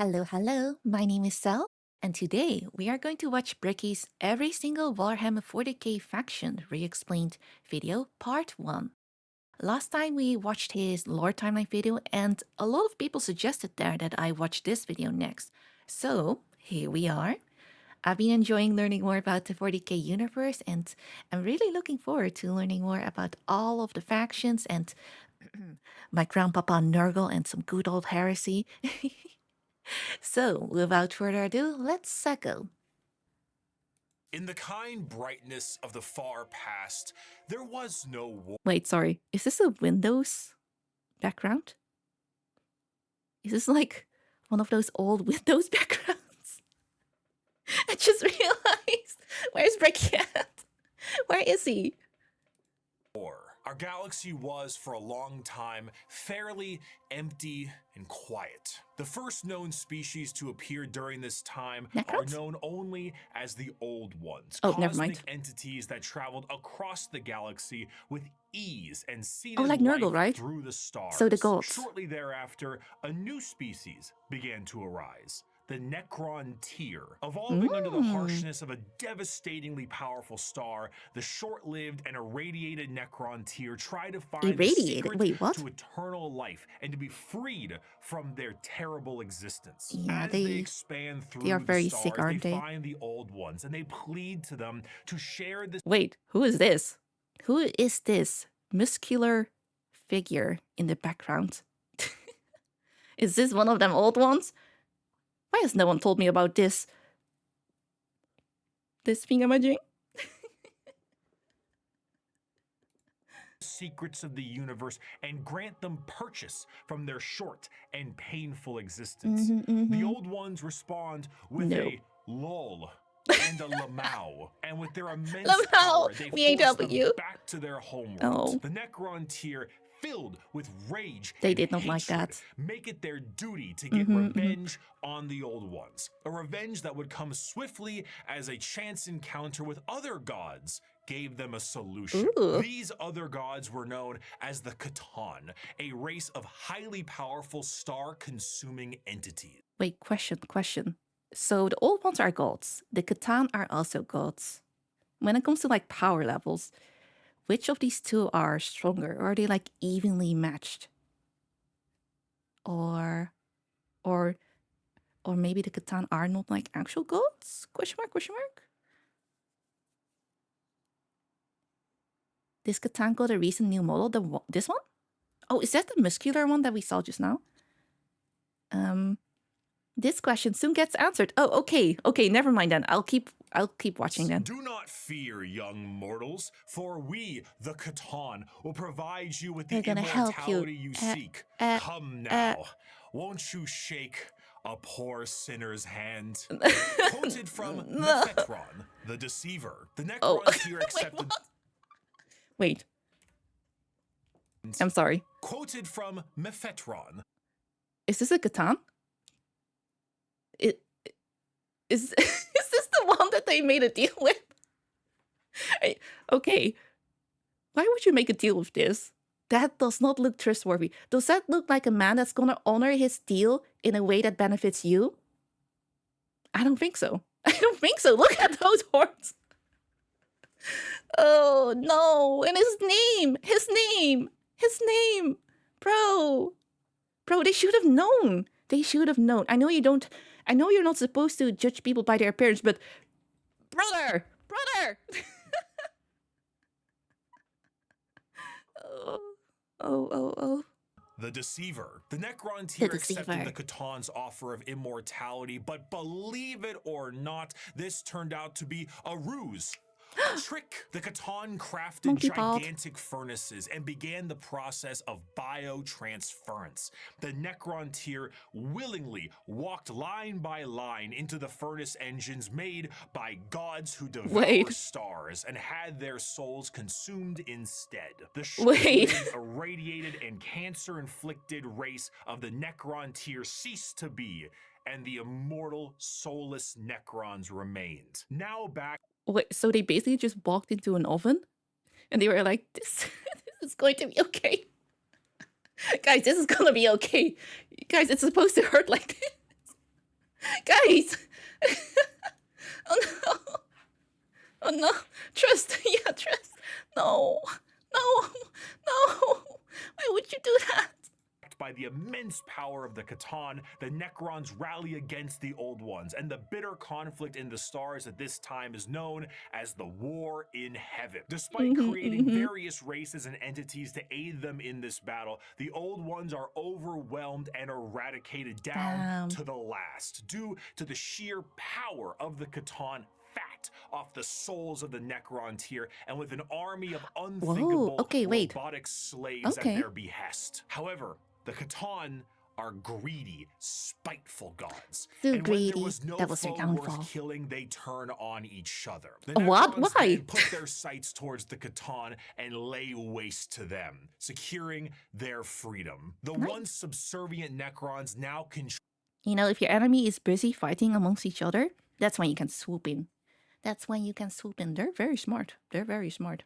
Hello, hello. My name is Sel, and today we are going to watch Bricky's Every Single Warhammer 40k Faction Re-Explained video, Part 1. Last time we watched his lore timeline video, and a lot of people suggested there that I watch this video next. So, here we are. I've been enjoying learning more about the 40k universe, and I'm really looking forward to learning more about all of the factions and my grandpapa Nurgle and some good old heresy. So, without further ado, let's go. In the kind brightness of the far past, there was no war. Wait, sorry. Is this a Windows background? Is this like one of those old Windows backgrounds? I just realized. Where's Bricky at? Where is he? Our galaxy was, for a long time, fairly empty and quiet. The first known species to appear during this time are known only as the Old Ones, cosmic entities that traveled across the galaxy with ease and seeded like life Nurgle, right? through the stars. So the gods. Shortly thereafter, a new species began to arise. The Necron-Tier. Evolving under the harshness of a devastatingly powerful star, the short-lived and irradiated Necron-Tier try to find the secret to eternal life and to be freed from their terrible existence. Yeah, As they expand through they are very stars, sick, aren't they they? find the Old Ones, and they plead to them to share this. Wait, who is this? Who is this muscular figure in the background? Is this one of them Old Ones? Why has no one told me about this? This thingamajig? Secrets of the universe and grant them purchase from their short and painful existence. The Old Ones respond with a lol and a lamau, and with their immense power, they force them back to their homeworld. The Necron-Tier, filled with rage they and did not hatred, like that. Make it their duty to get revenge on the Old Ones. A revenge that would come swiftly as a chance encounter with other gods gave them a solution. Ooh. These other gods were known as the Catan, a race of highly powerful star-consuming entities. Wait, question. So the Old Ones are gods. The Catan are also gods. When it comes to like power levels, which of these two are stronger? Or are they like evenly matched? Or maybe the Catan are not like actual gods? Question mark? This Catan got a recent new model, this one? Oh, is that the muscular one that we saw just now? This question soon gets answered. Oh, okay, never mind then. I'll keep watching then. Do not fear, young mortals, for we, the Catan, will provide you with the immortality you seek. Come now, won't you shake a poor sinner's hand? Quoted from Nephetron, the Deceiver. The Necron-Tier accepted. Wait. I'm sorry. Quoted from Nephetron. Is this a Catan? Is this the one that they made a deal with? Okay. Why would you make a deal with this? That does not look trustworthy. Does that look like a man that's gonna honor his deal in a way that benefits you? I don't think so. Look at those horns. Oh no, and his name. Bro, they should have known. I know you're not supposed to judge people by their appearance, but brother. Oh. The Deceiver. The Necron-Tier accepted the Catan's offer of immortality, but believe it or not, this turned out to be a ruse. A trick. The Catan crafted gigantic furnaces and began the process of biotransference. The Necron-Tier willingly walked line by line into the furnace engines made by gods who devour stars and had their souls consumed instead. The short-lived, irradiated, and cancer-inflicted race of the Necron-Tier ceased to be, and the immortal, soulless Necrons remained. Now back. Wait, so they basically just walked into an oven and they were like, this is going to be okay. Guys, this is gonna be okay. Guys, it's supposed to hurt like this. Wait! Oh no! Oh no! Trust! Yeah, trust! No! No! No! Why would you do that? By the immense power of the Catan, the Necrons rally against the Old Ones, and the bitter conflict in the stars at this time is known as the War in Heaven. Despite creating various races and entities to aid them in this battle, the Old Ones are overwhelmed and eradicated down to the last, due to the sheer power of the Catan fat off the souls of the Necron tier, and with an army of unthinkable robotic slaves at their behest. However, the Catan are greedy, spiteful gods. So greedy. When there was no that was their downfall. worth killing, they turn on each other. The What? Why? Then put their sights towards the Catan and lay waste to them, securing their freedom. The once subservient Necrons now control. You know, if your enemy is busy fighting amongst each other, that's when you can swoop in. That's when you can swoop in. They're very smart. They're very smart.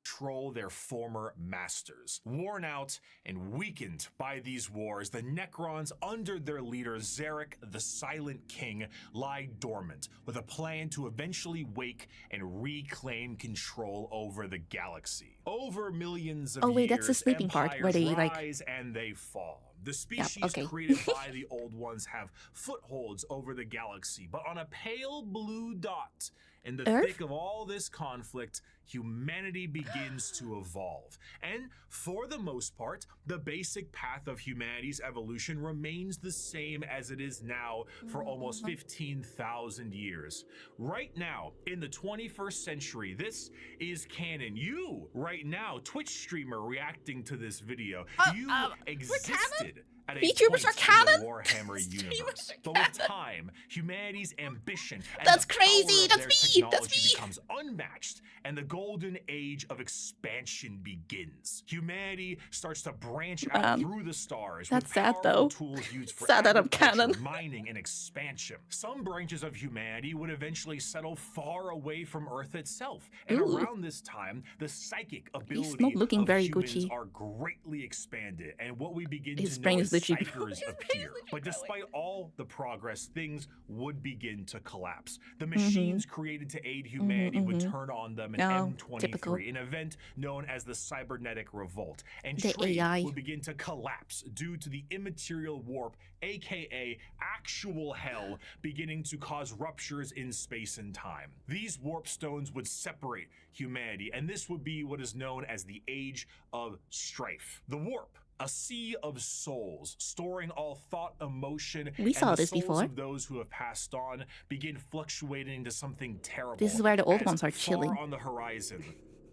Control their former masters. Worn out and weakened by these wars, the Necrons, under their leader Zarek, the Silent King, lie dormant, with a plan to eventually wake and reclaim control over the galaxy. Over millions of years, that's the sleeping part where they rise and they fall. The species created by the Old Ones have footholds over the galaxy, but on a pale blue dot in the thick of all this conflict, humanity begins to evolve. And for the most part, the basic path of humanity's evolution remains the same as it is now for almost 15,000 years. Right now, in the 21st century, this is canon. You, right now, Twitch streamer reacting to this video, you existed at a Vtubers are point in canon? the Warhammer universe. But with time, humanity's ambition and That's the crazy! power of That's their me! That's technology me! becomes unmatched, and the golden age of expansion begins. Humanity starts to branch out through the stars. That's with sad, powerful though. tools used for Sad that I'm agriculture, canon. mining, and expansion. Some branches of humanity would eventually settle far away from Earth itself. And around this time, the psychic ability not looking of very humans Gucci. are greatly expanded, and what we begin His to brain know is is literally psychers appear. But despite all the progress, things would begin to collapse. The machines created to aid humanity would turn on them in M23, an event known as the Cybernetic Revolt, and trade would begin to collapse due to the immaterial warp, aka actual hell, beginning to cause ruptures in space and time. These warp stones would separate humanity, and this would be what is known as the Age of Strife. The warp, a sea of souls, storing all thought, emotion, We saw and the this souls before. of those who have passed on begin fluctuating into something terrible. This is where the old as ones are far chilling. on the horizon,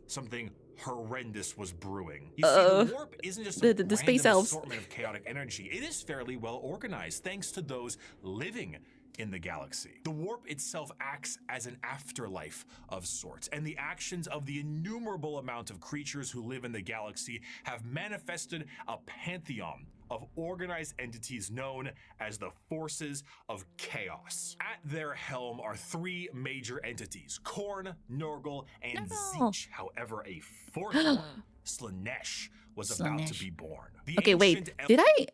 something horrendous was brewing. You see, the warp isn't just a the space elves. assortment of chaotic energy. It is fairly well organized, thanks to those living in the galaxy. The warp itself acts as an afterlife of sorts, and the actions of the innumerable amount of creatures who live in the galaxy have manifested a pantheon of organized entities known as the Forces of Chaos. At their helm are three major entities: Khorne, Nurgle, and Tzeentch. However, a fourth one, Slaanesh, was about to be born. Okay, wait. Did I,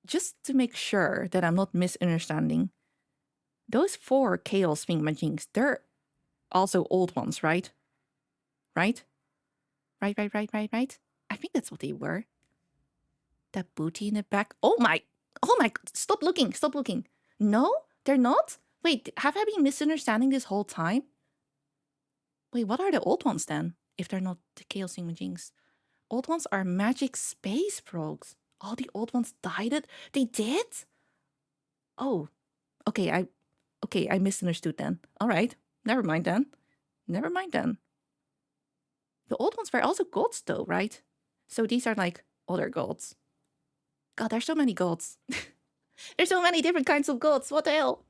just to make sure that I'm not misunderstanding, those 4 Chaos Thingamajiggs, they're also old ones, right? Right? Right. I think that's what they were. That booty in the back. Oh my, stop looking. No, they're not? Wait, have I been misunderstanding this whole time? Wait, what are the old ones then? If they're not the Chaos Thingamajiggs. Old ones are magic space frogs. All the old ones died? They did? Oh, okay, I misunderstood then. All right, never mind then. The old ones were also gods though, right? So these are like other gods. God, there's so many gods. There's so many different kinds of gods. What the hell?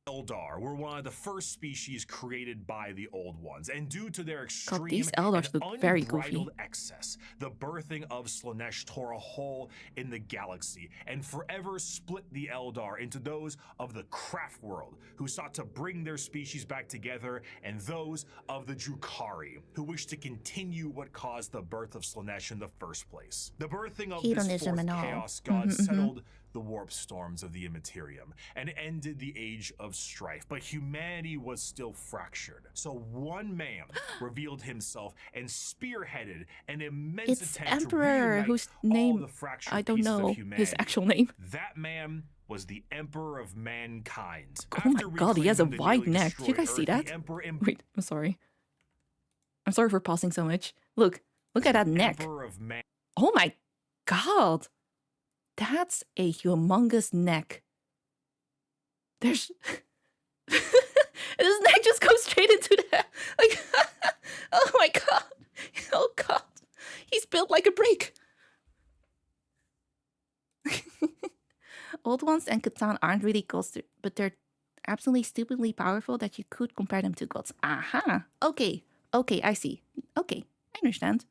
Eldar were one of the first species created by the Old Ones, and due to their extreme these Eldars and look very goofy. unbridled excess, the birthing of Slaanesh tore a hole in the galaxy and forever split the Eldar into those of the craft world, who sought to bring their species back together, and those of the Drukhari, who wished to continue what caused the birth of Slaanesh in the first place. The birthing of this fourth chaos god settled the warp storms of the Immaterium and ended the age of strife, but humanity was still fractured. So one man revealed himself and spearheaded an immense It's attempt Emperor, to reunite whose all name the fractured I don't pieces of know humanity. his actual name. That man was the Emperor of Mankind. Oh my god, he has a wide neck. Did you guys see that? Wait, I'm sorry. I'm sorry for pausing so much. Look at that neck. Oh my god. That's a humongous neck. There's... His neck just goes straight into the... Like, oh my god. Oh god. He's built like a brick. Old ones and Catan aren't really gods, but they're absolutely stupidly powerful that you could compare them to gods. Aha. Okay, I see. Okay, I understand.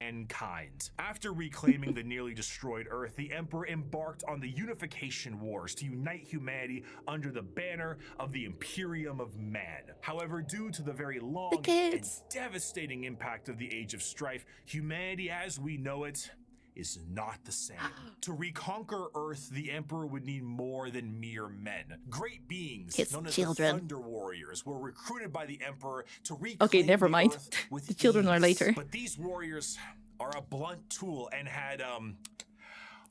Mankind. After reclaiming the nearly destroyed Earth, the Emperor embarked on the Unification Wars to unite humanity under the banner of the Imperium of Man. However, due to the very long and devastating impact of the Age of Strife, humanity as we know it is not the same. To reconquer Earth, the Emperor would need more than mere men. Great beings, known as the Thunder Warriors, were recruited by the Emperor to reclaim the Earth with the children are later. But these warriors are a blunt tool and had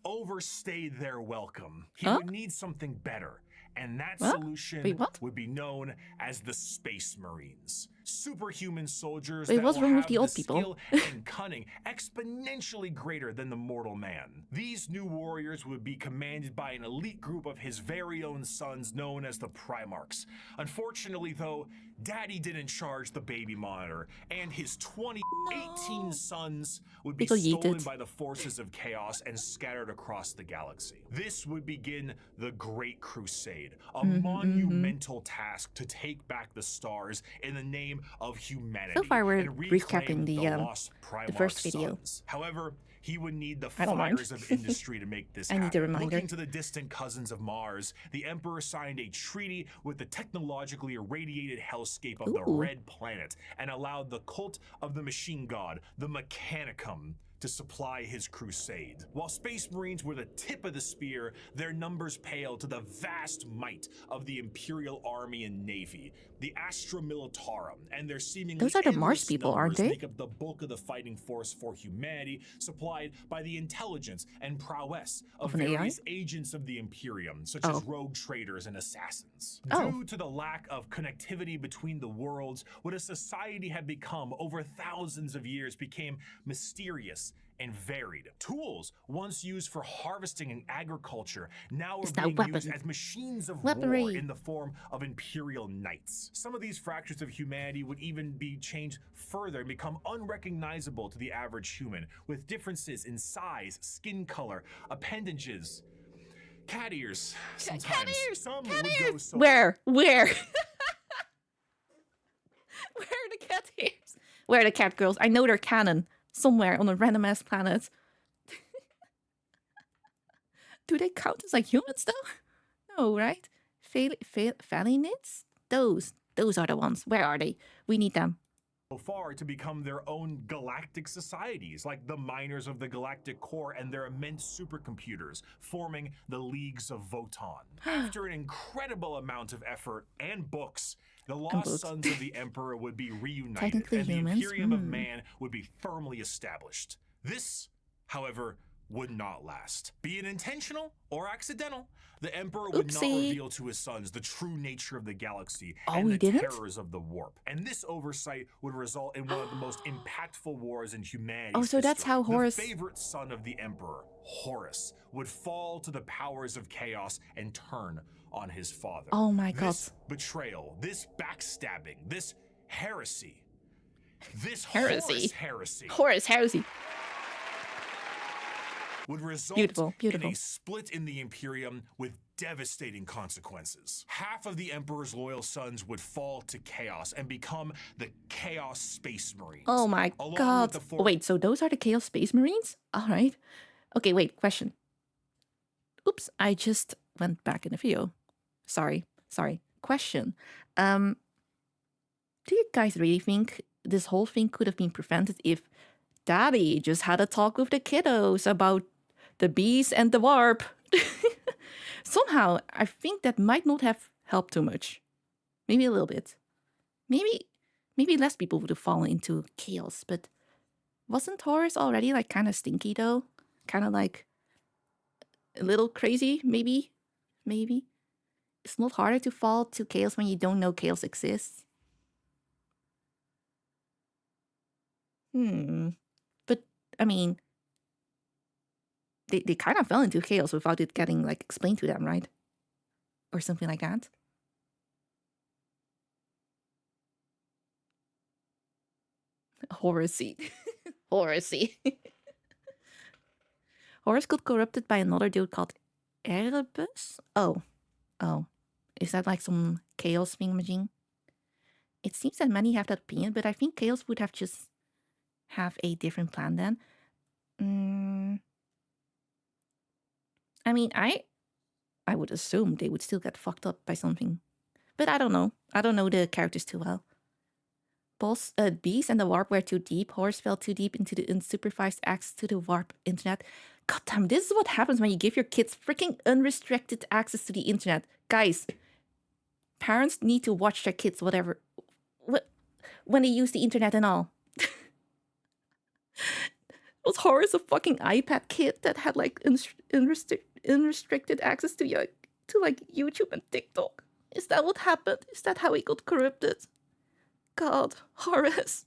overstayed their welcome. He would need something better. And that solution would be known as the Space Marines. Superhuman soldiers that will have the skill and cunning exponentially greater than the mortal man. These new warriors would be commanded by an elite group of his very own sons known as the Primarchs. Unfortunately, though, Daddy didn't charge the baby monitor, and his 18 sons would be stolen by the forces of chaos and scattered across the galaxy. This would begin the Great Crusade, a monumental task to take back the stars in the name of humanity. So far, we're recapping the first video. However, he would need the fires of industry to make this happen. I need a reminder. Looking to the distant cousins of Mars, the Emperor signed a treaty with the technologically irradiated hellscape of the Red Planet and allowed the cult of the machine god, the Mechanicum, to supply his crusade. While Space Marines were the tip of the spear, their numbers paled to the vast might of the Imperial Army and Navy, the Astra Militarum, and their seemingly those are the Mars people, aren't they? Make up the bulk of the fighting force for humanity, supplied by the intelligence and prowess of various agents of the Imperium, such as rogue traders and assassins. Due to the lack of connectivity between the worlds, what a society had become over thousands of years became mysterious and varied. Tools once used for harvesting and agriculture now are being used as machines of war in the form of Imperial Knights. Some of these fractures of humanity would even be changed further and become unrecognizable to the average human, with differences in size, skin color, appendages, cat ears. Sometimes some would go so Where? Where are the cat ears? Where are the cat girls? I know they're canon. Somewhere on a random ass planet. Do they count as like humans though? No, right? Phalinids? Those are the ones. Where are they? We need them. So far to become their own galactic societies, like the miners of the Galactic Core and their immense supercomputers, forming the Leagues of Votan. After an incredible amount of effort and books, the lost sons of the Emperor would be reunited, and the Imperium of Man would be firmly established. This, however, would not last. Be it intentional or accidental, the Emperor would not reveal to his sons the true nature of the galaxy and the terrors of the warp. And this oversight would result in one of the most impactful wars in humanity's so that's how Horus... The favorite son of the Emperor, Horus, would fall to the powers of chaos and turn on his father. Oh my god. This betrayal, this backstabbing, this heresy, this Horus heresy would result in a split in the Imperium with devastating consequences. Half of the Emperor's loyal sons would fall to chaos and become the Chaos Space Marines. Oh my god. Wait, so those are the Chaos Space Marines? Alright. Okay, wait, question. Oops, I just went back in the video. Sorry. Question. Do you guys really think this whole thing could have been prevented if Daddy just had a talk with the kiddos about the bees and the warp. Somehow, I think that might not have helped too much. Maybe a little bit. Maybe less people would have fallen into chaos, but wasn't Horus already like kind of stinky though? Kind of like a little crazy, maybe? Maybe? It's not harder to fall to chaos when you don't know chaos exists. But, I mean, they kind of fell into chaos without it getting, like, explained to them, right? Or something like that. Horusy. Horusy. Horus got corrupted by another dude called Erebus? Oh. Is that like some chaos thingamajig? It seems that many have that opinion, but I think chaos would have just have a different plan then. I mean, I would assume they would still get fucked up by something. But I don't know. I don't know the characters too well. Beast and the warp were too deep. Horus fell too deep into the unsupervised access to the warp internet. God damn, this is what happens when you give your kids freaking unrestricted access to the internet. Guys, parents need to watch their kids, whatever, when they use the internet and all. Was Horus a fucking iPad kid that had like unrestricted access to like YouTube and TikTok? Is that what happened? Is that how he got corrupted? God, Horus.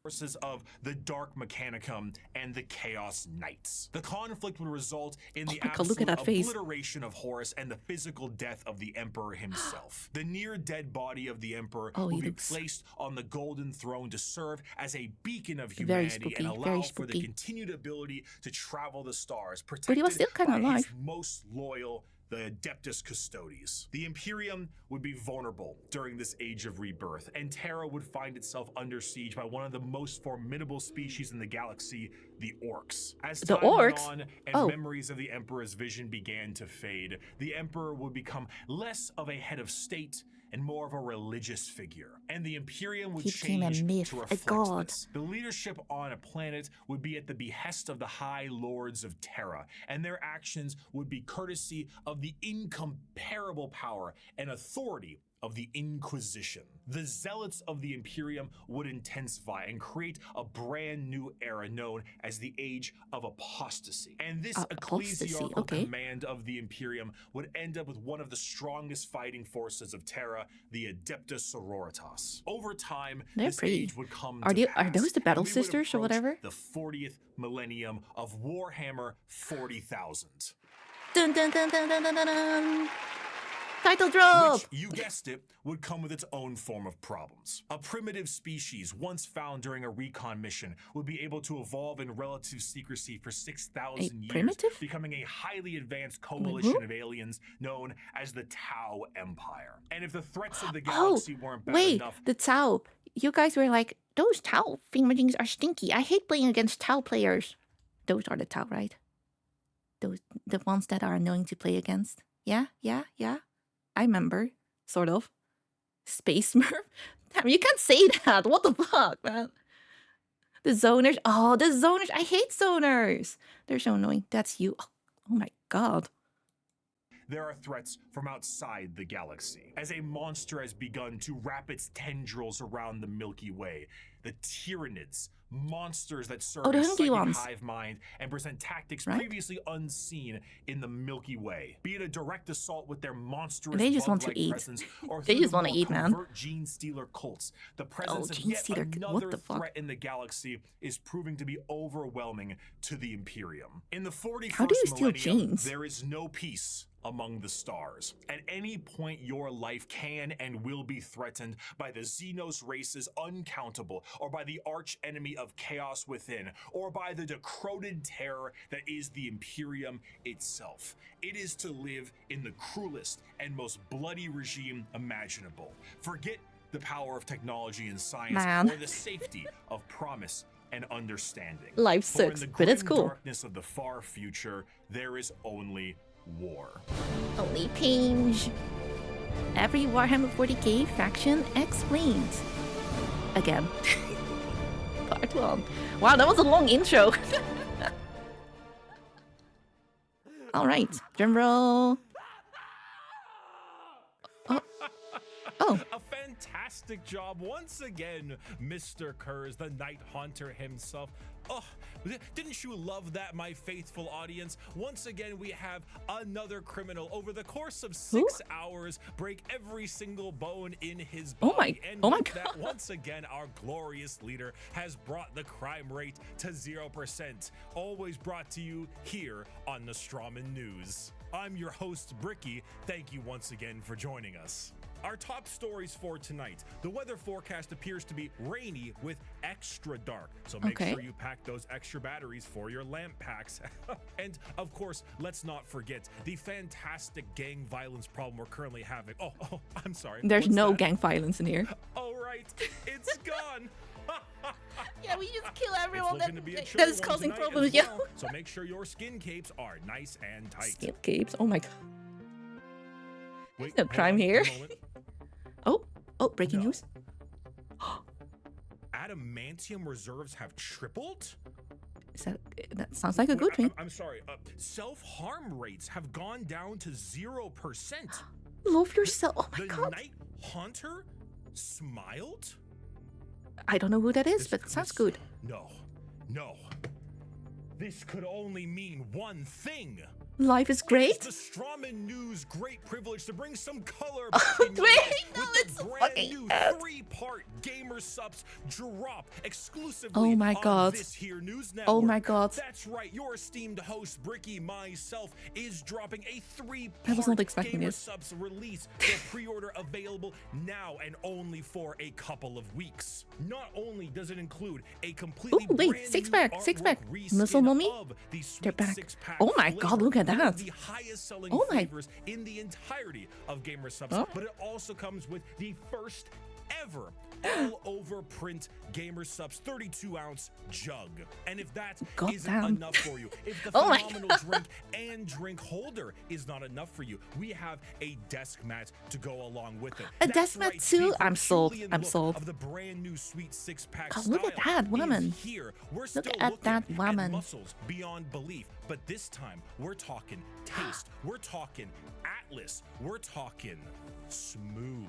Forces of the Dark Mechanicum and the Chaos Knights. The conflict would result in the absolute obliteration of Horus and the physical death of the Emperor himself. The near-dead body of the Emperor will be placed on the Golden Throne to serve as a beacon of humanity and allow for the continued ability to travel the stars, protected by his most loyal, the Adeptus Custodes. The Imperium would be vulnerable during this age of rebirth, and Terra would find itself under siege by one of the most formidable species in the galaxy, the Orcs. As time went on and memories of the Emperor's vision began to fade, the Emperor would become less of a head of state and more of a religious figure. And the Imperium would change to reflect this. The leadership on a planet would be at the behest of the High Lords of Terra, and their actions would be courtesy of the incomparable power and authority of the Inquisition. The zealots of the Imperium would intensify and create a brand new era known as the Age of Apostasy. And this ecclesiarchal command of the Imperium would end up with one of the strongest fighting forces of Terra, the Adeptus Sororitas. Over time, this age would come to pass. Are those the Battle Sisters or whatever? The 40th millennium of Warhammer 40,000. Dun dun dun dun dun dun dun dun. Title drop! Which, you guessed it, would come with its own form of problems. A primitive species once found during a recon mission would be able to evolve in relative secrecy for 6,000 years, becoming a highly advanced coalition of aliens known as the Tau Empire. And if the threats of the galaxy weren't bad enough... the Tau. You guys were like, those Tau thingamajigs are stinky. I hate playing against Tau players. Those are the Tau, right? The ones that are annoying to play against. Yeah. I remember, sort of. Space Smurf? Damn, you can't say that. What the fuck, man? The zoners. Oh, the zoners. I hate zoners. They're so annoying. That's you. Oh my god. There are threats from outside the galaxy. As a monster has begun to wrap its tendrils around the Milky Way, the Tyranids, monsters that serve as psychic hive mind and present tactics previously unseen in the Milky Way. Be it a direct assault with their monstrous bug-like presence, or they just want to eat, man. Gene stealer cults. The presence of yet another threat in the galaxy is proving to be overwhelming to the Imperium. In the 41st millennium, there is no peace among the stars. At any point, your life can and will be threatened by the Xenos races uncountable, or by the arch enemy of chaos within, or by the decroded terror that is the Imperium itself. It is to live in the cruelest and most bloody regime imaginable. Forget the power of technology and science, or the safety of promise and understanding. Life sucks, but it's cool. In the darkness of the far future, there is only war. Only Pinge. Every Warhammer 40k faction explained. Again. Part 1. Wow, that was a long intro. Alright, drumroll. Oh. A fantastic job once again, Mr. Kurz, the Night Haunter himself. Oh, didn't you love that, my faithful audience? Once again, we have another criminal over the course of 6 hours break every single bone in his body. Oh my God. That, once again, our glorious leader has brought the crime rate to 0%. Always brought to you here on the Strawman News. I'm your host, Bricky. Thank you once again for joining us. Our top stories for tonight. The weather forecast appears to be rainy with extra dark, so make sure you pack those extra batteries for your lamp packs. And of course, let's not forget the fantastic gang violence problem we're currently having. Oh, I'm sorry. There's no gang violence in here. Oh, right. It's gone. Yeah, we just kill everyone that is causing problems. Yeah. Well. So make sure your skin capes are nice and tight. Skin capes? Oh my God. Wait, There's no crime here. Oh, breaking news. Adamantium reserves have tripled? That sounds like a good thing. I'm sorry. Self-harm rates have gone down to 0%. Love yourself. Oh my God. The Night Haunter smiled? I don't know who that is, but it sounds good. No. This could only mean one thing. Life is great. It's the Strawman News great privilege to bring some color Wait, no, with it's the brand fucking new 3-part Gamer Subs drop exclusively on this here news network. Oh my God. That's right, your esteemed host Bricky, myself, is dropping a 3-part I was not expecting Gamer this. Subs release for pre-order available now and only for a couple of weeks. Not only does it include a completely brand new six-pack. Muscle reskin Mummy? of the They're sweet back. 6-pack Oh my God, look at one of that. the highest selling Oh my. flavors in the entirety of Gamer Subs, but it also comes with the first ever all over print Gamer Subs 32-ounce jug. And if that isn't enough for you, if the phenomenal drink holder is not enough for you, we have a desk mat to go along with it. A desk mat too? I'm sold. Of the brand new sweet 6-pack God, look at that woman. Here, we're Look still at that looking woman. at muscles beyond belief, but this time we're talking taste, we're talking Atlas, we're talking smooth.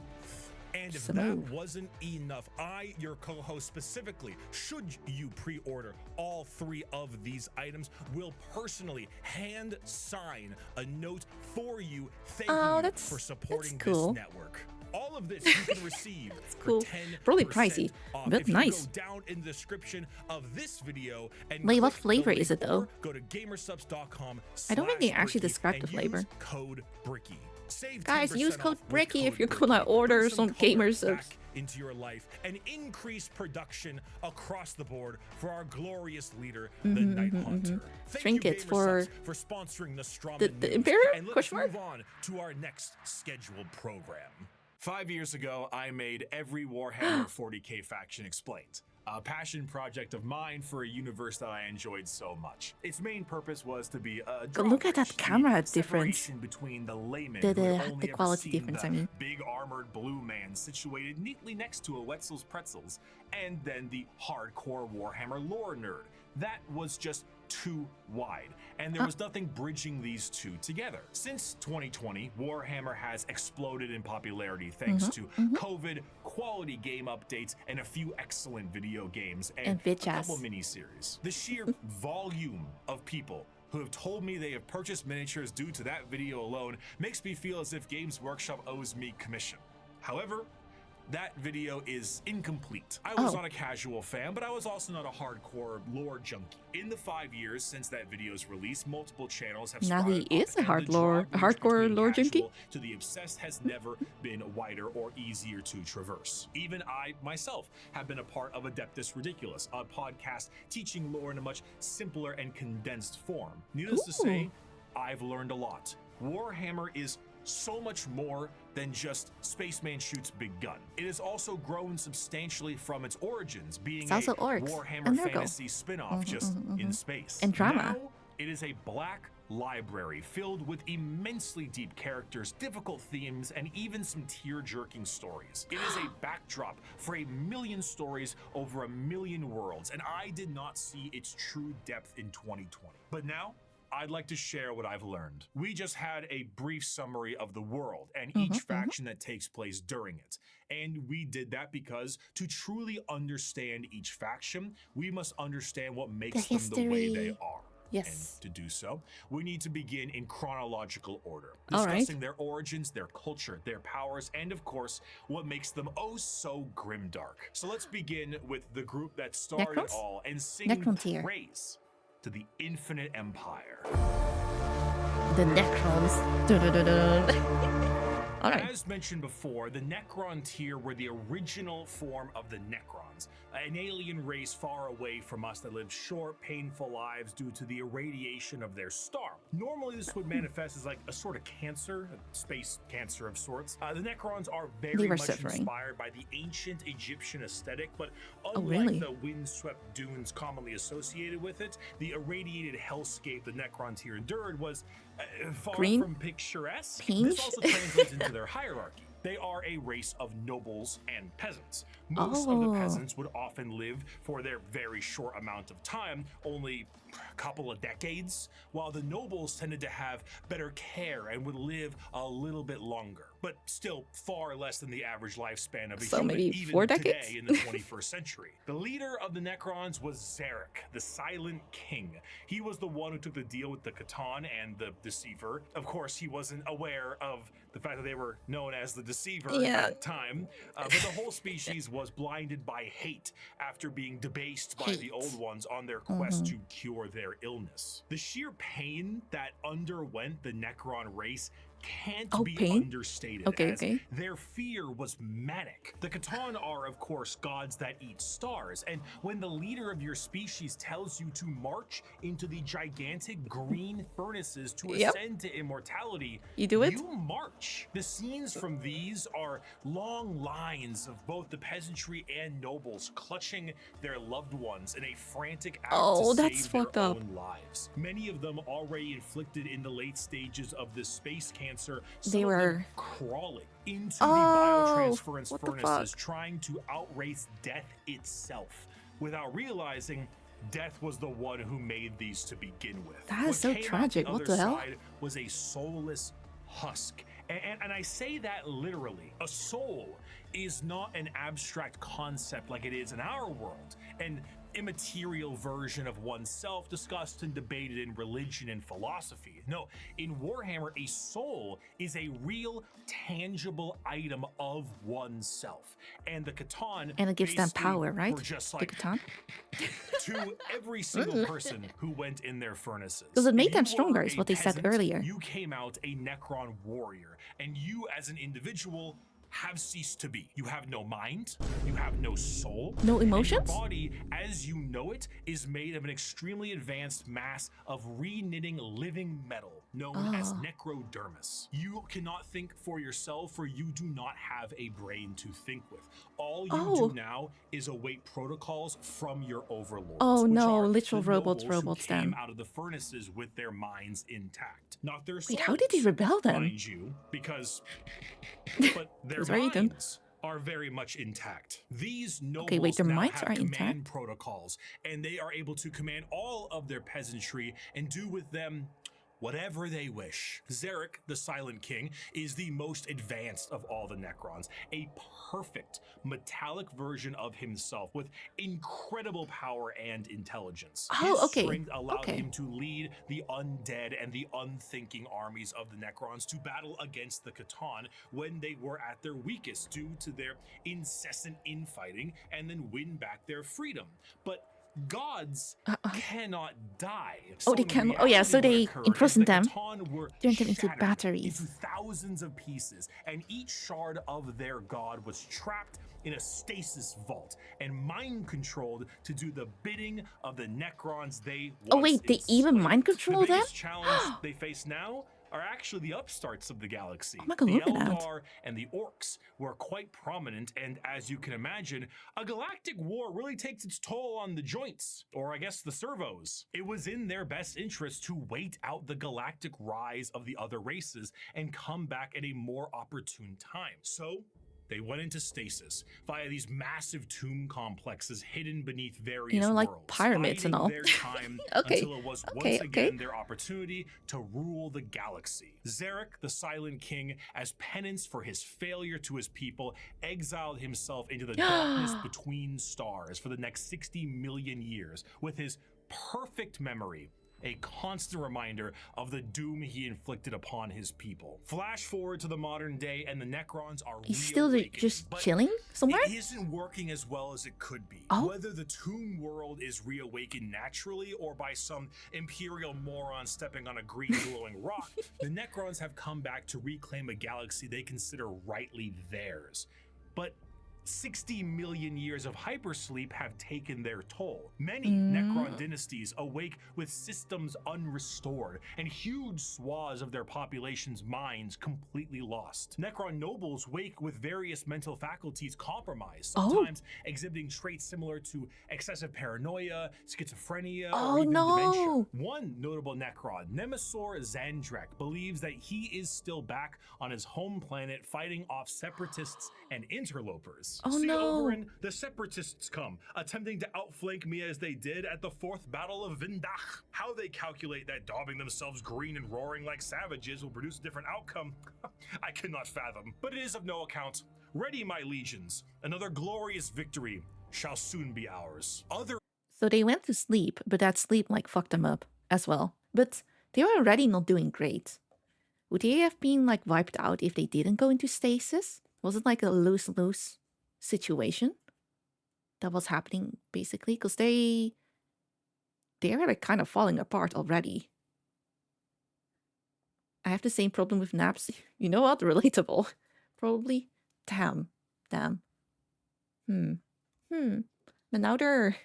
And if that wasn't enough, I, your co-host specifically, should you pre-order all 3 of these items, will personally hand sign a note for you thanking you for supporting this network. All of this you can receive cool. for 10% Probably pricey, off. but If nice. You go down in the description of this video and Wait, what click flavor the is it link, though? or go to gamersubs.com. I don't think they actually described the flavor. Code Bricky. Save Guys, 10% use code off Bricky with if you're code gonna Bricky. order Bring some color Gamer Subs. back into your life and increase production across the board for our glorious leader, the Night Haunter. Thank Trinkets you, for Gamer Subs, for sponsoring the Strawman the News. Emperor? And let's Question mark? move on to our next scheduled program. 5 years ago, I made Every Warhammer 40k faction explained. A passion project of mine for a universe that I enjoyed so much. Its main purpose was to be a Look at that camera difference. separation between the layman The who had only the ever quality seen difference, the I mean. big armored blue man situated neatly next to a Wetzel's Pretzels, and then the hardcore Warhammer lore nerd. That was just too wide, and there was nothing bridging these two together. Since 2020, Warhammer has exploded in popularity thanks to COVID, quality game updates, and a few excellent video games, and a couple miniseries. The sheer volume of people who have told me they have purchased miniatures due to that video alone makes me feel as if Games Workshop owes me commission. However, that video is incomplete. I was not a casual fan, but I was also not a hardcore lore junkie. In the 5 years since that video's release, multiple channels have now he sprouted is up, a and the hardcore lore junkie. to the obsessed has never been wider or easier to traverse. Even I, myself, have been a part of Adeptus Ridiculous, a podcast teaching lore in a much simpler and condensed form. Needless to say, I've learned a lot. Warhammer is so much more than just Spaceman shoots big gun. It has also grown substantially from its origins, being a Warhammer fantasy spin-off just in space. And drama. Now, It is a black library filled with immensely deep characters, difficult themes, and even some tear-jerking stories. It is a backdrop for 1,000,000 stories over 1,000,000 worlds, and I did not see its true depth in 2020. But now, I'd like to share what I've learned. We just had a brief summary of the world and each faction that takes place during it. And we did that because to truly understand each faction, we must understand what makes them the way they are. Yes. And to do so, we need to begin in chronological order, discussing their origins, their culture, their powers, and of course, what makes them oh so grimdark. So let's begin with the group that started it all and sing praise to the infinite empire. The Necrons. All right. As mentioned before, the Necron tier were the original form of the Necrons, an alien race far away from us that lived short, painful lives due to the irradiation of their star. Normally, this would manifest as like a sort of cancer, a space cancer of sorts. The Necrons are very much inspired by the ancient Egyptian aesthetic, but unlike the windswept dunes commonly associated with it, the irradiated hellscape the Necron tier endured was far from picturesque. This also translates into their hierarchy. They are a race of nobles and peasants. Most of the peasants would often live for their very short amount of time, only a couple of decades, while the nobles tended to have better care and would live a little bit longer, but still far less than the average lifespan of a human, maybe even 4 decades? today in the 21st century. The leader of the Necrons was Zarek, the Silent King. He was the one who took the deal with the Catan and the Deceiver. Of course, he wasn't aware of the fact that they were known as the Deceiver at the time, but the whole species was blinded by hate after being debased by the Old Ones on their quest to cure their illness. The sheer pain that underwent the Necron race can't be understated, as their fear was manic. The Catan are, of course, gods that eat stars, and when the leader of your species tells you to march into the gigantic green furnaces to ascend to immortality, you march. The scenes from these are long lines of both the peasantry and nobles clutching their loved ones in a frantic act to save their own lives. Many of them already inflicted in the late stages of this space cancer. They were crawling into the biotransference furnaces, trying to outrace death itself, without realizing death was the one who made these to begin with. That is so tragic. What the hell? Was a soulless husk. And I say that literally. A soul is not an abstract concept like it is in our world. An immaterial version of oneself discussed and debated in religion and philosophy. No, in Warhammer, a soul is a real, tangible item of oneself. And the Catan, and it gives them power, right? Just like the Catan? To every single person who went in their furnaces. Does it make them stronger, is what they said earlier. You came out a Necron warrior, and you as an individual have ceased to be. You have no mind, you have no soul, no emotions. Your body, as you know it, is made of an extremely advanced mass of re-knitting living metal known as necrodermis. You cannot think for yourself, for you do not have a brain to think with. All you do now is await protocols from your overlords. Literal robots came out of the furnaces with their minds intact, not their souls. Wait, how did they rebel then? Mind you, because but their minds are very much intact. These nobles their now minds have are command intact protocols, and they are able to command all of their peasantry and do with them whatever they wish. Zarek, the Silent King, is the most advanced of all the Necrons, a perfect metallic version of himself with incredible power and intelligence. His strength allowed him to lead the undead and the unthinking armies of the Necrons to battle against the Catan when they were at their weakest due to their incessant infighting, and then win back their freedom. But gods cannot die. They can. So they imprison them, turn them into batteries, into thousands of pieces, and each shard of their god was trapped in a stasis vault and mind controlled to do the bidding of the Necrons they once they even mind control them? The biggest challenge they face now are actually the upstarts of the galaxy. Oh my God, The look at that. Eldar and the Orcs were quite prominent, and as you can imagine, a galactic war really takes its toll on the joints, or I guess the servos. It was in their best interest to wait out the galactic rise of the other races and come back at a more opportune time. So they went into stasis via these massive tomb complexes hidden beneath various like worlds, pyramids and biding all. their time Okay, until it was okay, once again their opportunity to rule the galaxy. Zarek, the Silent King, as penance for his failure to his people, exiled himself into the darkness between stars for the next 60 million years with his perfect memory, a constant reminder of the doom he inflicted upon his people. Flash forward to the modern day, and the Necrons are He's still just but chilling somewhere? it isn't working as well as it could be. Oh. Whether the tomb world is reawakened naturally or by some imperial moron stepping on a green glowing rock, the Necrons have come back to reclaim a galaxy they consider rightly theirs. But 60 million years of hypersleep have taken their toll. Many Necron dynasties awake with systems unrestored and huge swaths of their population's minds completely lost. Necron nobles wake with various mental faculties compromised, sometimes exhibiting traits similar to excessive paranoia, schizophrenia, or even dementia. One notable Necron, Nemesaur Zandrek, believes that he is still back on his home planet fighting off separatists and interlopers. Oberyn, the separatists come, attempting to outflank me as they did at the 4th Battle of Vindach. How they calculate that daubing themselves green and roaring like savages will produce a different outcome, I cannot fathom. But it is of no account. Ready, my legions. Another glorious victory shall soon be ours. So they went to sleep, but that sleep fucked them up as well. But they were already not doing great. Would they have been wiped out if they didn't go into stasis? Was it a lose-lose situation that was happening basically? Because they were kind of falling apart already. I have the same problem with naps. You know what? Relatable. Probably. Damn. But now they're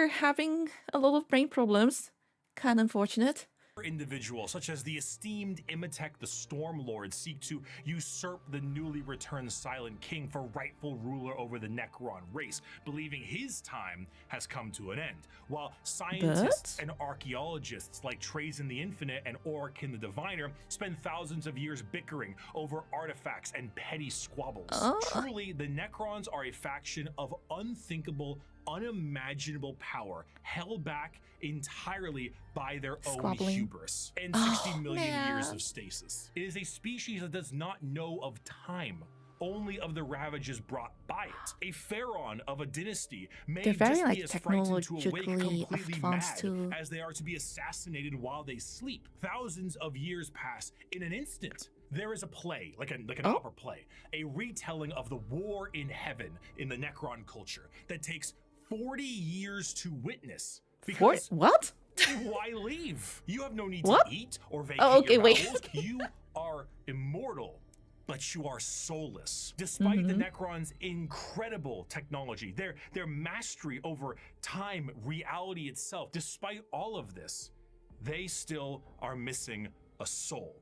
having a lot of brain problems. Kind of unfortunate. Individuals such as the esteemed Imhotep the Stormlord seek to usurp the newly returned Silent King for rightful ruler over the Necron race, believing his time has come to an end, while scientists and archaeologists like Trazen the Infinite and Orikin the Diviner spend thousands of years bickering over artifacts and petty squabbles. Truly, the Necrons are a faction of unthinkable, unimaginable power, held back entirely by their own hubris and 60 million years of stasis. It is a species that does not know of time, only of the ravages brought by it. A pharaoh of a dynasty may just be as frightened to awake completely mad as they are to be assassinated while they sleep. Thousands of years pass in an instant. There is a play, like an opera play, a retelling of the war in heaven in the Necron culture that takes 40 years to witness. Because what? Why leave? You have no need to eat or vacate your bowels. You are immortal, but you are soulless. Despite the Necrons' incredible technology, their mastery over time, reality itself, despite all of this, they still are missing a soul.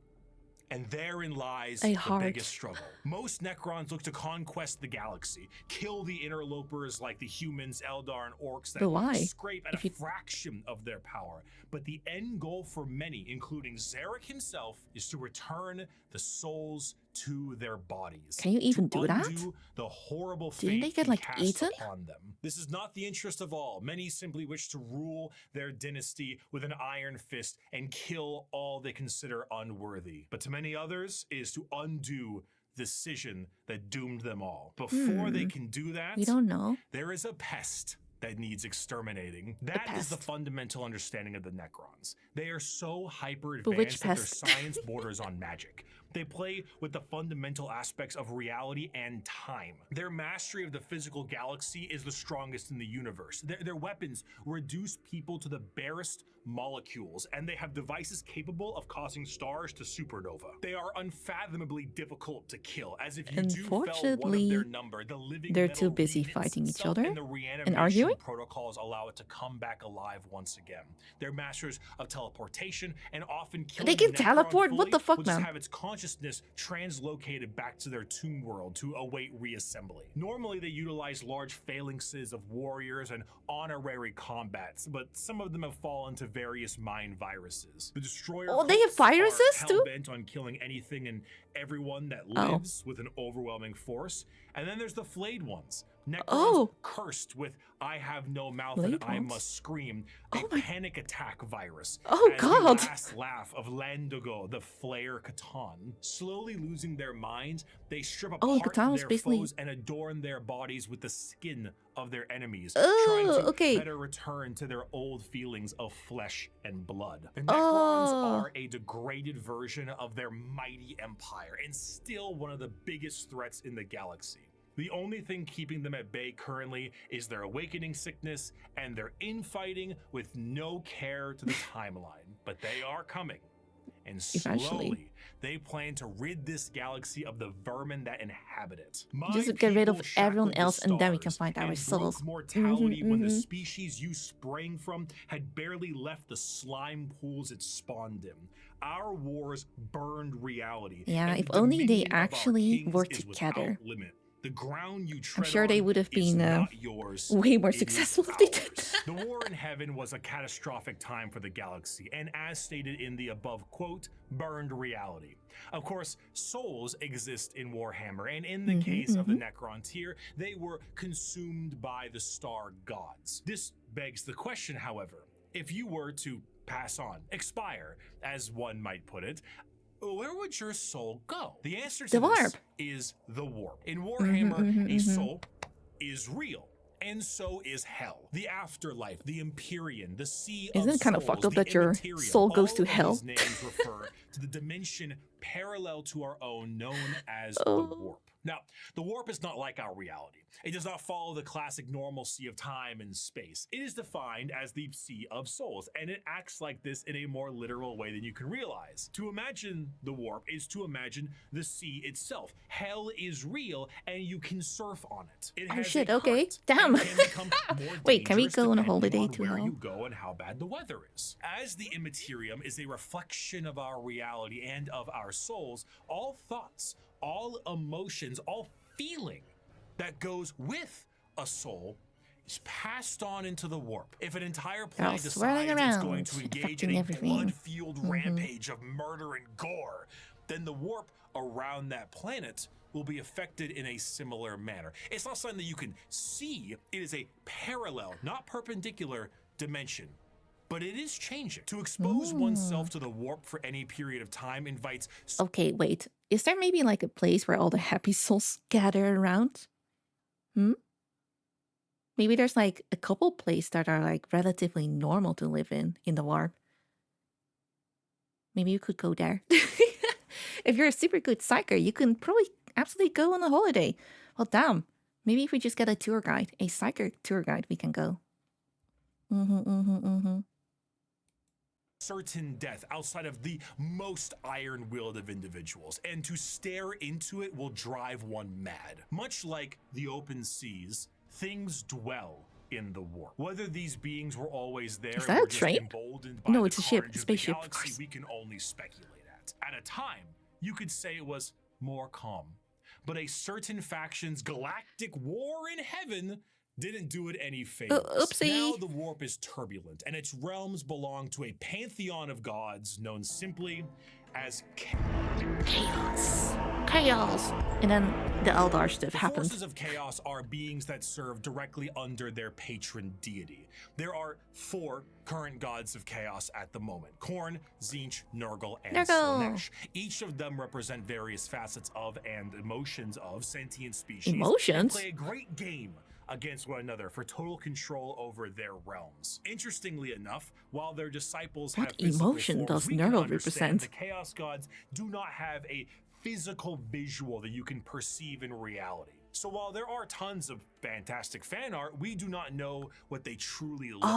And therein lies the biggest struggle. Most Necrons look to conquest the galaxy, kill the interlopers like the humans, Eldar, and Orcs that scrape at a fraction of their power. But the end goal for many, including Zarek himself, is to return the souls to their bodies. Can you even do that? The horrible fate they get eaten upon them. This is not the interest of all. Many simply wish to rule their dynasty with an iron fist and kill all they consider unworthy. But to many others, it is to undo the decision that doomed them all. Before they can do that, we don't know. There is a pest that needs exterminating. That is the fundamental understanding of the Necrons. They are so hyper advanced that their science borders on magic. They play with the fundamental aspects of reality and time. Their mastery of the physical galaxy is the strongest in the universe. Their weapons reduce people to the barest molecules, and they have devices capable of causing stars to supernova. They are unfathomably difficult to kill, as if you do fell one of their number, the living they're metal too busy fighting each other and the and arguing. Protocols allow it to come back alive once again. They're masters of teleportation and often killing they can the teleport. fully What the fuck, will man? just have its consciousness translocated back to their tomb world to await reassembly. Normally, they utilize large phalanxes of warriors and honorary combats, but some of them have fallen to various mind viruses. The destroyer they have viruses too? hell-bent on killing anything and everyone that lives with an overwhelming force. And then there's the flayed ones. Necrons cursed with I have no mouth and I must scream, a panic attack virus. Oh god. The last laugh of Landogo, the Flayer Catan. Slowly losing their minds, they strip apart their foes and adorn their bodies with the skin of their enemies, trying to better return to their old feelings of flesh and blood. The Necrons are a degraded version of their mighty empire and still one of the biggest threats in the galaxy. The only thing keeping them at bay currently is their awakening sickness and their infighting with no care to the timeline. But they are coming. And slowly, they plan to rid this galaxy of the vermin that inhabit it. Just get rid of everyone else and then we can find our souls. Mortality when the species you sprang from had barely left the slime pools it spawned in. Our wars burned reality. Yeah, if only they actually worked together. The ground you tread I'm sure they would have been way more successful if they did that. The war in heaven was a catastrophic time for the galaxy, and as stated in the above quote, burned reality. Of course, souls exist in Warhammer, and in the case of the Necron tier, they were consumed by the star gods. This begs the question, however, if you were to pass on, expire, as one might put it, where would your soul go? The answer to this is the warp. In Warhammer, a soul is real. And so is hell. The afterlife, the Empyrean, the sea of souls. Isn't it kind of fucked up that your soul goes to hell? These names refer to the dimension parallel to our own, known as the warp. Now, the warp is not like our reality. It does not follow the classic normalcy of time and space. It is defined as the Sea of Souls, and it acts like this in a more literal way than you can realize. To imagine the warp is to imagine the sea itself. Hell is real, and you can surf on it. It has okay. Damn. Wait, can we go on a holiday to hell? Where you go and how bad the weather is. As the immaterium is a reflection of our reality and of our souls, all thoughts, all emotions, all feeling that goes with a soul is passed on into the warp. If an entire planet decides it's going to engage in a blood-fueled rampage of murder and gore, then the warp around that planet will be affected in a similar manner. It's not something that you can see. It is a parallel, not perpendicular dimension. But it is changing. To expose oneself to the warp for any period of time invites... Okay, wait. Is there maybe like a place where all the happy souls gather around? Maybe there's like a couple places that are like relatively normal to live in the warp. Maybe you could go there. If you're a super good psyker, you can probably absolutely go on a holiday. Well, damn. Maybe if we just get a tour guide, a psyker tour guide, we can go. Certain death outside of the most iron-willed of individuals, and to stare into it will drive one mad. Much like the open seas, things dwell in the warp. Whether these beings were always there, is that a train? No, it's a ship, a spaceship. Of course. We can only speculate at. At a time, you could say it was more calm, but a certain faction's galactic war in heaven didn't do it any favors. Oopsie. Now the warp is turbulent, and its realms belong to a pantheon of gods known simply as Chaos. Chaos. And then the Eldar stuff happened. The forces of chaos are beings that serve directly under their patron deity. There are 4 current gods of chaos at the moment: Khorne, Tzeentch, Nurgle, and Slaanesh. Each of them represent various facets of and emotions of sentient species. Emotions? They play a great game against one another for total control over their realms. Interestingly enough, while their disciples have physical emotion forms, does we can Nero understand represent? the Chaos Gods do not have a physical visual that you can perceive in reality. So while there are tons of fantastic fan art, we do not know what they truly look like,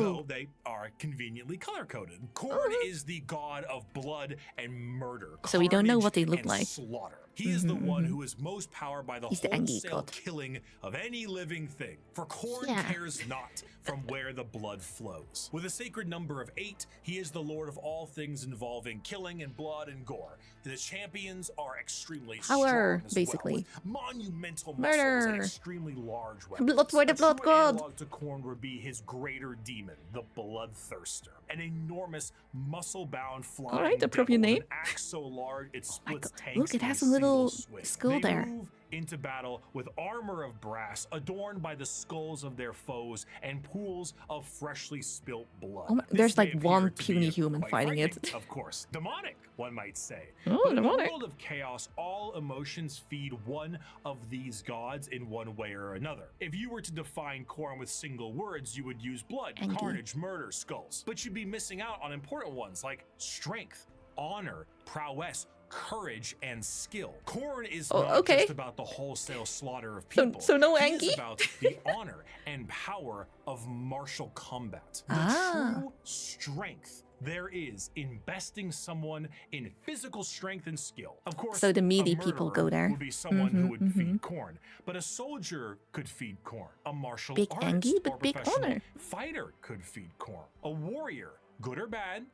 though they are conveniently color-coded. Khorne is the god of blood and murder, so we don't know what they look and like. slaughter. He is the one who is most powered by the He's the angry wholesale god. killing of any living thing. For Khorne cares not from where the blood flows. With a sacred number of 8, he is the lord of all things involving killing and blood and gore. The champions are extremely Power, strong as basically. well, with monumental Murder. muscles and extremely large weapons. Blood for the A blood true god. analog to Khorne would be his greater demon, the Bloodthirster, an enormous muscle-bound flying Alright, devil appropriate with name. an axe so large it splits tanks. Look, it in has a single little swing. skull They there. move into battle with armor of brass adorned by the skulls of their foes and pools of freshly spilt blood. Oh my, This there's may like appear one to be puny human quite fighting it. frightening, of course, demonic, one might say. Oh, But in demonic. the world of chaos, all emotions feed one of these gods in one way or another. If you were to define Khorne with single words, you would use blood, Angry. carnage, murder, skulls. But you'd be missing out on important ones like strength, honor, prowess, courage, and skill. Khorne is not just about the wholesale slaughter of people. So no He Angie? is about the honor and power of martial combat. The true strength there is in besting someone in physical strength and skill. Of course, So the meaty a people murderer go there. would be someone who would feed Khorne, but a soldier could feed Khorne. A martial Big artist Angie, but or big professional honor. fighter could feed Khorne. A warrior, good or bad,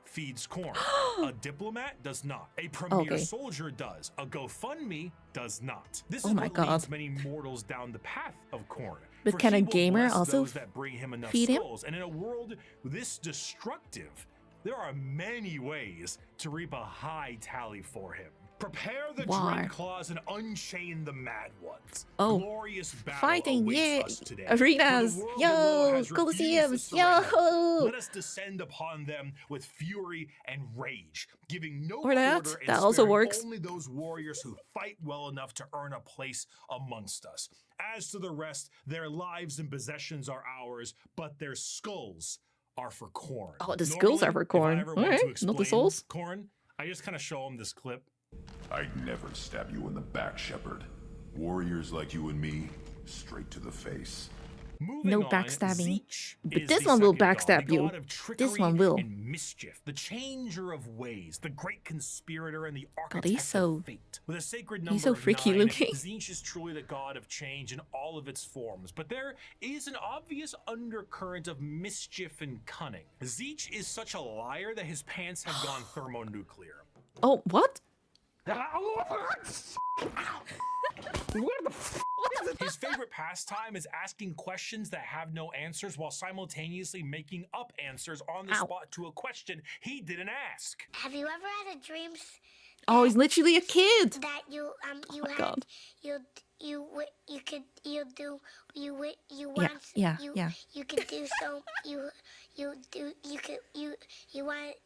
feeds Khorne. A diplomat does not. A premier soldier does. A GoFundMe does not. This is what leads many mortals down the path of Khorne. But can a gamer also that bring him enough feed him? skulls. And in a world this destructive, there are many ways to reap a high tally for him. Prepare the Drake Claws and unchain the Mad Ones. Glorious battle fighting, awaits us today. Arenas, For the world yo, below has refused to Colosseums, surrender. yo. Let us descend upon them with fury and rage, giving no Or that. quarter and That also sparing works. only those warriors who fight well enough to earn a place amongst us. As to the rest, their lives and possessions are ours, but their skulls are for Khorne. Oh, the skulls are for Khorne. If I ever want to Alright, not the explain souls. Khorne, I just kind of show him this clip. I'd never stab you in the back, Shepard. Warriors like you and me, straight to the face. No backstabbing. But this one will backstab you. This one will. And mischief, the changer of ways, the great conspirator and the architect he's so- of fate. With a sacred number so of freaky 9, looking. Tzeentch is truly the god of change in all of its forms, but there is an obvious undercurrent of mischief and cunning. Tzeentch is such a liar that his pants have gone thermonuclear. Oh, what? His favorite pastime is asking questions that have no answers while simultaneously making up answers on the spot to a question he didn't ask. Have you ever had a dream Oh, he's literally a kid. that you had God. you could you do you wi- you Yeah, want yeah, you yeah. you could do so you do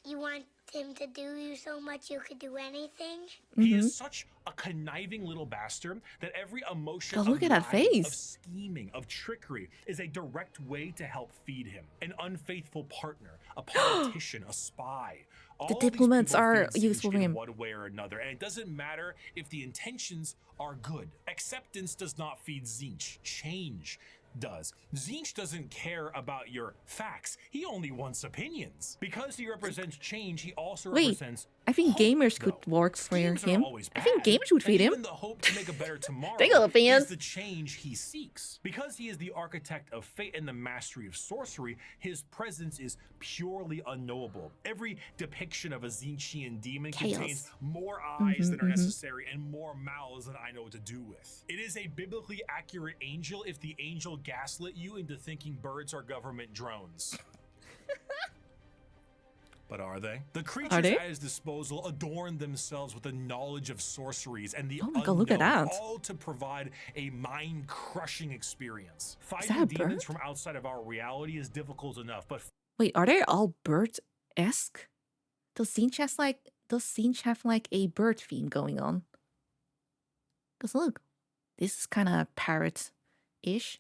you want him to do you so much you could do anything? He is such a conniving little bastard that every emotion God, look of at that lying, face. of scheming, of trickery is a direct way to help feed him. An unfaithful partner, a politician, a spy. All of these diplomats people are feed useful Tzeentch for in him. one way or another, and it doesn't matter if the intentions are good. Acceptance does not feed Tzeentch. Change does. Tzeentch doesn't care about your facts. He only wants opinions. Because he represents change, he also Wait, represents I think hope, gamers could though. work for Schemes are him. always I think bad, gamers would feed and him. even the hope to make a better tomorrow Take a look, fans. is the change he seeks. Because he is the architect of fate and the mastery of sorcery, his presence is purely unknowable. Every depiction of a Tzeentchian demon contains more eyes than are necessary and more mouths than I know what to do with. It is a biblically accurate angel if the angel gaslit you into thinking birds are government drones. But are they? The creatures Are they? at his disposal adorn themselves with the knowledge of sorceries and the Oh my God, look at unknown, that. all to provide a mind-crushing experience. that Fighting a demons bird? from outside of our reality is difficult enough, but Wait, are they all bird-esque? Does Tzeentch have like a bird theme going on? Cause look, this is kind of parrot ish.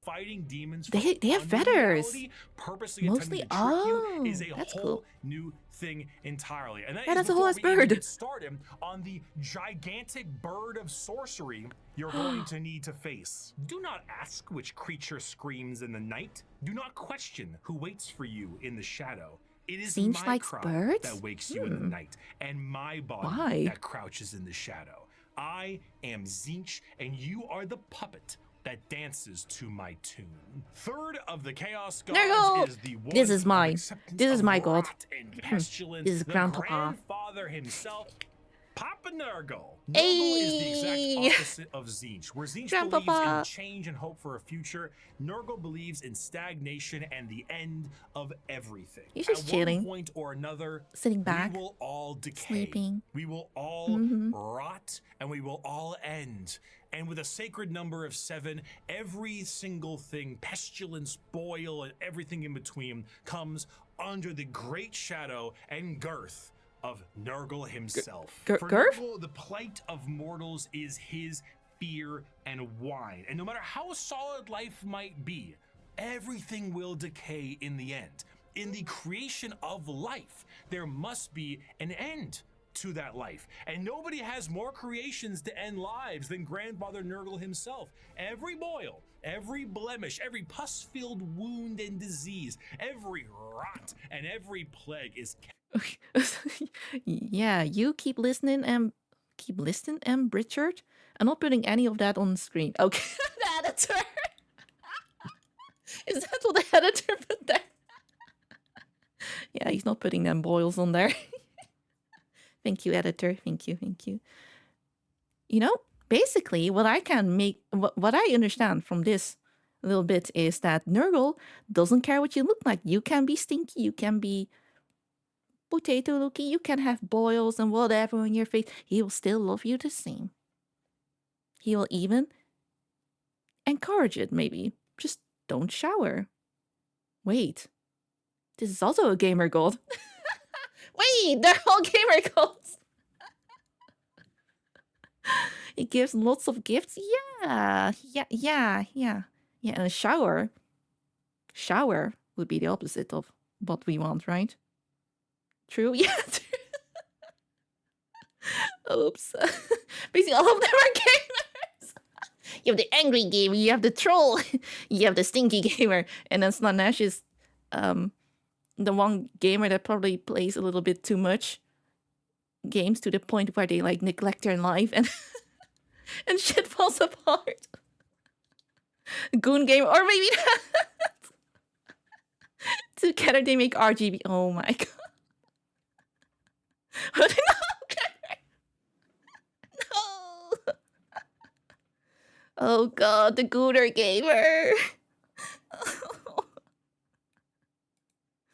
Fighting demons. They have feathers. Purposely Mostly. attempting to trick you is a That's whole cool. new thing entirely. And Yeah, that's a before whole ass we even bird. get started on the gigantic bird of sorcery you're going to need to face. Do not ask which creature screams in the night. Do not question who waits for you in the shadow. It is Tzeentch my likes cry birds? that wakes you in the night, and my body Why? that crouches in the shadow. I am Tzeentch, and you are the puppet that dances to my tune. Third of the Chaos Gods Nurgle! is the one This is of mine. acceptance This is of my god. rot and pestilence, This is the Grandpapa. grandfather himself, Papa Nurgle. Nurgle is the Ayy! exact opposite of Tzeentch. Where Tzeentch believes Grandpapa. in change and hope for a future, Nurgle believes in stagnation and the end of everything. He's just At chilling. one point or another, Sitting back, we will all decay. sleeping. We will all Mhm. rot, and we will all end. And with a sacred number of 7, every single thing, pestilence, boil, and everything in between, comes under the great shadow and girth of Nurgle himself. For Girth? Nurgle, the plight of mortals is his fear and whine. And no matter how solid life might be, everything will decay in the end. In the creation of life, there must be an end to that life. And nobody has more creations to end lives than Grandfather Nurgle himself. Every boil, every blemish, every pus-filled wound and disease, every rot, and every plague is Yeah, you keep listening, Richard. I'm not putting any of that on the screen. Okay, the editor. Is that what the editor put there? Yeah, he's not putting them boils on there. Thank you, editor. Thank you. You know, basically, what I understand from this little bit is that Nurgle doesn't care what you look like. You can be stinky. You can be potato looking, you can have boils and whatever on your face. He will still love you the same. He will even encourage it, maybe. Just don't shower. Wait. This is also a gamer god. Wait, they're all gamer gods. He gives lots of gifts. Yeah. And a shower. Shower would be the opposite of what we want, right? True, yeah. Oops. Basically, all of them are gamers. You have the angry gamer, you have the troll, you have the stinky gamer, and then Slaanesh is the one gamer that probably plays a little bit too much games to the point where they like neglect their life and and shit falls apart. Goon gamer, or maybe that. Together they make RGB. Oh my god. No. Oh god, the Gooner gamer.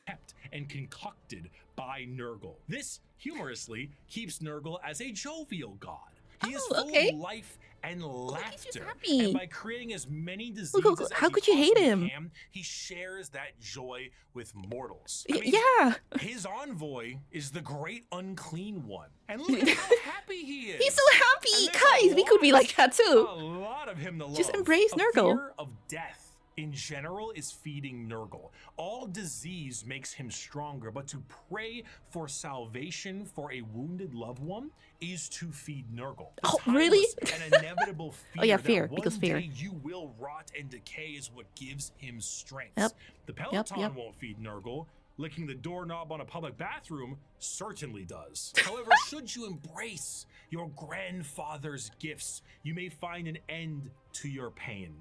Kept and concocted by Nurgle. This, humorously, keeps Nurgle as a jovial god. He is full of life and laughter. And by creating as many diseases how as could he you hate possibly him? can, he shares that joy with mortals. Yeah. His envoy is the great unclean one. And look at how happy he is. He's so happy. Guys, we could be like that too. A lot of him to love. Just embrace Nurgle. Fear of death in general is feeding Nurgle. All disease makes him stronger, but to pray for salvation for a wounded loved one is to feed Nurgle. Oh, really? An inevitable fear. Oh yeah, fear, that because one fear. day you will rot and decay is what gives him strength. Yep. The Peloton Yep. won't feed Nurgle. Licking the doorknob on a public bathroom certainly does. However, should you embrace your grandfather's gifts, you may find an end to your pain.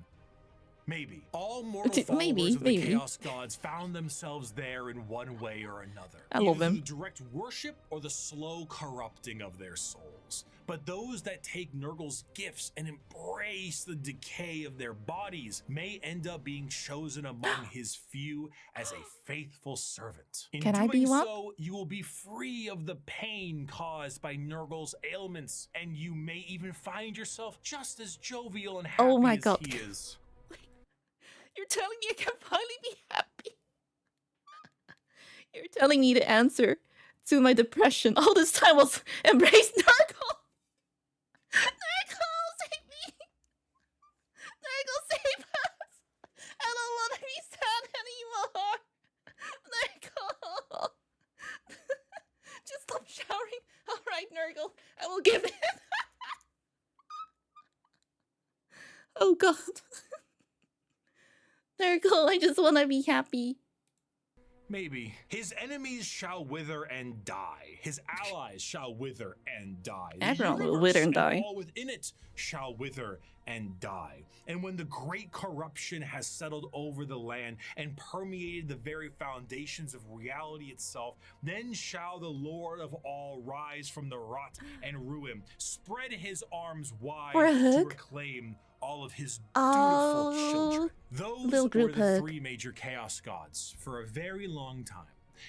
Maybe. All mortal followers of the Chaos Gods found themselves there in one way or another. I love them. Either the direct worship or the slow corrupting of their souls. But those that take Nurgle's gifts and embrace the decay of their bodies may end up being chosen among his few as a faithful servant. In Can I be doing one? so, you will be free of the pain caused by Nurgle's ailments, and you may even find yourself just as jovial and happy Oh my as god. he is. You're telling me I can finally be happy. You're telling me the answer to my depression all this time was embrace Nurgle. Nurgle, save me. Nurgle, save miracle. I will give it. Oh god. Miracle, I just want to be happy. Maybe. His enemies shall wither and die. His allies shall wither and die. Everyone will wither and die. All within it shall wither and die. And when the great corruption has settled over the land and permeated the very foundations of reality itself, then shall the Lord of all rise from the rot and ruin, spread his arms wide to reclaim all of his dutiful children. Those were the three major chaos gods for a very long time,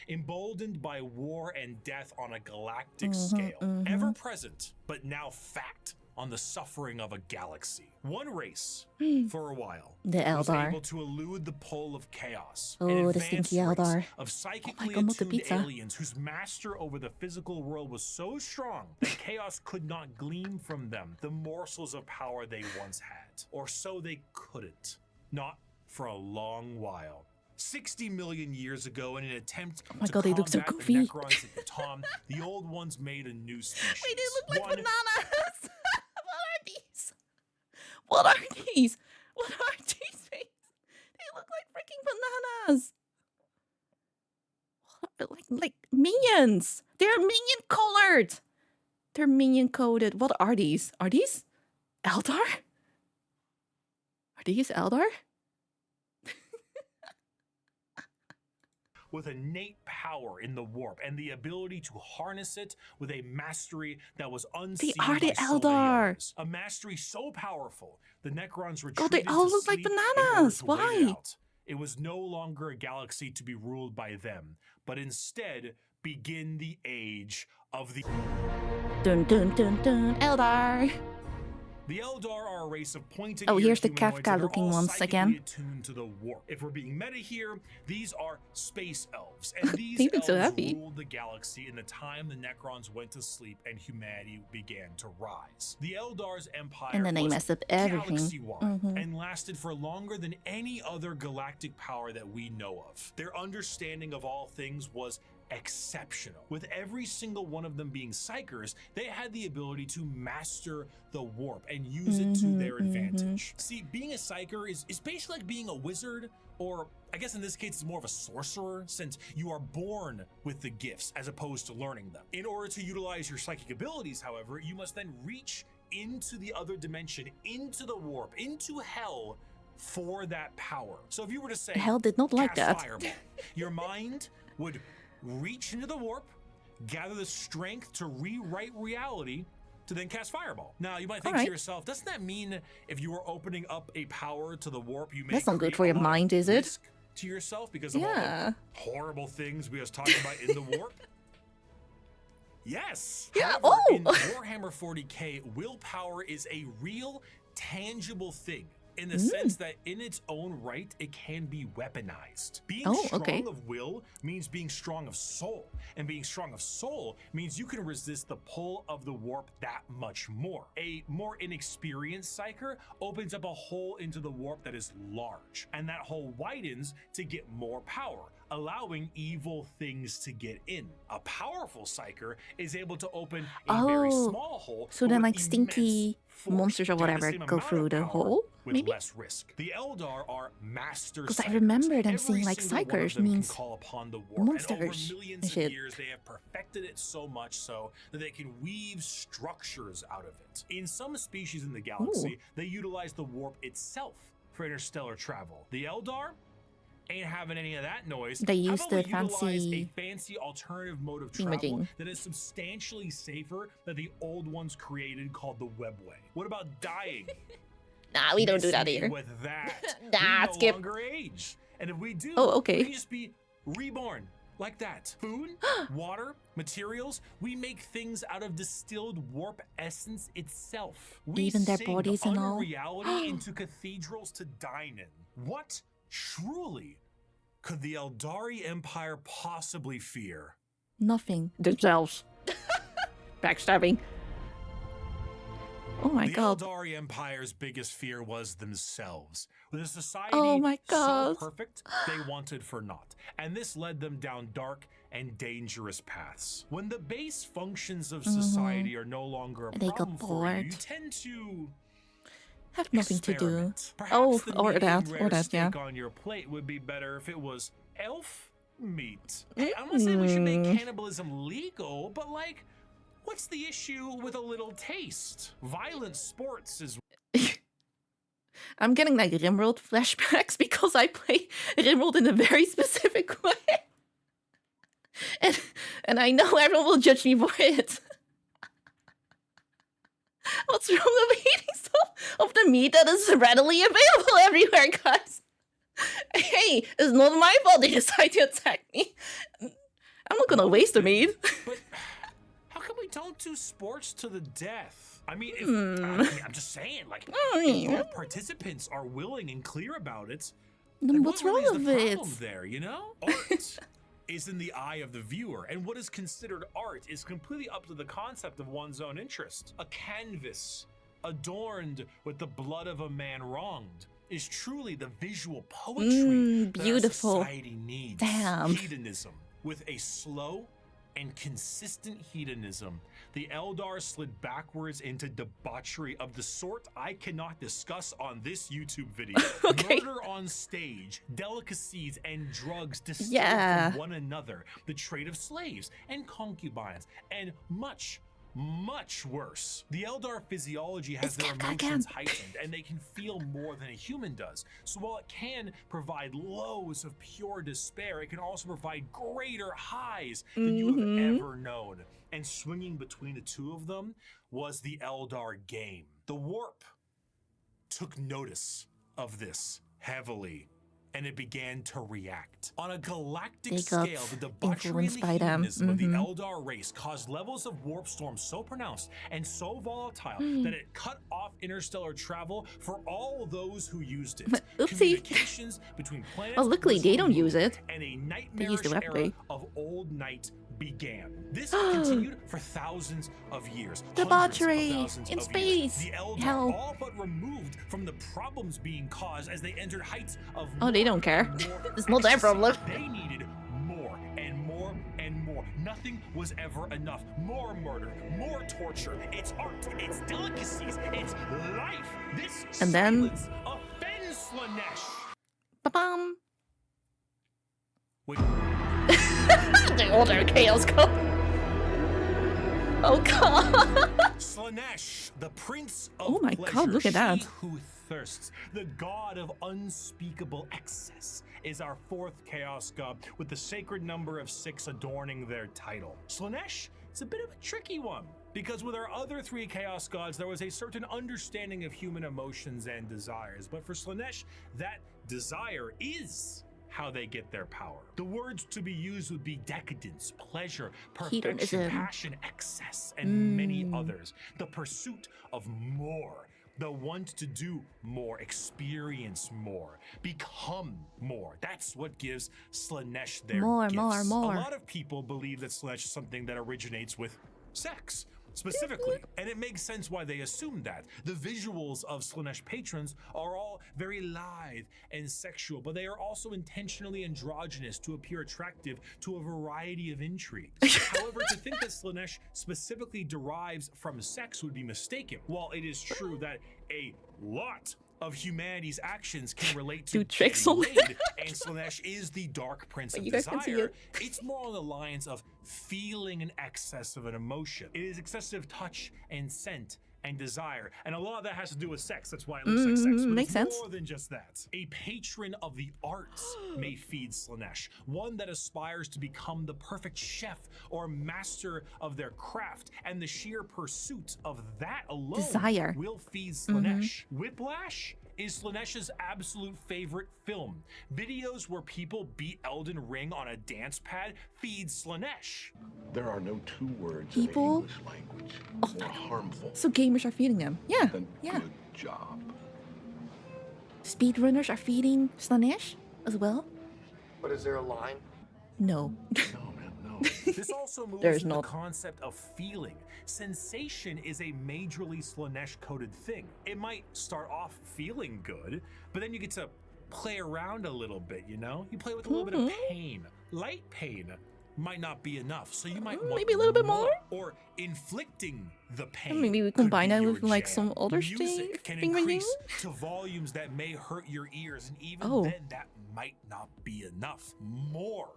emboldened by war and death on a galactic scale, ever present, but now fact on the suffering of a galaxy. One race, for a while, the was Eldar. able to elude the pull of chaos. Oh, the stinky Eldar. Of psychically attuned aliens whose master over the physical world was so strong that chaos could not glean from them the morsels of power they once had. Or so they couldn't. Not for a long while. 60 million years ago, in an attempt to combat the Necrons at Catan, the old ones made a new species. Wait, they look like bananas! What are these? What are these things? They look like freaking bananas! Like minions! They're minion colored! They're minion coded. What are these? Are these Eldar? Are these Eldar? With innate power in the warp and the ability to harness it with a mastery that was unseen. They are the Eldar. A mastery so powerful, the Necrons retreated. God, they all look like bananas. Why? It was no longer a galaxy to be ruled by them, but instead begin the age of the dun dun dun dun Eldar. The Eldar are a race of pointed here's the Kafka-looking ones again. Attuned to the warp. If we're being meta here, these are space elves, and these elves so happy. ruled the galaxy in the time the Necrons went to sleep and humanity began to rise. The Eldar's empire and then they messed up everything galaxy-wide and lasted for longer than any other galactic power that we know of. Their understanding of all things was exceptional. With every single one of them being psychers, they had the ability to master the warp and use it to their advantage. See, being a psyker is basically like being a wizard, or I guess in this case it's more of a sorcerer, since you are born with the gifts as opposed to learning them. In order to utilize your psychic abilities, however, you must then reach into the other dimension, into the warp, into hell, for that power. So if you were to say, hell did not like that. Fireball, your mind would reach into the warp, gather the strength to rewrite reality, to then cast Fireball. Now, you might think to yourself, doesn't that mean if you are opening up a power to the warp, you may That's not good for your mind, is it? To yourself because of all the horrible things we was talking about in the warp? Yes. Yeah. However, in Warhammer 40k, willpower is a real, tangible thing. In the sense that in its own right, it can be weaponized. Being strong of will means being strong of soul. And being strong of soul means you can resist the pull of the warp that much more. A more inexperienced psyker opens up a hole into the warp that is large. And that hole widens to get more power, allowing evil things to get in. A powerful psyker is able to open a very small hole. So then like stinky monsters or whatever go through the hole? With less risk. The Eldar are master because I remember them seeing like psychers means call upon the warp. monsters and over millions of years they have perfected it so much so that they can weave structures out of it. In some species in the galaxy, they utilize the warp itself for interstellar travel. The Eldar ain't having any of that noise. They use the fancy alternative mode of travel imaging that is substantially safer than the old ones created called the webway. What about dying? Nah, we don't do that here. With that, nah, we no longer age. And if we do, we just be reborn like that. Food, water, materials, we make things out of distilled warp essence itself. We even their bodies and all. Reality into cathedrals to dine in. What truly could the Eldari Empire possibly fear? Nothing. Themselves. Backstabbing. Oh my god. The Eldari Empire's biggest fear was themselves. With a society so perfect, they wanted for naught. And this led them down dark and dangerous paths. When the base functions of society are no longer a They go problem for you, you bored. tend to Have nothing to do. experiment. Perhaps Oh, the or medium that, rare yeah. steak on your plate would be better if it was elf meat. I'm not saying we should make cannibalism legal, but like, what's the issue with a little taste? Violent sports is I'm getting like Rimworld flashbacks because I play Rimworld in a very specific way. And I know everyone will judge me for it. What's wrong with eating some of the meat that is readily available everywhere, guys? Hey, it's not my fault they decide to attack me. I'm not gonna waste the meat. But how come we don't do sports to the death? I mean, I'm just saying, like, if both participants are willing and clear about it, Then like, what's what wrong really is with the it? problem there, you know? Art is in the eye of the viewer, and what is considered art is completely up to the concept of one's own interest. A canvas adorned with the blood of a man wronged is truly the visual poetry that our beautiful. society needs. Damn. Hedonism. With a slow and consistent hedonism, the Eldar slid backwards into debauchery of the sort I cannot discuss on this YouTube video. Okay. Murder on stage, delicacies and drugs distilled Yeah. from one another, the trade of slaves and concubines, and much worse. The Eldar physiology has It's their Capcom emotions again. heightened, and they can feel more than a human does. So while it can provide lows of pure despair, it can also provide greater highs than you have ever known. And swinging between the two of them was the Eldar game. The Warp took notice of this heavily, and it began to react. On a galactic They got scale, the debauchery and influenced the by them. hedonism of the Eldar race caused levels of warp storm so pronounced and so volatile that it cut off interstellar travel for all those who used it. Oopsie. Communications between planets Well, luckily was they don't removed, use it. and a They use nightmarish the era weaponry. of old night began. This continued for thousands of years. Debauchery hundreds of thousands in of space. years. The Eldar Hell. all but removed from the problems being caused as they entered heights of Oh, they more don't care. and more It's not their ecstasy. problem. They needed more and more and more. Nothing was ever enough. More murder, more torture. It's art, it's delicacies, it's life. This And then- silence offends Slanesh. Ba-bam. Wait, The older Chaos Code. Oh god. Slanesh, the prince of Oh my pleasure, god, look at that. she who thirsts, the god of unspeakable excess, is our fourth chaos god with the sacred number of 6 adorning their title. Slanesh is a bit of a tricky one, because with our other 3 chaos gods, there was a certain understanding of human emotions and desires, but for Slanesh, that desire is how they get their power. The words to be used would be decadence, pleasure, perfection, Hedonism. passion, excess, and many others. The pursuit of more. The want to do more, experience more, become more. That's what gives Slanesh their More, gifts. more, more. A lot of people believe that Slanesh is something that originates with sex. Specifically, and it makes sense why they assume that. The visuals of Slanesh patrons are all very lithe and sexual, but they are also intentionally androgynous to appear attractive to a variety of intrigues. However, to think that Slanesh specifically derives from sex would be mistaken. While it is true that a lot of humanity's actions can relate to Do tricks getting on laid, and Slanesh is the dark prince of you guys can see desire. it. It's more on the lines of feeling an excess of an emotion. It is excessive touch and scent and desire, and a lot of that has to do with sex. That's why it looks like sex, but makes it's sense. more than just that. A patron of the arts may feed Slanesh, one that aspires to become the perfect chef or master of their craft, and the sheer pursuit of that alone Desire. will feed Slanesh. Whiplash is Slanesh's absolute favorite film. Videos where people beat Elden Ring on a dance pad feed Slanesh. There are no 2 words People- in the English language more harmful So gamers are feeding them. Yeah. than Yeah. good job. Speedrunners are feeding Slanesh as well? But is there a line? No. No, man, no. This also moves There's to not. the concept of feeling. Sensation is a majorly Slanesh-coded thing. It might start off feeling good, but then you get to play around a little bit, you know? You play with a little bit of pain, light pain, might not be enough, so you might want maybe a little bit more? Or inflicting the pain. Maybe we could combine be that your with like jam. some other Music can thing we increase knew? to volumes that may hurt your ears, and even Oh. then that might not be enough. More.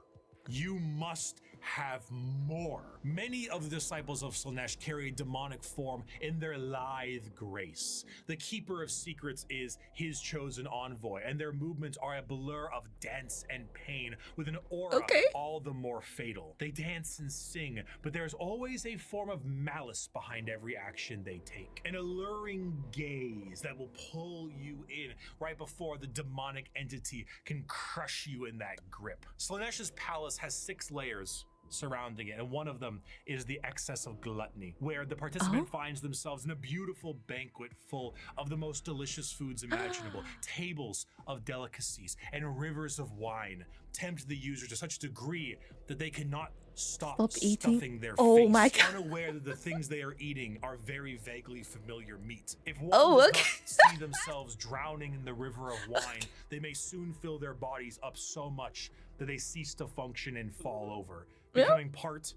You must have more. Many of the disciples of Slaanesh carry a demonic form in their lithe grace. The Keeper of Secrets is his chosen envoy, and their movements are a blur of dance and pain with an aura all the more fatal. They dance and sing, but there's always a form of malice behind every action they take. An alluring gaze that will pull you in right before the demonic entity can crush you in that grip. Slaanesh's palace has 6 layers surrounding it, and one of them is the excess of gluttony, where the participant finds themselves in a beautiful banquet full of the most delicious foods imaginable. Tables of delicacies and rivers of wine tempt the user to such a degree that they cannot stop eating. stuffing their Oh face, my God. unaware that the things they are eating are very vaguely familiar meat. If one Oh, does okay. not see themselves drowning in the river of wine, they may soon fill their bodies up so much that they cease to function and fall over, becoming part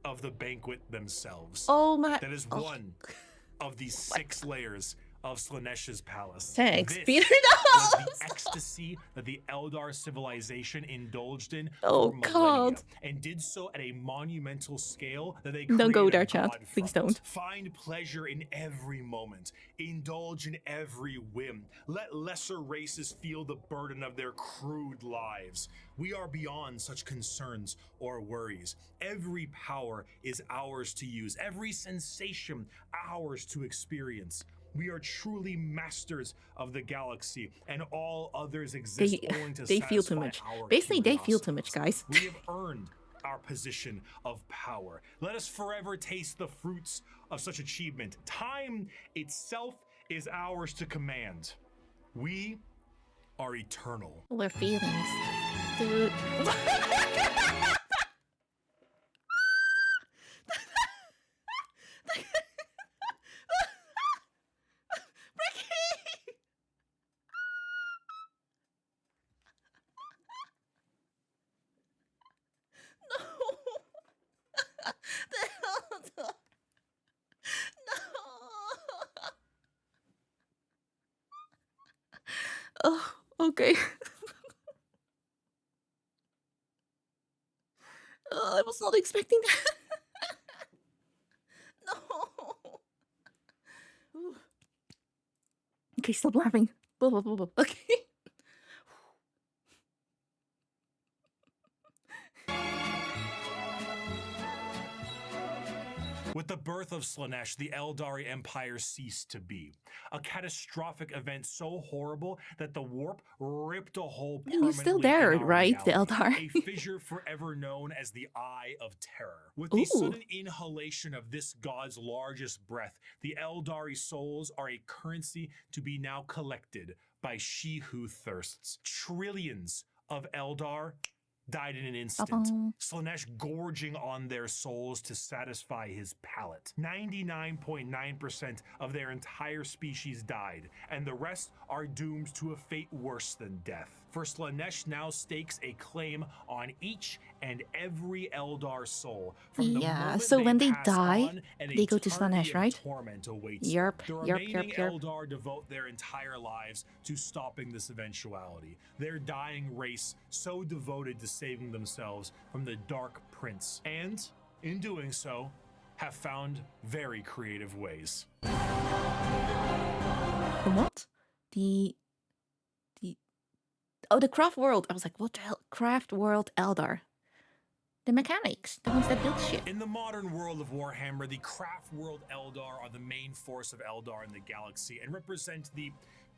of the banquet themselves. Oh my. That is one of the 6 layers of Slaanesh's palace. Thanks, This Peter. was the ecstasy that the Eldar civilization indulged in Oh, for millennia, God. and did so at a monumental scale that they Don't go created there, a Chad. god Please from it. don't. Find pleasure in every moment. Indulge in every whim. Let lesser races feel the burden of their crude lives. We are beyond such concerns or worries. Every power is ours to use. Every sensation ours to experience. We are truly masters of the galaxy, and all others exist only to They feel too satisfy much. our Basically, they feel too much, curiosities. guys. We have earned our position of power. Let us forever taste the fruits of such achievement. Time itself is ours to command. We are eternal. Their feelings. Dude. Bricky! No. The hell? No. Oh, okay. I was not expecting that. No. Ooh. Okay, stop laughing. Blah, blah, blah, blah. Okay. With the birth of Slaanesh, the Eldari Empire ceased to be. A catastrophic event so horrible that the warp ripped a hole permanently You're still there, in our right? The reality. Eldar. A fissure forever known as the Eye of Terror. With the Ooh. sudden inhalation of this god's largest breath, the Eldari souls are a currency to be now collected by she who thirsts. Trillions of Eldar died in an instant. Ba-bum. Slaanesh gorging on their souls to satisfy his palate. 99.9% of their entire species died, and the rest are doomed to a fate worse than death. For Slaanesh now stakes a claim on each and every Eldar soul. From the Yeah, moment so when they pass die, on, an they go to eternity Slaanesh, of right? torment awaits them. Yerp, The yerp, remaining yerp, yerp. Eldar devote their entire lives to stopping this eventuality. Their dying race so devoted to saving themselves from the Dark Prince, and in doing so, have found very creative ways. The what? Oh, the craft world. I was like, what the hell? Craft world Eldar. The mechanics, the ones that build shit. In the modern world of Warhammer, the Craft World Eldar are the main force of Eldar in the galaxy and represent the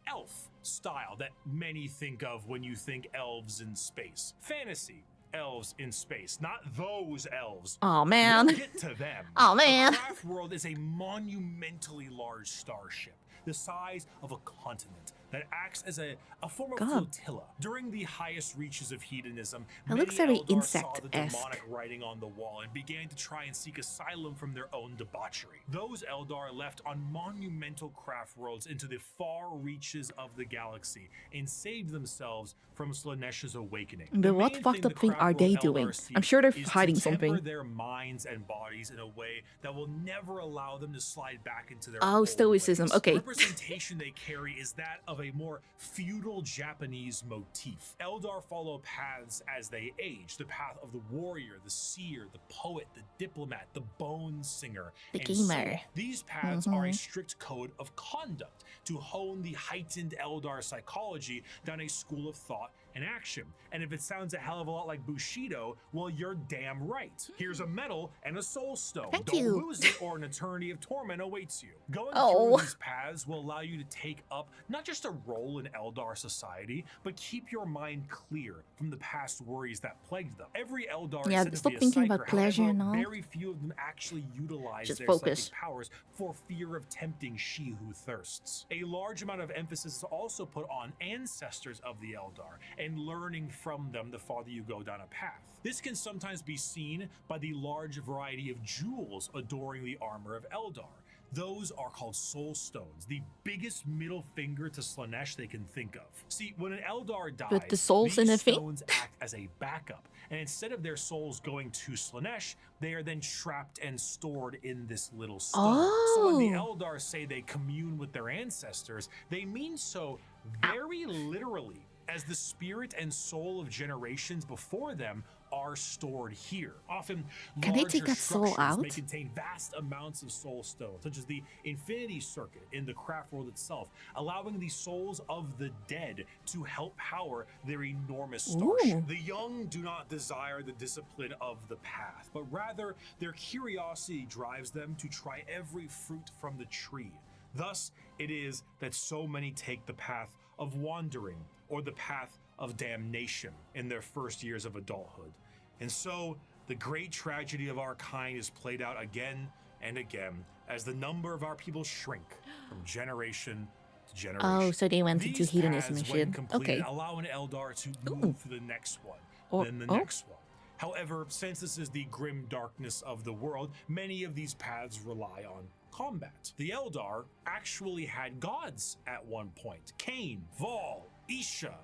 elf style that many think of when you think elves in space. Fantasy elves in space, not those elves. Oh man. We'll get to them. Oh man. The Craft World is a monumentally large starship, the size of a continent, that acts as a form of God. flotilla. During the highest reaches of hedonism, It looks many very Eldar saw the insect-esque. demonic writing on the wall and began to try and seek asylum from their own debauchery. Those Eldar left on monumental craft worlds into the far reaches of the galaxy and saved themselves from Slaaneish's awakening. But The what main fucked thing up the thing are craft they world doing? Eldar seek I'm sure they're is to hiding temper something. their minds and bodies in a way that will never allow them to slide back into their Oh, old stoicism. ways. Okay. The representation they carry is that of a more feudal Japanese motif. Eldar follow paths as they age, the path of the warrior, the seer, the poet, the diplomat, the bone singer, The and so gamer. on. These paths are a strict code of conduct to hone the heightened Eldar psychology down a school of thought and action. And if it sounds a hell of a lot like Bushido, well, you're damn right. Here's a medal and a soul stone. Thank Don't you. lose it or an eternity of torment awaits you. Going Oh. through these paths will allow you to take up not just a role in Eldar society, but keep your mind clear from the past worries that plagued them. Every Eldar Yeah, is said to stop be a thinking psyker, about pleasure however, and all. very few of them actually utilize Just their focus. psychic powers for fear of tempting she who thirsts. A large amount of emphasis is also put on ancestors of the Eldar and learning from them the farther you go down a path. This can sometimes be seen by the large variety of jewels adoring the armor of Eldar. Those are called soul stones, the biggest middle finger to Slaanesh they can think of. See, when an Eldar dies, With the souls these in a thing? stones act as a backup, and instead of their souls going to Slaanesh, they are then trapped and stored in this little stone. So when the Oh. Eldar say they commune with their ancestors, they mean so very literally, as the spirit and soul of generations before them are stored here. Often, Can they larger take that soul structures out? may contain vast amounts of soul stones, such as the Infinity Circuit in the craft world itself, allowing the souls of the dead to help power their enormous starship. Ooh. The young do not desire the discipline of the path, but rather their curiosity drives them to try every fruit from the tree. Thus, it is that so many take the path of wandering or the path of damnation in their first years of adulthood. And so, the great tragedy of our kind is played out again and again as the number of our people shrink from generation to generation. Oh, so they went into These hedonism paths, and when shit. completed, Okay. allow an Eldar to move to the next one, Or- then the oh. next one. However, since this is the grim darkness of the world, many of these paths rely on combat. The Eldar actually had gods at one point. Cain, Vol, Isha,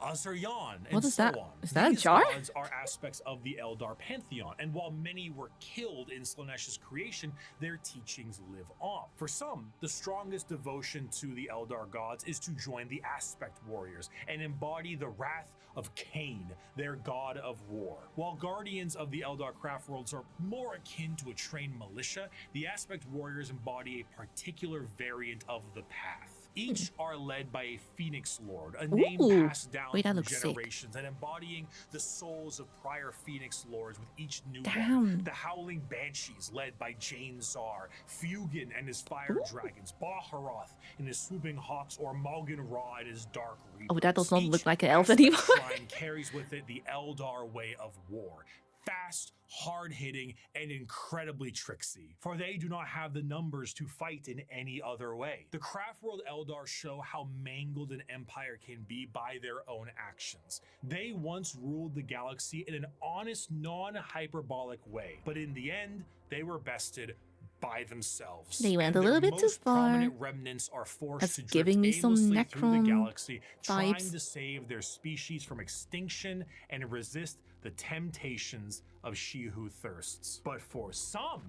Azaryan, and What is so that? on. Is that a These jar? gods are aspects of the Eldar pantheon, and while many were killed in Slaanesh's creation, their teachings live on. For some, the strongest devotion to the Eldar gods is to join the Aspect Warriors and embody the wrath of Cain, their god of war. While guardians of the Eldar craft worlds are more akin to a trained militia, the Aspect Warriors embody a particular variant of the path. Each are led by a Phoenix Lord, a name Ooh. passed down Wait, that through looks sick. generations and embodying the souls of prior Phoenix Lords with each new one. Damn. The Howling Banshees, led by Jane Zar, Fugan and his Fire Dragons, Baharoth and his Swooping Hawks, or Malgan Ra and his Dark Reapers. Oh, that does not look Each like an elf aspect anymore. shrine carries with it the Eldar way of war. Fast, hard-hitting, and incredibly tricksy, for they do not have the numbers to fight in any other way. The Craft World Eldar show how mangled an empire can be by their own actions. They once ruled the galaxy in an honest, non-hyperbolic way, but in the end, they were bested by themselves. They went And a little their bit too most far. prominent remnants are forced That's to drift giving me some aimlessly through the Necron galaxy, trying vibes. to save their species from extinction and resist the temptations of she who thirsts. But for some,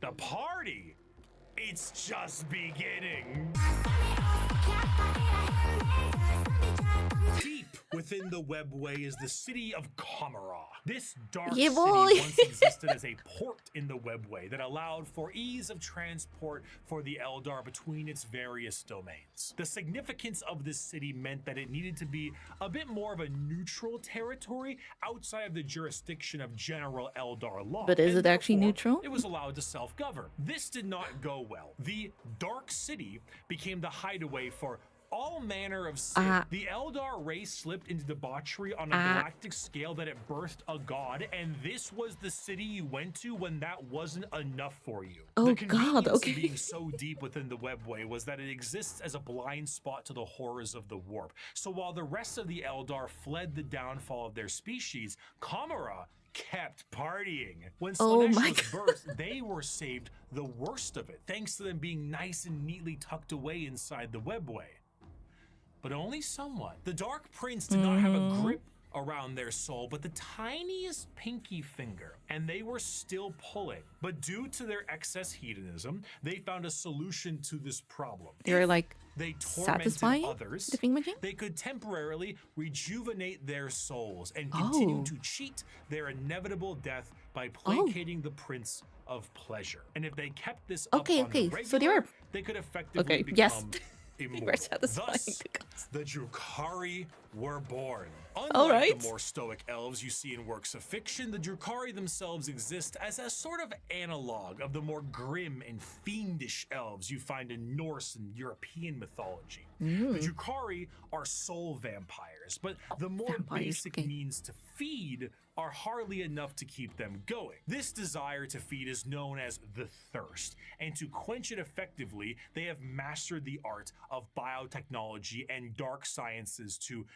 the party, it's just beginning. Deep within the webway is the city of Kamara. This dark Yeah, city boy. once existed as a port in the webway that allowed for ease of transport for the Eldar between its various domains. The significance of this city meant that it needed to be a bit more of a neutral territory outside of the jurisdiction of general Eldar law. But is and it actually therefore, neutral? It was allowed to self-govern. This did not go well. The Dark City became the hideaway for all manner of sin. The Eldar race slipped into debauchery on a galactic scale that it birthed a god, and this was the city you went to when that wasn't enough for you. Oh the god, okay. Being so deep within the webway was that it exists as a blind spot to the horrors of the warp. So while the rest of the Eldar fled the downfall of their species, Kamara kept partying. When Slanesh was birthed, they were saved the worst of it, thanks to them being nice and neatly tucked away inside the webway. But only somewhat. The Dark Prince did not have a grip around their soul, but the tiniest pinky finger, and they were still pulling. But due to their excess hedonism, they found a solution to this problem. They're like they satisfying others, the thingamajig? They could temporarily rejuvenate their souls and continue to cheat their inevitable death by placating the Prince of Pleasure. And if they kept this up on the regular, so they could effectively become immortal. Thus, the Drukhari were born. Unlike the more stoic elves you see in works of fiction, the Drukhari themselves exist as a sort of analog of the more grim and fiendish elves you find in Norse and European mythology. The Drukhari are soul vampires, but the more basic means to feed are hardly enough to keep them going. This desire to feed is known as the thirst, and to quench it effectively, they have mastered the art of biotechnology and dark sciences to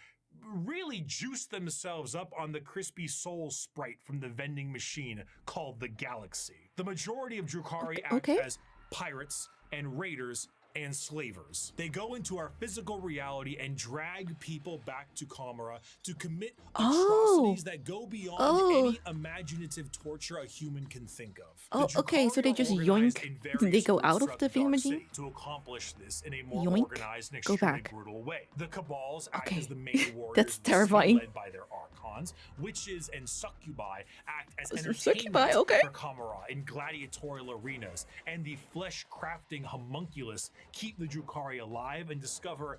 really juice themselves up on the crispy soul sprite from the vending machine called the Galaxy. The majority of Drukhari act as pirates and raiders and slavers. They go into our physical reality and drag people back to Kamara to commit atrocities that go beyond any imaginative torture a human can think of. So they just yoink. They go out of the thingamajig? To accomplish this in a more organized and extremely brutal way. The Cabals act as the main warriors. That's terrifying. Led by their archons. Witches and succubi act as entertainment for Kamara in gladiatorial arenas, and the flesh-crafting homunculus keep the Drukhari alive and discover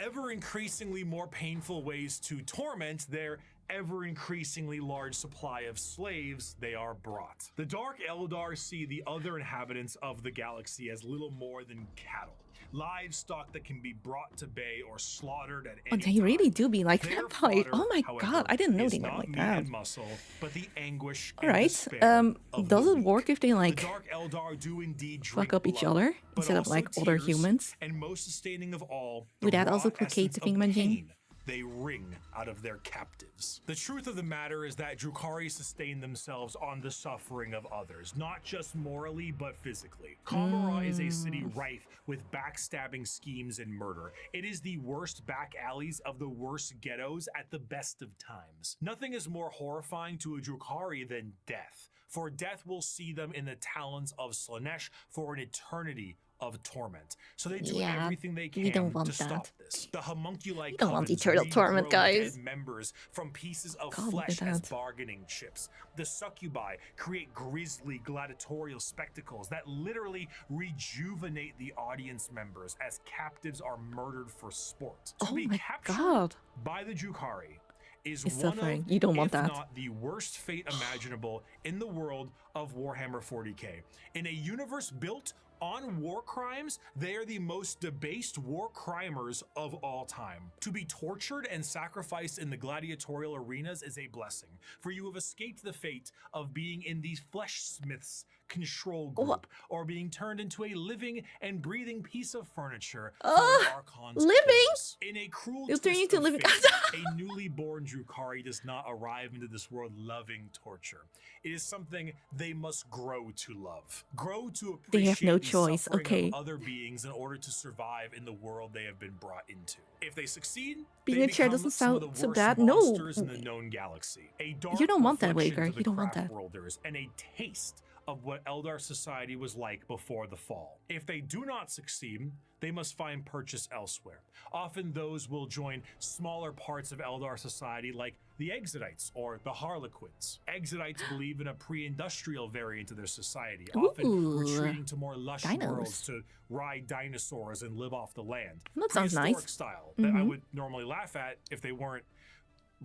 ever increasingly more painful ways to torment their ever increasingly large supply of slaves they are brought. The Dark Eldar see the other inhabitants of the galaxy as little more than cattle. Livestock that can be brought to bay or slaughtered at any time. They really do be like vampires. Oh my however, god, I didn't know they were like that. And muscle, but the anguish Alright, does it work if they like the Dark Eldar do indeed fuck up each other instead of like other humans? And most sustaining of all, would that also placate the thingamajig? They wring out of their captives. The truth of the matter is that Drukhari sustain themselves on the suffering of others, not just morally, but physically. Kamara is a city rife with backstabbing schemes and murder. It is the worst back alleys of the worst ghettos at the best of times. Nothing is more horrifying to a Drukhari than death, for death will see them in the talons of Slanesh for an eternity of torment. So they do everything they can to stop this. The homunculi don't want eternal torment, guys. Members from pieces of flesh as bargaining chips. The succubi create grisly gladiatorial spectacles that literally rejuvenate the audience members as captives are murdered for sport. To be captured by the Drukhari is one of, you don't want if that. not the worst fate imaginable in the world of Warhammer 40k. In a universe built on war crimes, they are the most debased war crimers of all time. To be tortured and sacrificed in the gladiatorial arenas is a blessing, for you have escaped the fate of being in the flesh smiths control group, or being turned into a living and breathing piece of furniture for Archon's clothes. In a cruel twist of fate, a newly born Drukhari does not arrive into this world loving torture. It is something they must grow to love. Grow to appreciate they have no the choice. suffering of other beings in order to survive in the world they have been brought into. If they succeed, being they a chair become doesn't some of sound the so worst bad. monsters in the known galaxy. A dark You don't want that, reflection Waker. to the You don't want craft that. worlders, and a taste of what Eldar society was like before the fall. If they do not succeed, they must find purchase elsewhere. Often those will join smaller parts of Eldar society like the Exodites or the Harlequins. Exodites believe in a pre-industrial variant of their society, often retreating to more lush worlds to ride dinosaurs and live off the land. That sounds nice. Style that I would normally laugh at if they weren't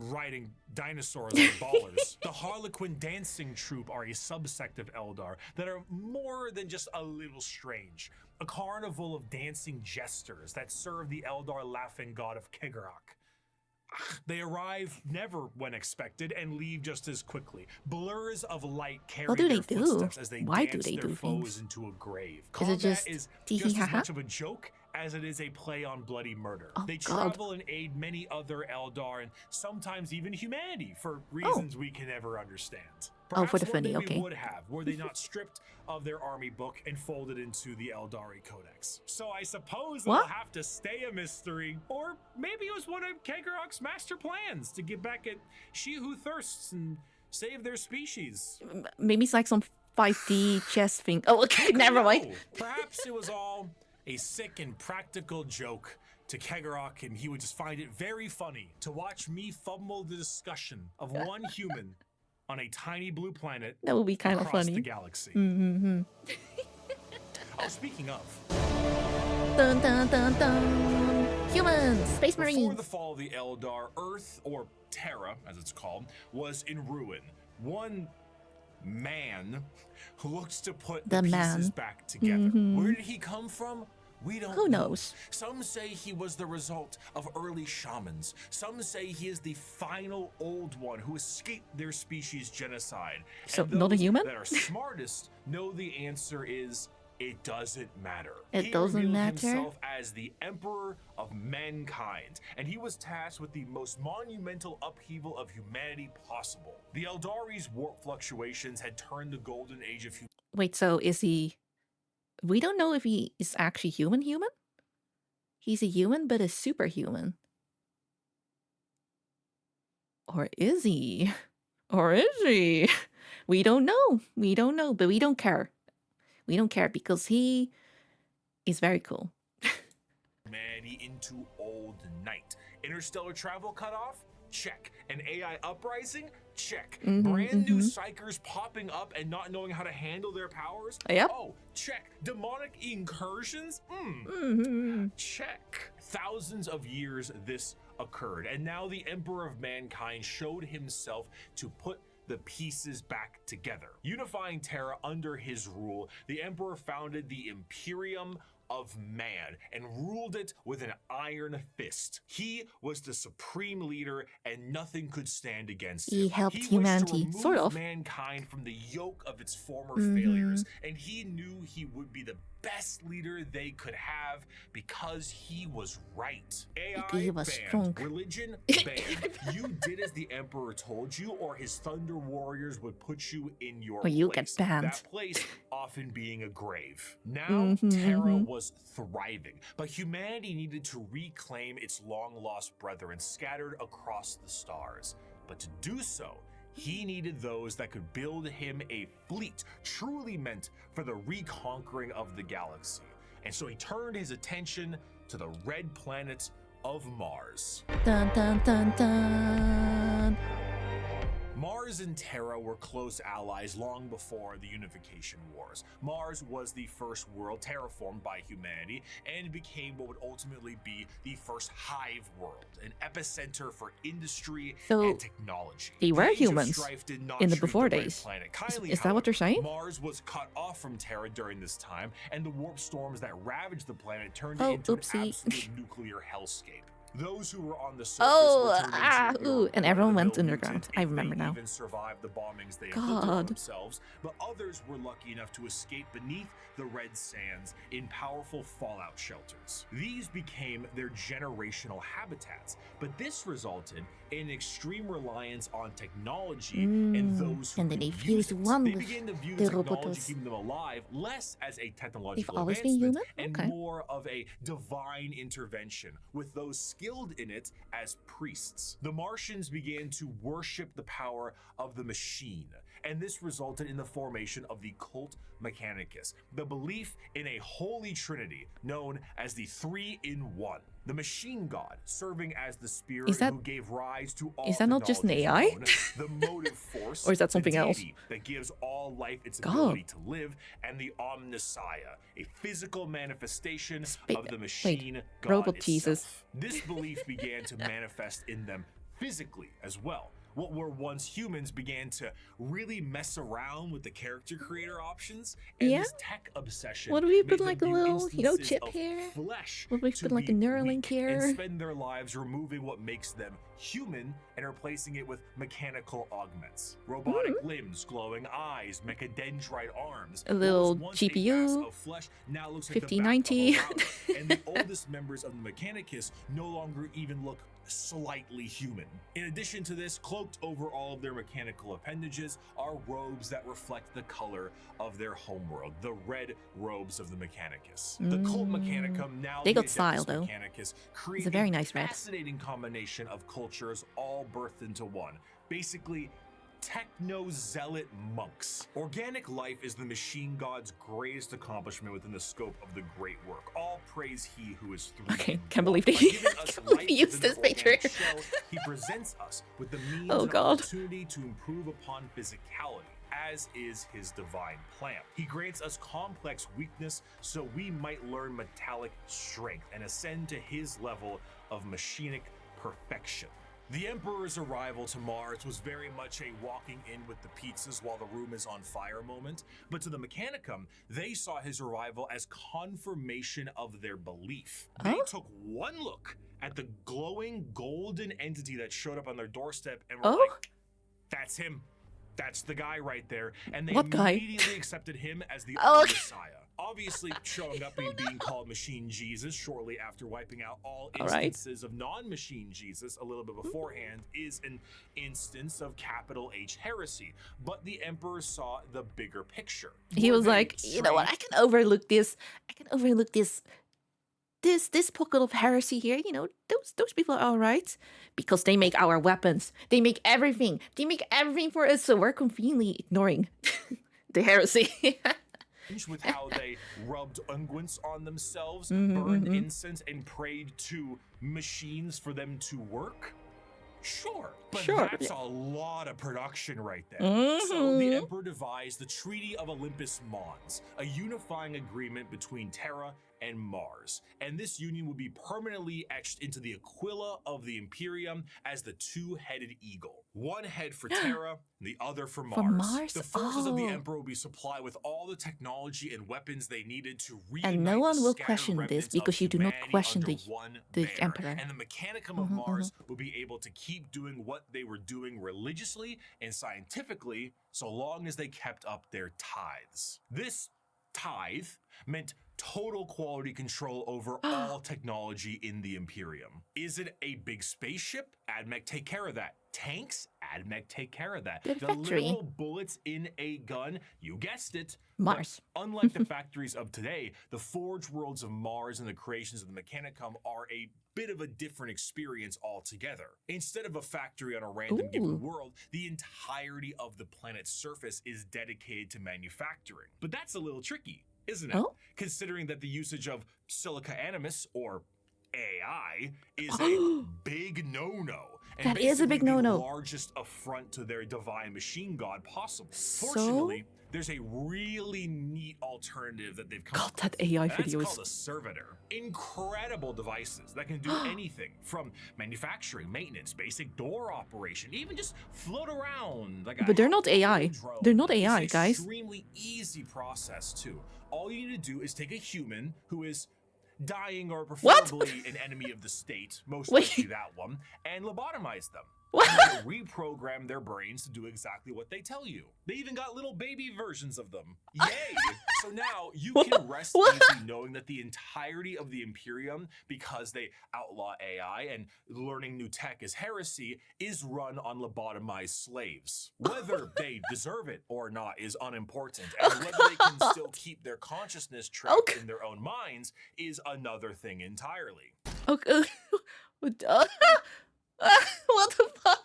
riding dinosaurs like ballers. The Harlequin dancing troupe are a subsect of Eldar that are more than just a little strange. A carnival of dancing jesters that serve the Eldar laughing god of Kegarak. They arrive never when expected and leave just as quickly. Blurs of light carry their footsteps as they dance their foes into a grave. Combat is just as much of a joke as it is a play on bloody murder. They travel and aid many other Eldar and sometimes even humanity for reasons we can never understand. Perhaps for the funny, we would have, were they not stripped of their army book and folded into the Eldari Codex. So I suppose it'll have to stay a mystery, or maybe it was one of Kegarak's master plans to get back at She Who Thirsts and save their species. Maybe it's like some 5D chess thing. Oh, okay, never mind. Perhaps it was all a sick and practical joke to Kegarak, and he would just find it very funny to watch me fumble the discussion of one human on a tiny blue planet. That would be kind of funny. The galaxy. Oh, speaking of. Dun, dun, dun, dun. Humans, Space Marines. Before the fall of the Eldar, Earth, or Terra, as it's called, was in ruin. One man who looks to put the pieces back together. Where did he come from? We don't know. Who knows? Some say he was the result of early shamans. Some say he is the final old one who escaped their species' genocide. So and not a human? That are smartest know the answer is it doesn't matter. It doesn't matter. He revealed himself as the Emperor of Mankind, and he was tasked with the most monumental upheaval of humanity possible. The Eldari's warp fluctuations had turned the golden age of humanity. Wait, so is he... We don't know if he is actually human? He's a human, but a superhuman. Or is he? Or is he? We don't know. We don't know, but we don't care. We don't care because he is very cool. Humanity into old night. Interstellar travel cut off? Check. An AI uprising? Check. Brand new psychers popping up and not knowing how to handle their powers? Yep. Oh, check. Demonic incursions? Check. Thousands of years this occurred, and now the Emperor of Mankind showed himself to put the pieces back together. Unifying Terra under his rule, the Emperor founded the Imperium of Man and ruled it with an iron fist. He was the supreme leader and nothing could stand against him. He helped humanity, sort of. Mankind from the yoke of its former failures, and he knew he would be the best leader they could have because he was right. AI he was banned. strong. Religion banned. You did as the Emperor told you, or his Thunder Warriors would put you in your Or you place. get banned. That place often being a grave. Now, Terra was thriving, but humanity needed to reclaim its long-lost brethren scattered across the stars. But to do so, he needed those that could build him a fleet truly meant for the reconquering of the galaxy. And so he turned his attention to the red planet of Mars. Dun, dun, dun, dun. Mars and Terra were close allies long before the Unification Wars. Mars was the first world terraformed by humanity and became what would ultimately be the first hive world, an epicenter for industry and technology. They were humans in the before days. Is that what they're saying? Mars was cut off from Terra during this time, and the warp storms that ravaged the planet turned it into an absolute nuclear hellscape. Those who were on the surface and everyone went underground. I remember now. Even survived the bombings they inflicted on themselves, but others were lucky enough to escape beneath the red sands in powerful fallout shelters. These became their generational habitats, but this resulted in extreme reliance on technology and those who and then they use fused it. one They with began to view the technology robots. keeping them alive less as a technological They've always been advancement human? and Okay. more of a divine intervention, with those skilled in it as priests. The Martians began to worship the power of the machine, and this resulted in the formation of the Cult Mechanicus, the belief in a holy trinity known as the Three-in-One. The machine god, serving as the spirit who gave rise to all Is that not just an AI? known, the motive force, Or is that something the else? deity that gives all life its ability to live, and the Omnissiah, a physical manifestation of the machine god Robot itself. Jesus. This belief began to manifest in them physically as well. What were once humans began to really mess around with the character creator options, and this tech obsession What do we made put them like a view little, instances chip of here? flesh What do we to put like a be Neuralink weak here? and spend their lives removing what makes them human and replacing it with mechanical augments. Robotic limbs, glowing eyes, mechadendrite arms. A little What was once GPU, a mass of flesh now looks like the back of a 5090. router, and the oldest members of the Mechanicus no longer even look slightly human. In addition to this, cloaked over all of their mechanical appendages are robes that reflect the color of their homeworld, the red robes of the Mechanicus. The Cult Mechanicum, now They the got style, Adeptus though. Mechanicus, create It's a very nice red. fascinating combination of cultures all birthed into one. Basically, techno-zealot monks. Organic life is the machine god's greatest accomplishment within the scope of the great work. All praise he who is through. Okay, can't believe they used this picture. He presents us with the means Oh, and God. opportunity to improve upon physicality, as is his divine plan. He grants us complex weakness so we might learn metallic strength and ascend to his level of machinic perfection. The Emperor's arrival to Mars was very much a walking in with the pizzas while the room is on fire moment, but to the Mechanicum, they saw his arrival as confirmation of their belief. They took one look at the glowing golden entity that showed up on their doorstep and were like, that's him. That's the guy right there. And they What guy? immediately accepted him as the Okay. Messiah. Obviously, showing up and being called Machine Jesus shortly after wiping out all All right. instances of non-Machine Jesus a little bit beforehand is an instance of capital H heresy. But the Emperor saw the bigger picture. He Were was they like, you know what? I strange? can overlook this. I can overlook this pocket of heresy here. You know, those people are all right because they make our weapons. They make everything. They make everything for us. So we're conveniently ignoring the heresy. With how they rubbed unguents on themselves, burned incense, and prayed to machines for them to work? Sure, but that's a lot of production right there. So the Emperor devised the Treaty of Olympus Mons, a unifying agreement between Terra and Mars. And this union would be permanently etched into the Aquila of the Imperium as the two-headed eagle. One head for Terra, the other for Mars. Mars? The forces of the Oh. Emperor will be supplied with all the technology and weapons they needed to reunite And no one the will scattered question this remnants of because you do not humanity question under the one the banner. Emperor. And the Mechanicum of Mars will be able to keep doing what they were doing religiously and scientifically so long as they kept up their tithes. This tithe meant total quality control over all technology in the Imperium. Is it a big spaceship? AdMech take care of that. Tanks? AdMech take care of that. Good The factory. literal bullets in a gun? You guessed it. Mars. But unlike the factories of today, the forge worlds of Mars and the creations of the Mechanicum are a bit of a different experience altogether. Instead of a factory on a random given world, the entirety of the planet's surface is dedicated to manufacturing. But that's a little tricky, isn't it? Oh. Considering that the usage of silica animus, or AI, is a big no-no. And That is a big basically no-no. the largest affront to their divine machine god possible. So? Fortunately, there's a really neat alternative that they've come God, up that with. AI That's video is- called a servitor. Incredible devices that can do anything from manufacturing, maintenance, basic door operation, even just float around like a But they're not AI. drone. They're not It's AI, an guys. Extremely easy process too. All you need to do is take a human who is dying or preferably an enemy of the state, most Wait. likely that one, and lobotomize them. What? And then reprogram their brains to do exactly what they tell you. They even got little baby versions of them. Yay! So now you can rest easy knowing that the entirety of the Imperium, because they outlaw AI and learning new tech is heresy, is run on lobotomized slaves. Whether they deserve it or not is unimportant, and whether they can still keep their consciousness trapped in their own minds is another thing entirely. Okay. What the fuck?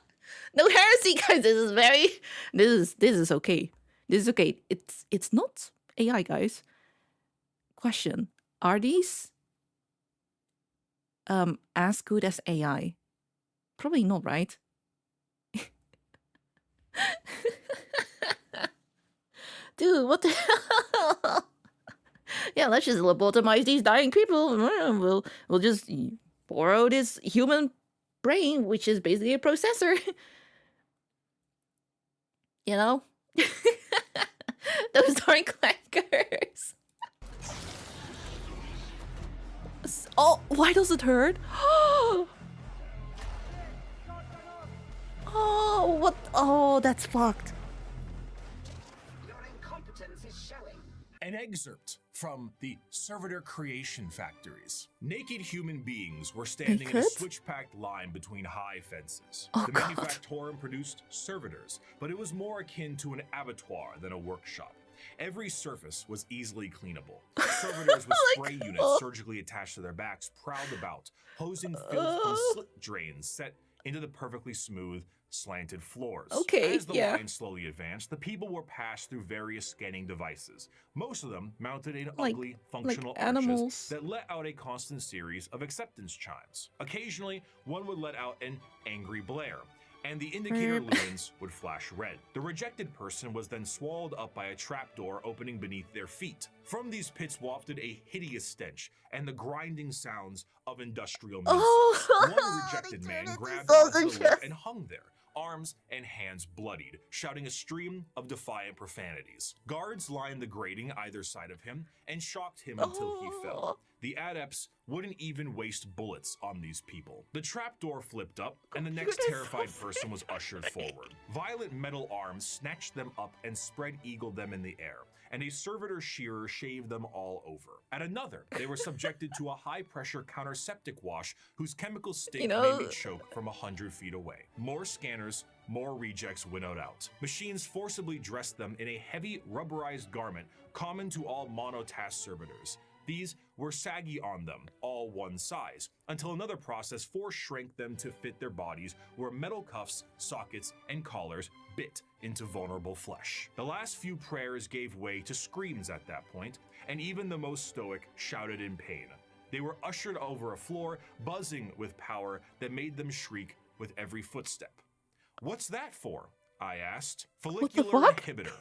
No heresy, guys. This is okay. This is okay. It's not AI, guys. Question: are these as good as AI? Probably not, right? Dude, what the hell? Yeah, let's just lobotomize these dying people. We'll just borrow this human brain, which is basically a processor. You know? Those aren't clankers. Oh, why does it hurt? Oh, what? Oh, that's fucked. Your incompetence is showing. An excerpt from the Servitor creation factories. Naked human beings were standing in a switch-packed line between high fences. Oh, the God. manufactorum produced servitors, but it was more akin to an abattoir than a workshop. Every surface was easily cleanable. Servitors with spray units surgically attached to their backs prowled about, hosing filth from slit drains set into the perfectly smooth, slanted floors. Okay, As the line slowly advanced, the people were passed through various scanning devices. Most of them mounted in ugly, functional arches that let out a constant series of acceptance chimes. Occasionally, one would let out an angry blare, and the indicator lumens would flash red. The rejected person was then swallowed up by a trapdoor opening beneath their feet. From these pits wafted a hideous stench and the grinding sounds of industrial missiles. One rejected man grabbed onto the lip and hung there, arms and hands bloodied, shouting a stream of defiant profanities. Guards lined the grating either side of him and shocked him until he fell. The adepts wouldn't even waste bullets on these people. The trapdoor flipped up, and the next terrified person was ushered forward. Violent metal arms snatched them up and spread-eagled them in the air, and a servitor shearer shaved them all over. At another, they were subjected to a high-pressure counterseptic wash whose chemical stink made me choke from 100 feet away. More scanners, more rejects winnowed out. Machines forcibly dressed them in a heavy rubberized garment common to all monotask servitors. These were saggy on them, all one size, until another process shrank them to fit their bodies where metal cuffs, sockets, and collars bit into vulnerable flesh. The last few prayers gave way to screams at that point, and even the most stoic shouted in pain. They were ushered over a floor buzzing with power that made them shriek with every footstep. "What's that for?" I asked. "Follicular inhibitor.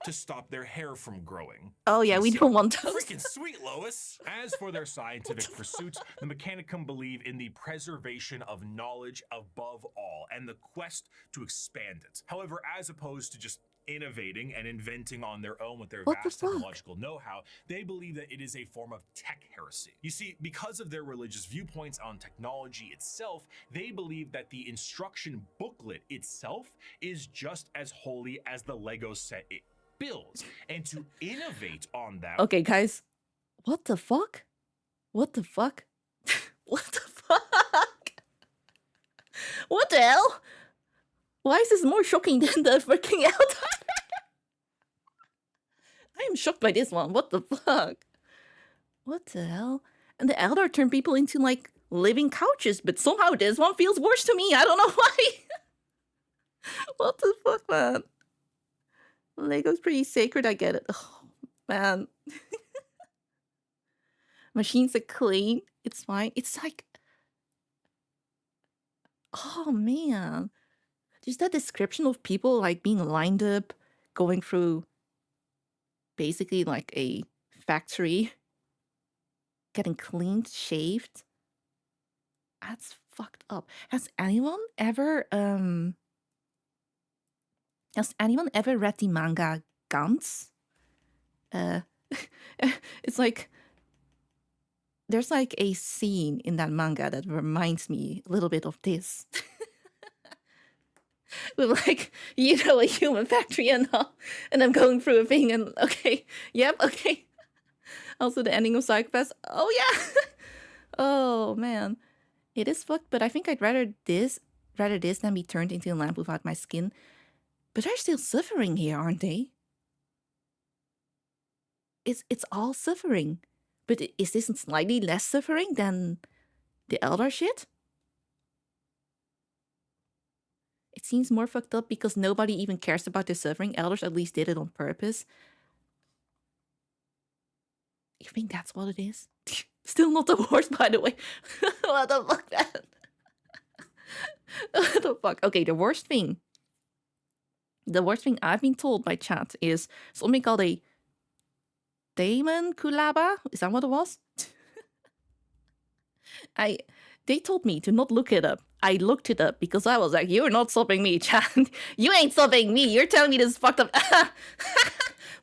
To stop their hair from growing." Oh yeah, we don't want those. Freaking sweet, Lois. As for their scientific pursuits, the Mechanicum believe in the preservation of knowledge above all and the quest to expand it. However, as opposed to just innovating and inventing on their own with their vast technological know-how, they believe that it is a form of tech heresy. You see, because of their religious viewpoints on technology itself, they believe that the instruction booklet itself is just as holy as the Lego set it builds, and to innovate on that. Okay, guys, what the fuck? What the fuck? What the fuck? What the hell? Why is this more shocking than the freaking Eldar? I am shocked by this one. What the fuck? What the hell? And the Eldar turn people into like living couches, but somehow this one feels worse to me. I don't know why. What the fuck, man? Lego's pretty sacred, I get it. Oh, man. Machines are clean. It's fine. It's like... Oh, man. Just that description of people like being lined up, going through basically like a factory, getting cleaned, shaved. That's fucked up. Has anyone ever read the manga Gantz? It's like there's like a scene in that manga that reminds me a little bit of this. With like, you know, a human factory and all, and I'm going through a thing and okay, yep, okay. Also the ending of Psychopaths. Oh yeah. Oh man. It is fucked, but I think I'd rather this than be turned into a lamp without my skin. But they're still suffering here, aren't they? It's all suffering. But is this slightly less suffering than the Eldar shit? It seems more fucked up because nobody even cares about their suffering. Eldars at least did it on purpose. You think that's what it is? Still not the worst, by the way. What the fuck, man? What the fuck? Okay, the worst thing I've been told by chat is something called a Daemon Kulaba. Is that what it was? They told me to not look it up. I looked it up because I was like, you're not stopping me, chat. You ain't stopping me. You're telling me this is fucked up.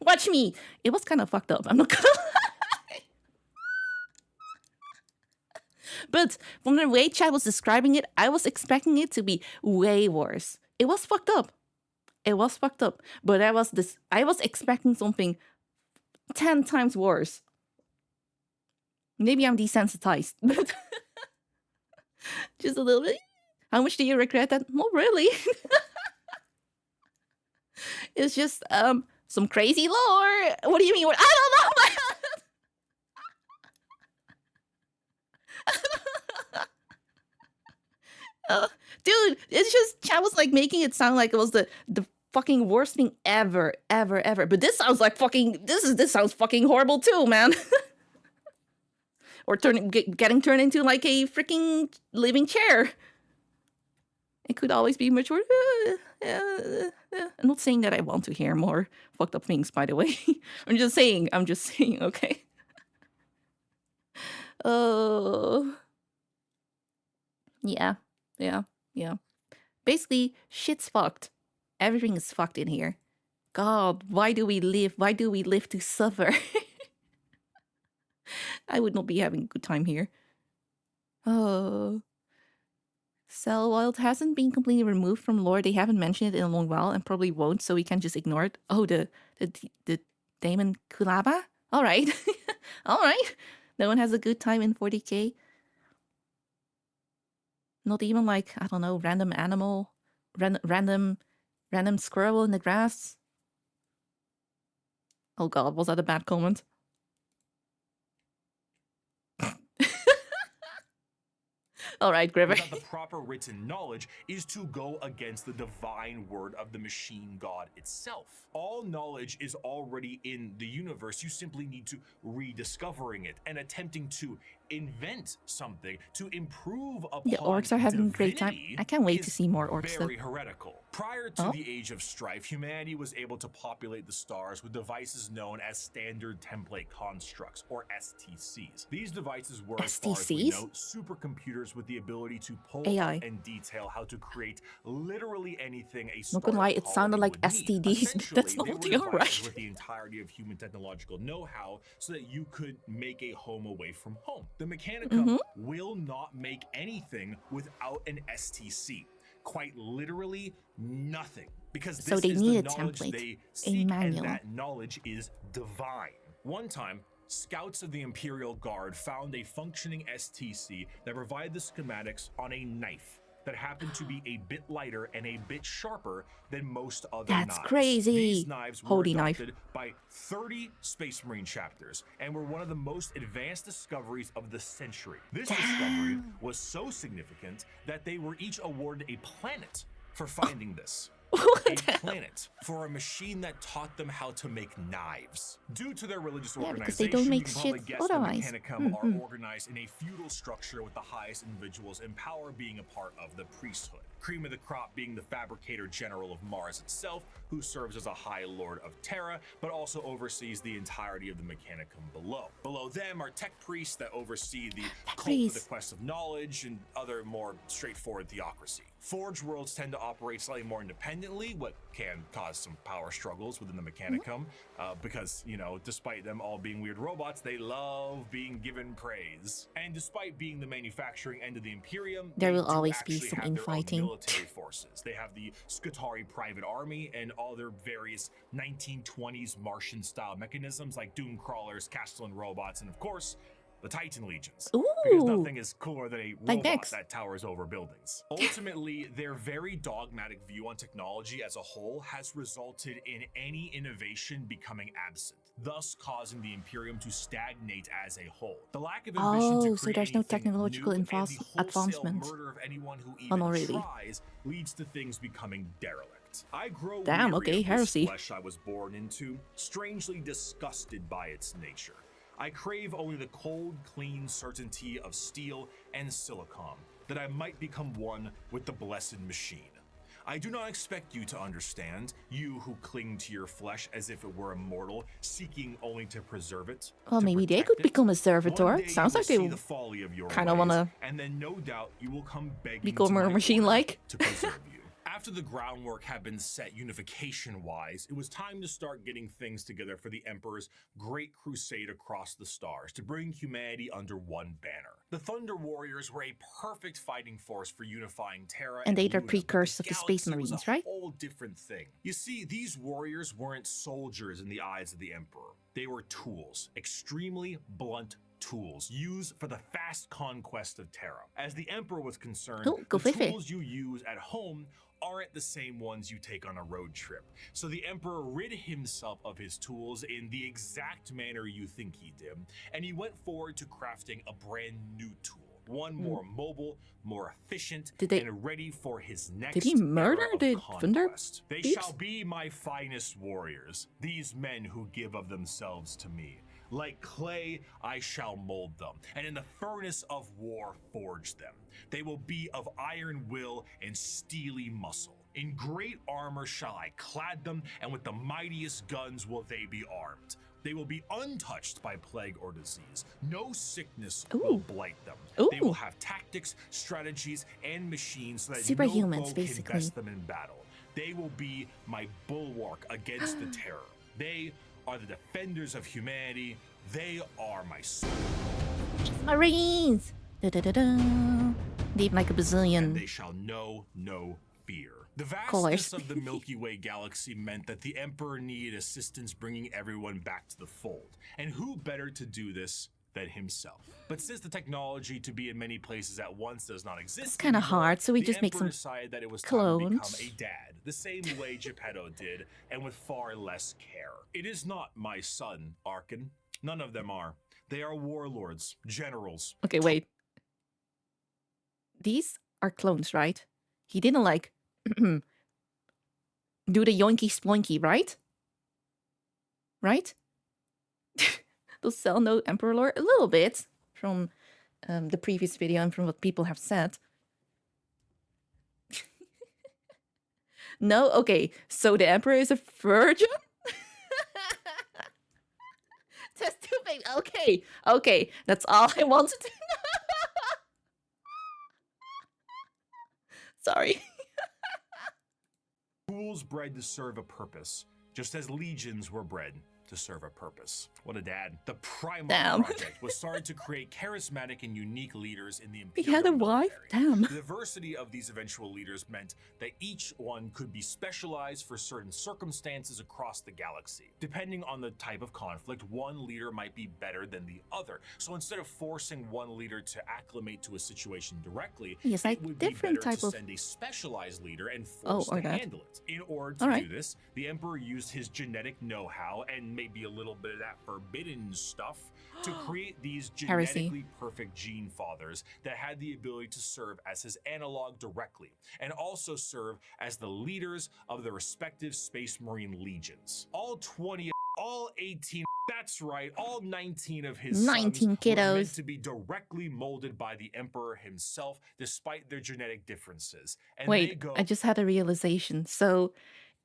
Watch me. It was kind of fucked up. I'm not gonna lie. But from the way chat was describing it, I was expecting it to be way worse. It was fucked up. It was fucked up. But I was expecting something 10 times worse. Maybe I'm desensitized, but just a little bit. How much do you regret that? Not really. It's just some crazy lore. What do you mean? I don't know. Dude, it's just chat was like making it sound like it was the fucking worst thing ever. But this sounds like fucking this sounds fucking horrible too, man. Or getting turned into like a freaking living chair. It could always be much worse. I'm not saying that I want to hear more fucked up things, by the way. I'm just saying, okay? Oh. Yeah. Basically, shit's fucked. Everything is fucked in here. God, why do we live? Why do we live to suffer? I would not be having a good time here. Oh. Cell, while it hasn't been completely removed from lore, they haven't mentioned it in a long while and probably won't, so we can just ignore it. Oh, the Damon Kulaba? Alright. Alright. No one has a good time in 40k. Not even like, I don't know, random animal, random squirrel in the grass. Oh god, was that a bad comment? All right, Griver. Without the proper written knowledge is to go against the divine word of the machine god itself. All knowledge is already in the universe. You simply need to rediscovering it and attempting to invent something to improve upon the orcs are having a great time. I can't wait to see more orcs. Very heretical. Prior to the Age of Strife, humanity was able to populate the stars with devices known as standard template constructs, or STCs. These devices were, as far as we know, supercomputers with the ability to pull up and detail how to create literally anything a not gonna lie, it sounded like STDs, but that's not what they are, right? With the entirety of human technological know-how so that you could make a home away from home. The Mechanicum will not make anything without an STC. Quite literally nothing, because this they is need the a knowledge template, they a seek, manual. and that knowledge is divine. One time, scouts of the Imperial Guard found a functioning STC that provided the schematics on a knife that happened to be a bit lighter and a bit sharper than most other knives. That's crazy. These knives were Holy adopted by 30 Space Marine chapters and were one of the most advanced discoveries of the century. This discovery was so significant that they were each awarded a planet for finding this. A planet for a machine that taught them how to make knives. Due to their religious organization, because they don't make you can probably shit guess otherwise. the Mechanicum are organized in a feudal structure with the highest individuals in power being a part of the priesthood. Cream of the crop being the fabricator general of Mars itself, who serves as a high lord of Terra, but also oversees the entirety of the Mechanicum below. Below them are tech priests that oversee the cult for the quest of knowledge and other more straightforward theocracy. Forge worlds tend to operate slightly more independently, what can cause some power struggles within the Mechanicum, because, you know, despite them all being weird robots, they love being given praise. And despite being the manufacturing end of the Imperium, there will always be some infighting. Military forces. They have the Skitarii Private Army and all their various 1920s Martian-style mechanisms like Doom Crawlers, Castellan robots, and of course, the Titan Legions. Because nothing is cooler than a robot that towers over buildings. Ultimately, their very dogmatic view on technology as a whole has resulted in any innovation becoming absent, thus causing the Imperium to stagnate as a whole. The lack of ambition to create so there's no technological advancement. Murder of anyone who even tries leads to things becoming derelict. I grow weary of this flesh I was born into, strangely disgusted by its nature. I crave only the cold, clean certainty of steel and silicon, that I might become one with the blessed machine. I do not expect you to understand, you who cling to your flesh as if it were immortal, seeking only to preserve it. Well, maybe they could become a servitor. Sounds like they kind of want to and then no doubt you will come begging become to more my machine-like. order to preserve you. After the groundwork had been set unification-wise, it was time to start getting things together for the Emperor's great crusade across the stars to bring humanity under one banner. The Thunder Warriors were a perfect fighting force for unifying Terra And they are Luna, but precursors of the Space galaxy was Marines, a right? whole different thing. You see, these warriors weren't soldiers in the eyes of the Emperor. They were tools, extremely blunt tools used for the fast conquest of Terra. As the Emperor was concerned, Oh, go the Fefe. tools you use at home aren't the same ones you take on a road trip. So the Emperor rid himself of his tools in the exact manner you think he did, and he went forward to crafting a brand new tool. One more mobile, more efficient, and ready for his next Did he murder era of the Thunder conquest. They Thieves? shall be my finest warriors, these men who give of themselves to me. Like clay, I shall mold them, and in the furnace of war forge them. They will be of iron will and steely muscle. In great armor shall I clad them, and with the mightiest guns will they be armed. They will be untouched by plague or disease. No sickness will blight them. They will have tactics, strategies, and machines so that Superhumans, no foe basically. can best them in battle. They will be my bulwark against the terror. They are the defenders of humanity. They are my soul. Marines! Da-da-da-da. Leave like a bazillion. And they shall know no fear. The Course. vastness of the Milky Way galaxy meant that the Emperor needed assistance bringing everyone back to the fold. And who better to do this than himself? But since the technology to be in many places at once does not exist, It's kind of anymore, hard, so we the just make Emperor some decided that it was time to become clones. a dad, the same way Geppetto did, and with far less care. It is not my son, Arkin. None of them are. They are warlords, generals. Okay, wait. These are clones, right? He didn't like do the yoinky sploinky, right? Right? Those sell no Emperor lore a little bit from the previous video and from what people have said. No? Okay, so the Emperor is a virgin? Test tube baby. Okay, okay, that's all I wanted to know. Sorry. Tools bred to serve a purpose, just as legions were bred to serve a purpose. What a dad. The Primarch Project was started to create charismatic and unique leaders in the He Imperial had a wife? military. Damn. The diversity of these eventual leaders meant that each one could be specialized for certain circumstances across the galaxy. Depending on the type of conflict, one leader might be better than the other. So instead of forcing one leader to acclimate to a situation directly, Yes, like it would be different better type to of... send a specialized leader and Oh, force or to that. handle it. In order to Alright. do this, the Emperor used his genetic know-how and maybe a little bit of that forbidden stuff to create these Heresy. genetically perfect gene fathers that had the ability to serve as his analog directly and also serve as the leaders of the respective Space Marine legions. All 20, all 18, that's right, all 19 of his 19 sons were meant kiddos. to be directly molded by the Emperor himself despite their genetic differences. And they Wait, go I just had a realization. So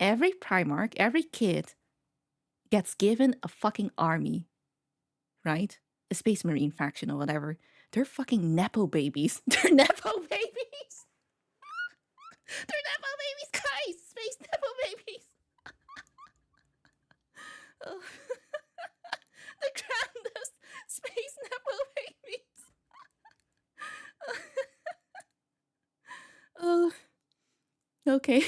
every Primarch, every kid gets given a fucking army, right? A Space Marine faction or whatever. They're fucking Nepo babies. They're Nepo babies. They're Nepo babies, guys. Space Nepo babies. Oh. The grandest Space Nepo babies. Oh. Okay.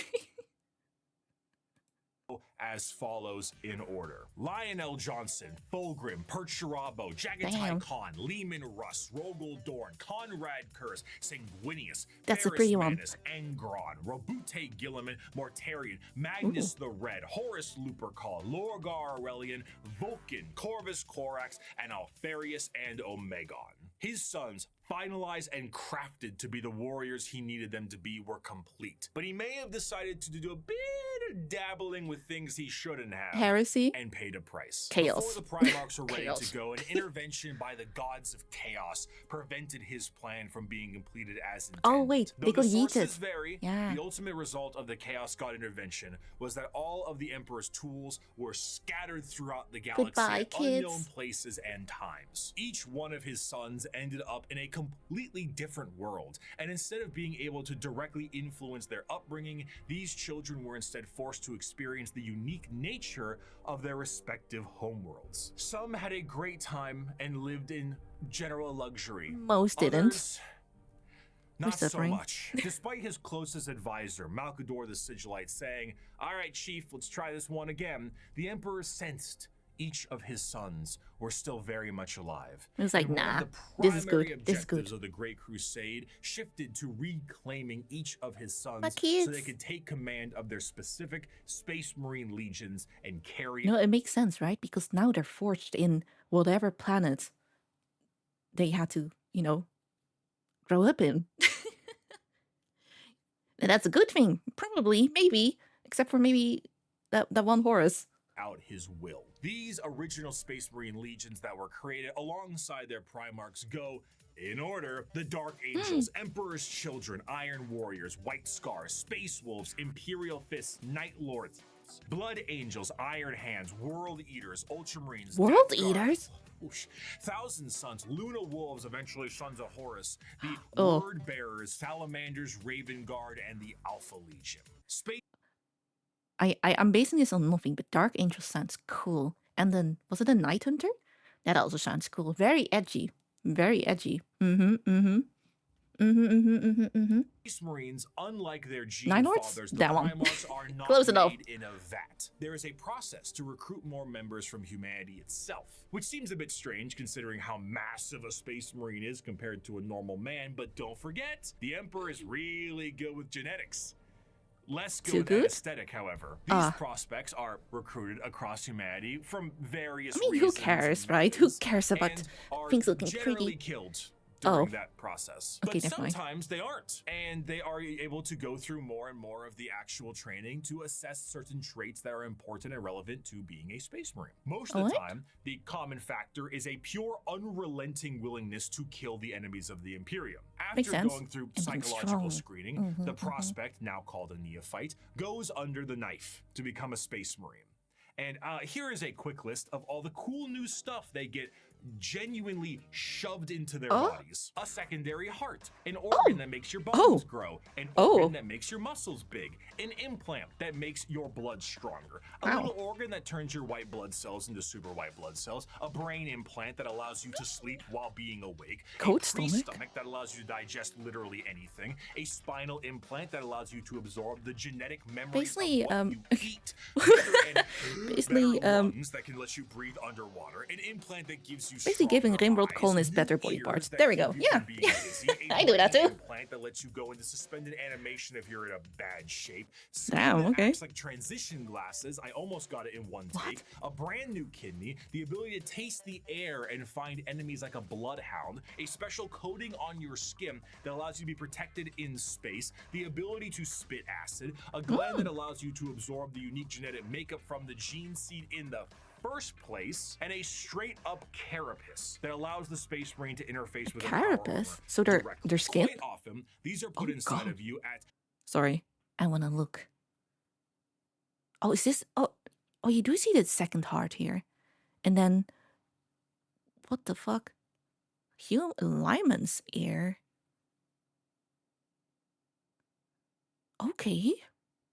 as follows in order. Lionel Johnson, Fulgrim, Percherabo, Jagatai Damn. Khan, Lehman Russ, Rogel Dorn, Conrad Kurz, Sanguinius, That's a Ferrus pretty one. Manus, Angron, Robute Gilliman, Mortarion, Magnus the Red, Horus Lupercal, Lorgar Aurelian, Vulcan, Corvus Corax, and Alfarius and Omegon. His sons, finalized and crafted to be the warriors he needed them to be, were complete. But he may have decided to do a bit dabbling with things he shouldn't have. Heresy? And paid a price. Chaos. Before the Primarchs were ready Chaos. to go, an intervention by the gods of chaos prevented his plan from being completed as intended. Oh, wait, Though they got the yeeted. sources vary, Yeah. the ultimate result of the Chaos God intervention was that all of the Emperor's tools were scattered throughout the galaxy Goodbye, at kids. unknown places and times. Each one of his sons ended up in a completely different world, and instead of being able to directly influence their upbringing, these children were instead forced to experience the unique nature of their respective homeworlds. Some had a great time and lived in general luxury. Most didn't. Others, not so suffering. much. Despite his closest advisor, Malkador the Sigillite, saying, "All right, Chief, let's try this one again," the Emperor sensed each of his sons were still very much alive. It was like, And one nah, of the this is primary good, this is good. objectives of the Great Crusade shifted to reclaiming each of his sons My so kids. they could take command of their specific Space Marine legions and carry No, it makes sense, right? Because now they're forged in whatever planet they had to, grow up in. And that's a good thing. Probably, maybe. Except for maybe that one Horus. out his will. These original Space Marine legions that were created alongside their Primarchs go in order: the Dark Angels, Emperor's Children, Iron Warriors, White Scars, Space Wolves, Imperial Fists, Night Lords, Blood Angels, Iron Hands, World Eaters, Ultramarines, World Death Guard, Eaters? whoosh, Thousand Sons, Luna Wolves, eventually Sons of Horus, the Oh. Word Bearers, Salamanders, Raven Guard, and the Alpha Legion. Space I'm basing this on nothing, but Dark Angel sounds cool. And then, was it a Night Hunter? That also sounds cool. Very edgy. Very edgy. Space Marines, unlike their gene Nine Lords? fathers, the That one. Primarchs are not Close enough. made in a vat. There is a process to recruit more members from humanity itself, which seems a bit strange considering how massive a Space Marine is compared to a normal man, but don't forget, the Emperor is really good with genetics. Less good Too with good? aesthetic, however. These prospects are recruited across humanity from various I mean, who reasons cares, and right? Who methods, cares about and are things looking generally pretty? killed during Oh. that process. Okay, But never mind. sometimes they aren't, and they are able to go through more and more of the actual training to assess certain traits that are important and relevant to being a Space Marine. Most of the What? time, the common factor is a pure, unrelenting willingness to kill the enemies of the Imperium. Makes After sense. going through And being psychological strong. screening, the prospect, now called a neophyte, goes under the knife to become a Space Marine. And here is a quick list of all the cool new stuff they get genuinely shoved into their bodies. A secondary heart, an organ that makes your bones grow, an organ that makes your muscles big, an implant that makes your blood stronger, a Wow. little organ that turns your white blood cells into super white blood cells, a brain implant that allows you to sleep while being awake, Coat a stomach? pre-stomach that allows you to digest literally anything, a spinal implant that allows you to absorb the genetic memories Basically, of what you eat, bigger and Basically, better lungs that can let you breathe underwater, an implant that gives you Basically giving stronger Rimworld eyes, colonists new better body ears parts. that There we keep go. you Yeah. from being dizzy, a I do that brain too. implant that lets you go into suspended animation if you're in a bad shape. Damn, Skin that okay. acts like transition glasses. I almost got it in one take. A brand new kidney, the ability to taste the air and find enemies like a bloodhound, a special coating on your skin that allows you to be protected in space, the ability to spit acid, a gland that allows you to absorb the unique genetic makeup from the gene seed in the first place, and a straight up carapace that allows the Space Marine to interface with a power Carapace? armor So their directly. skin? Quite often, these are put Oh, inside God. of you at Sorry, I want to look. Oh, is this? Oh, you do see the second heart here, and then what the fuck? Lyman's ear. Okay,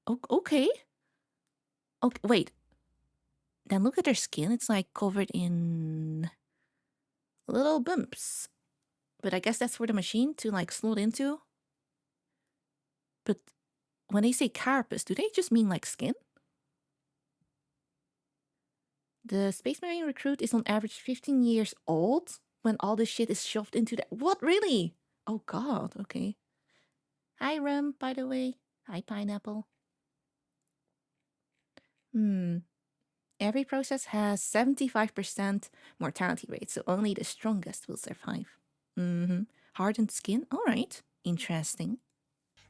okay. Okay, wait. Then look at their skin. It's like covered in little bumps. But I guess that's for the machine to like slot into. But when they say carapace, do they just mean like skin? The Space Marine recruit is on average 15 years old when all this shit is shoved into that. What, really? Oh god, okay. Hi Rum, by the way. Hi Pineapple. Every process has 75% mortality rate, so only the strongest will survive. Hardened skin, alright. Interesting.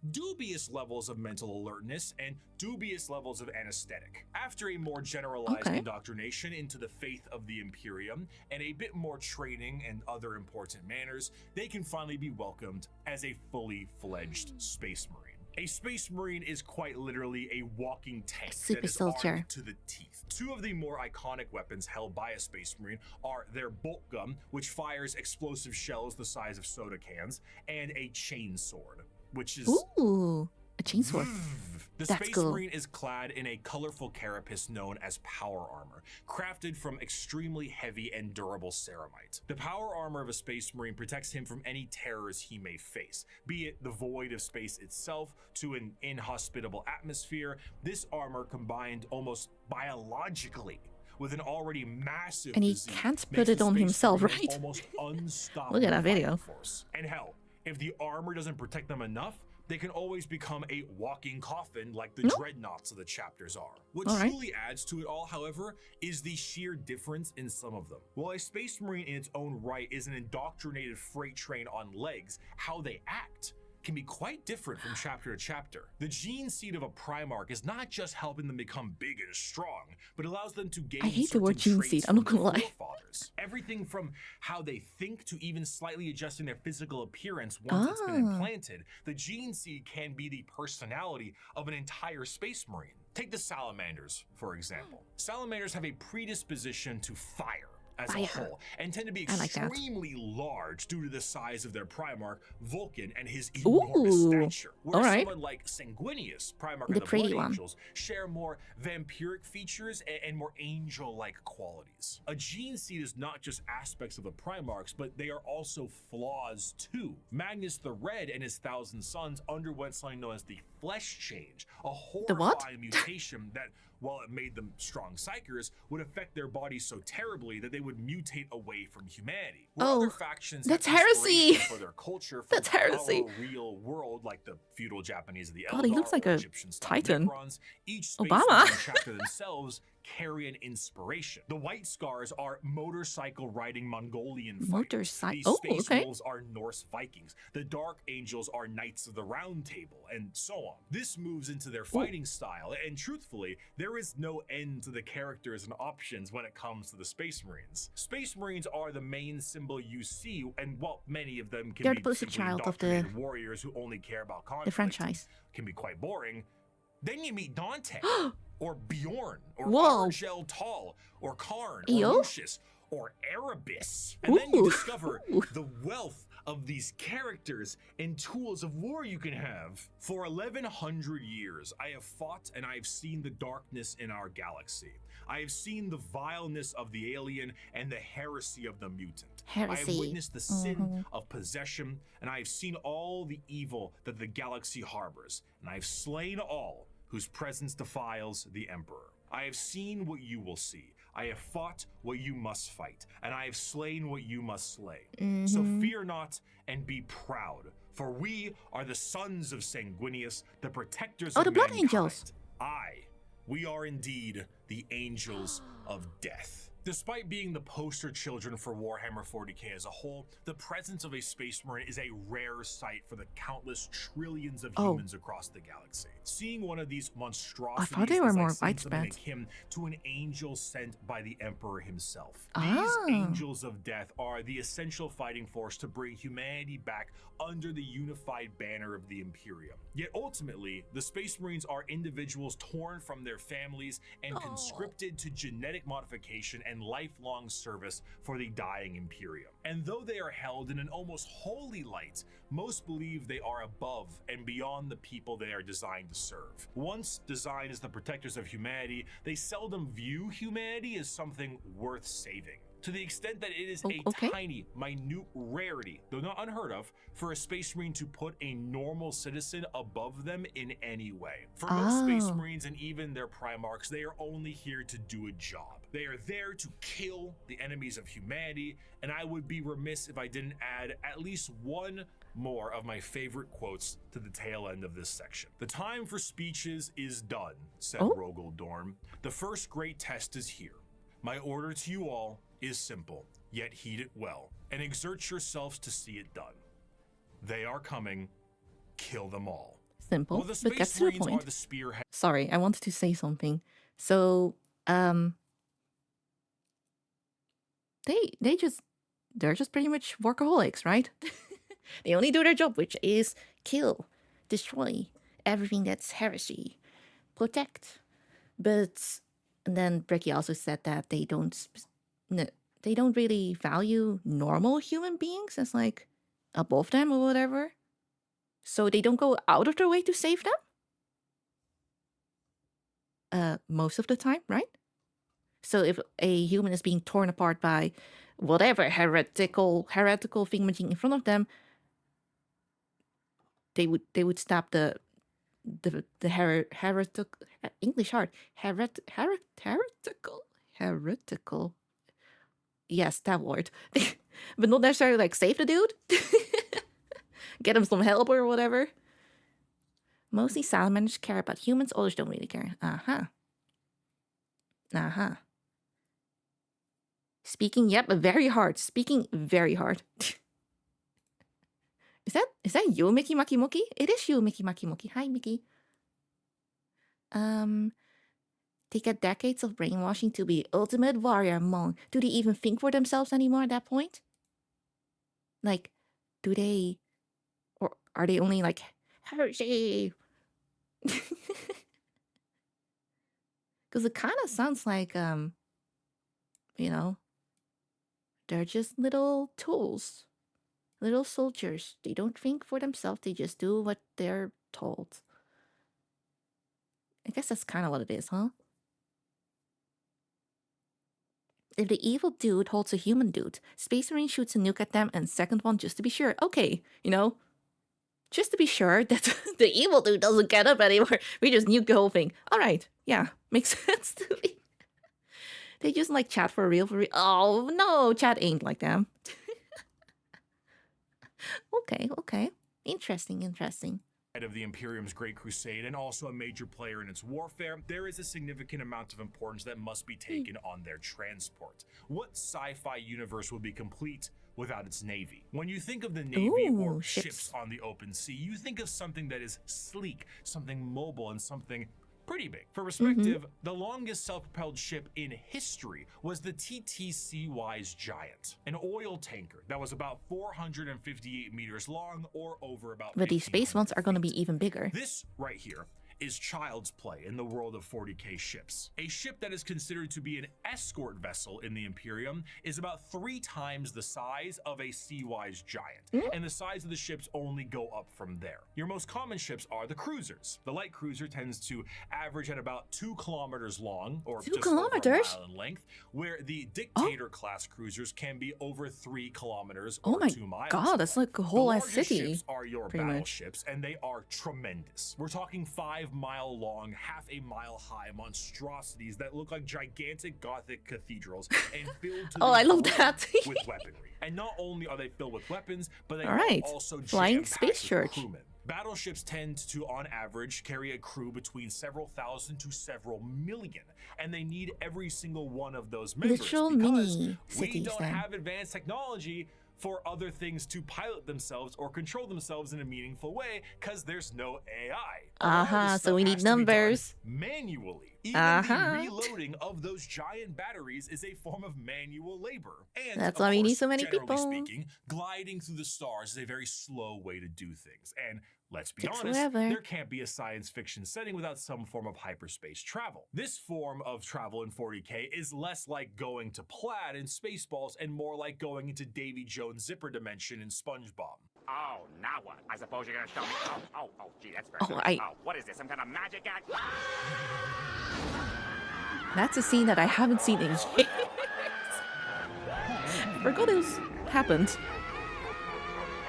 dubious levels of mental alertness, and dubious levels of anesthetic. After a more generalized indoctrination into the faith of the Imperium and a bit more training and other important manners, they can finally be welcomed as a fully fledged Space Marine. A Space Marine is quite literally a walking tank that is armed to the teeth. Two of the more iconic weapons held by a Space Marine are their bolt gun, which fires explosive shells the size of soda cans, and a chain sword, which is... Ooh, a chain sword. The Space Marine is clad in a colorful carapace known as power armor, crafted from extremely heavy and durable ceramite. The power armor of a Space Marine protects him from any terrors he may face, be it the void of space itself to an inhospitable atmosphere. This armor combined almost biologically with an already massive and he can't put it on himself, right? Almost unstoppable. Look at that video. Force. And hell, if the armor doesn't protect them enough, they can always become a walking coffin like the dreadnoughts of the chapters are. What truly adds to it all, however, is the sheer difference in some of them. While a Space Marine in its own right is an indoctrinated freight train on legs, how they act can be quite different from chapter to chapter. The gene seed of a Primarch is not just helping them become big and strong, but allows them to gain I hate the word gene seed, I'm not gonna lie. Everything from how they think to even slightly adjusting their physical appearance once it's been implanted. The gene seed can be the personality of an entire Space Marine. Take the Salamanders, for example. Salamanders have a predisposition to fire as a whole, and tend to be extremely large due to the size of their Primarch, Vulcan, and his enormous stature. Whereas someone like Sanguinius, Primarch of the Blood Angels, share more vampiric features and more angel-like qualities. A gene seed is not just aspects of the Primarchs, but they are also flaws too. Magnus the Red and his 1,000 Sons underwent something known as the Flesh Change, a horrifying mutation that, while it made them strong psychers, would affect their bodies so terribly that they would mutate away from humanity. Where other factions that's heresy for their culture from our real world, like the feudal Japanese of the Eldar, he looks like a Egyptian Titan. Necrons, each Space Marine chapter themselves carry an inspiration. The White Scars are motorcycle riding Mongolian fighters. These Space Wolves are Norse Vikings. The Dark Angels are Knights of the Round Table, and so on. This moves into their fighting style, and truthfully, there is no end to the characters and options when it comes to the Space Marines. Space Marines are the main symbol you see, and while many of them can be poster child of the warriors who only care about conflict, the franchise, can be quite boring. Then you meet Dante, or Bjorn, or Argel Tal, or Karn, or Lucius, or Erebus. And then you discover the wealth of these characters and tools of war you can have. For 1,100 years, I have fought and I have seen the darkness in our galaxy. I have seen the vileness of the alien and the heresy of the mutant. I have witnessed the sin of possession, and I have seen all the evil that the galaxy harbors, and I have slain all whose presence defiles the Emperor. I have seen what you will see. I have fought what you must fight, and I have slain what you must slay. So fear not and be proud, for we are the sons of Sanguinius, the protectors of the Blood mankind. Angels. We are indeed the Angels of Death. Despite being the poster children for Warhammer 40k as a whole, the presence of a Space Marine is a rare sight for the countless trillions of humans across the galaxy. Seeing one of these monstrosities, I thought they were more widespread, make him to an angel sent by the Emperor himself. These Angels of Death are the essential fighting force to bring humanity back under the unified banner of the Imperium. Yet ultimately, the Space Marines are individuals torn from their families and conscripted to genetic modification and lifelong service for the dying Imperium. And though they are held in an almost holy light, most believe they are above and beyond the people they are designed to serve. Once designed as the protectors of humanity, they seldom view humanity as something worth saving. To the extent that it is a tiny, minute rarity, though not unheard of, for a Space Marine to put a normal citizen above them in any way. For most Space Marines and even their Primarchs, they are only here to do a job. They are there to kill the enemies of humanity, and I would be remiss if I didn't add at least one more of my favorite quotes to the tail end of this section. The time for speeches is done, said Rogel Dorn. The first great test is here. My order to you all is simple, yet heed it well, and exert yourselves to see it done. They are coming, kill them all. simple, Well, the but gets Space to the Marines are point. the spearhead. Sorry, I wanted to say something. So, they're just pretty much workaholics, right? They only do their job, which is kill, destroy everything that's heresy, protect. But and then Bricky also said that they don't really value normal human beings as like above them or whatever. So they don't go out of their way to save them. Most of the time, right? So if a human is being torn apart by whatever heretical thingamajig in front of them, they would stop the heretical English hard heretical. Yes, that word. But not necessarily like save the dude. Get him some help or whatever. Mostly salamanders care about humans, others don't really care. Speaking very hard. Is that you, Mickey Maki Moki? It is you, Mickey Maki Moki. Hi, Mickey. They get decades of brainwashing to be ultimate warrior monk. Do they even think for themselves anymore at that point? Like, do they, or are they only like heresy? Because it kind of sounds like they're just little tools, little soldiers. They don't think for themselves. They just do what they're told. I guess that's kind of what it is, huh? If the evil dude holds a human dude, Space Marine shoots a nuke at them and second one just to be sure. Okay, just to be sure that the evil dude doesn't get up anymore. We just nuke the whole thing. All right, yeah, makes sense to me. They just like chat for real. Oh no, chat ain't like them. Okay. Interesting. Head of the Imperium's Great Crusade and also a major player in its warfare, there is a significant amount of importance that must be taken on their transport. What sci-fi universe would be complete without its navy? When you think of the navy or ships on the open sea, you think of something that is sleek, something mobile, and something pretty big. For perspective, the longest self-propelled ship in history was the TTCY's Giant, an oil tanker that was about 458 meters long or over about. But these space ones are going to be even bigger. This right here is child's play in the world of 40k ships. A ship that is considered to be an escort vessel in the Imperium is about 3 times the size of a CY's Giant, and the size of the ships only go up from there. Your most common ships are the cruisers. The light cruiser tends to average at about 2 kilometers long, or just over a mile in length, where the Dictator class cruisers can be over 3 kilometers or 2 miles. Oh my god, that's like a whole ass city. The largest ships are your battleships, and they are tremendous. We're talking 5-mile long, half a mile high monstrosities that look like gigantic Gothic cathedrals and filled to I love that. with weaponry. And not only are they filled with weapons, but they are also flying space church. Crewmen. Battleships tend to, on average, carry a crew between several thousand to several million, and they need every single one of those members because we don't have advanced technology for other things to pilot themselves or control themselves in a meaningful way, because there's no AI. So we need numbers manually. Even the reloading of those giant batteries is a form of manual labor. And that's why we need so many people. Speaking, gliding through the stars is a very slow way to do things. And let's be honest, forever. There can't be a science fiction setting without some form of hyperspace travel. This form of travel in 40k is less like going to Plaid in Spaceballs and more like going into Davy Jones' zipper dimension in SpongeBob. Oh, now what? I suppose you're gonna show me. Oh, gee, that's very good. What is this? Some kind of magic act? That's a scene that I haven't seen in years. I forgot it happened.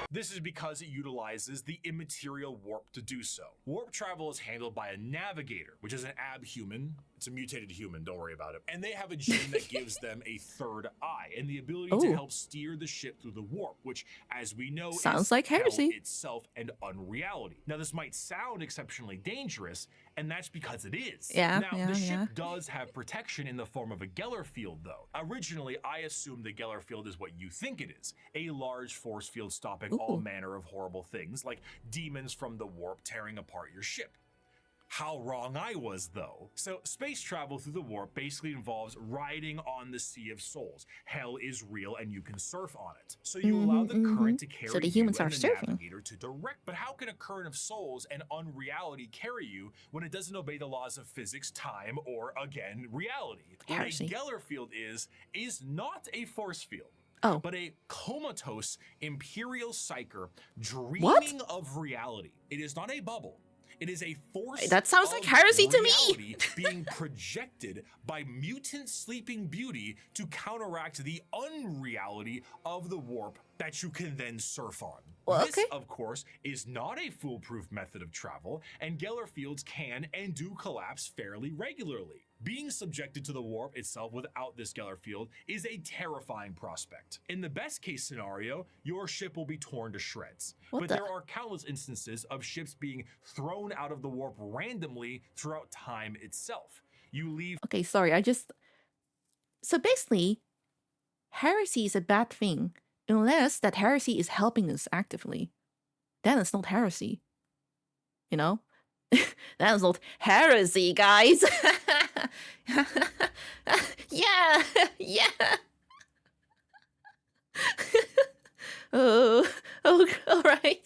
This is because it utilizes the immaterial warp to do so. Warp travel is handled by a navigator, which is an abhuman It's a mutated human, don't worry about it. And they have a gene that gives them a third eye and the ability to Oh. help steer the ship through the warp, which, as we know, Sounds is like hell heresy. itself and unreality. Now, this might sound exceptionally dangerous, and that's because it is. Yeah, Now, the ship does have protection in the form of a Geller field, though. Originally, I assumed the Geller field is what you think it is, a large force field stopping all manner of horrible things, like demons from the warp tearing apart your ship. How wrong I was, though. So space travel through the warp basically involves riding on the Sea of Souls. Hell is real and you can surf on it. So you allow the current to carry So the humans you are and the surfing. navigator to direct. But how can a current of souls and unreality carry you when it doesn't obey the laws of physics, time, or, again, reality? What a Heresy. Geller field is not a force field. Oh. But a comatose imperial psyker dreaming of reality. It is not a bubble. It is a force That sounds like heresy to me. being projected by mutant sleeping beauty to counteract the unreality of the warp that you can then surf on. Well, This, of course, is not a foolproof method of travel, and Geller fields can and do collapse fairly regularly. Being subjected to the warp itself without this Geller field is a terrifying prospect. In the best case scenario, your ship will be torn to shreds. But there are countless instances of ships being thrown out of the warp randomly throughout time itself. You leave. Okay, sorry, So basically, heresy is a bad thing, unless that heresy is helping us actively. Then it's not heresy. You know? That is not heresy, guys! Yeah! Yeah! Oh, alright.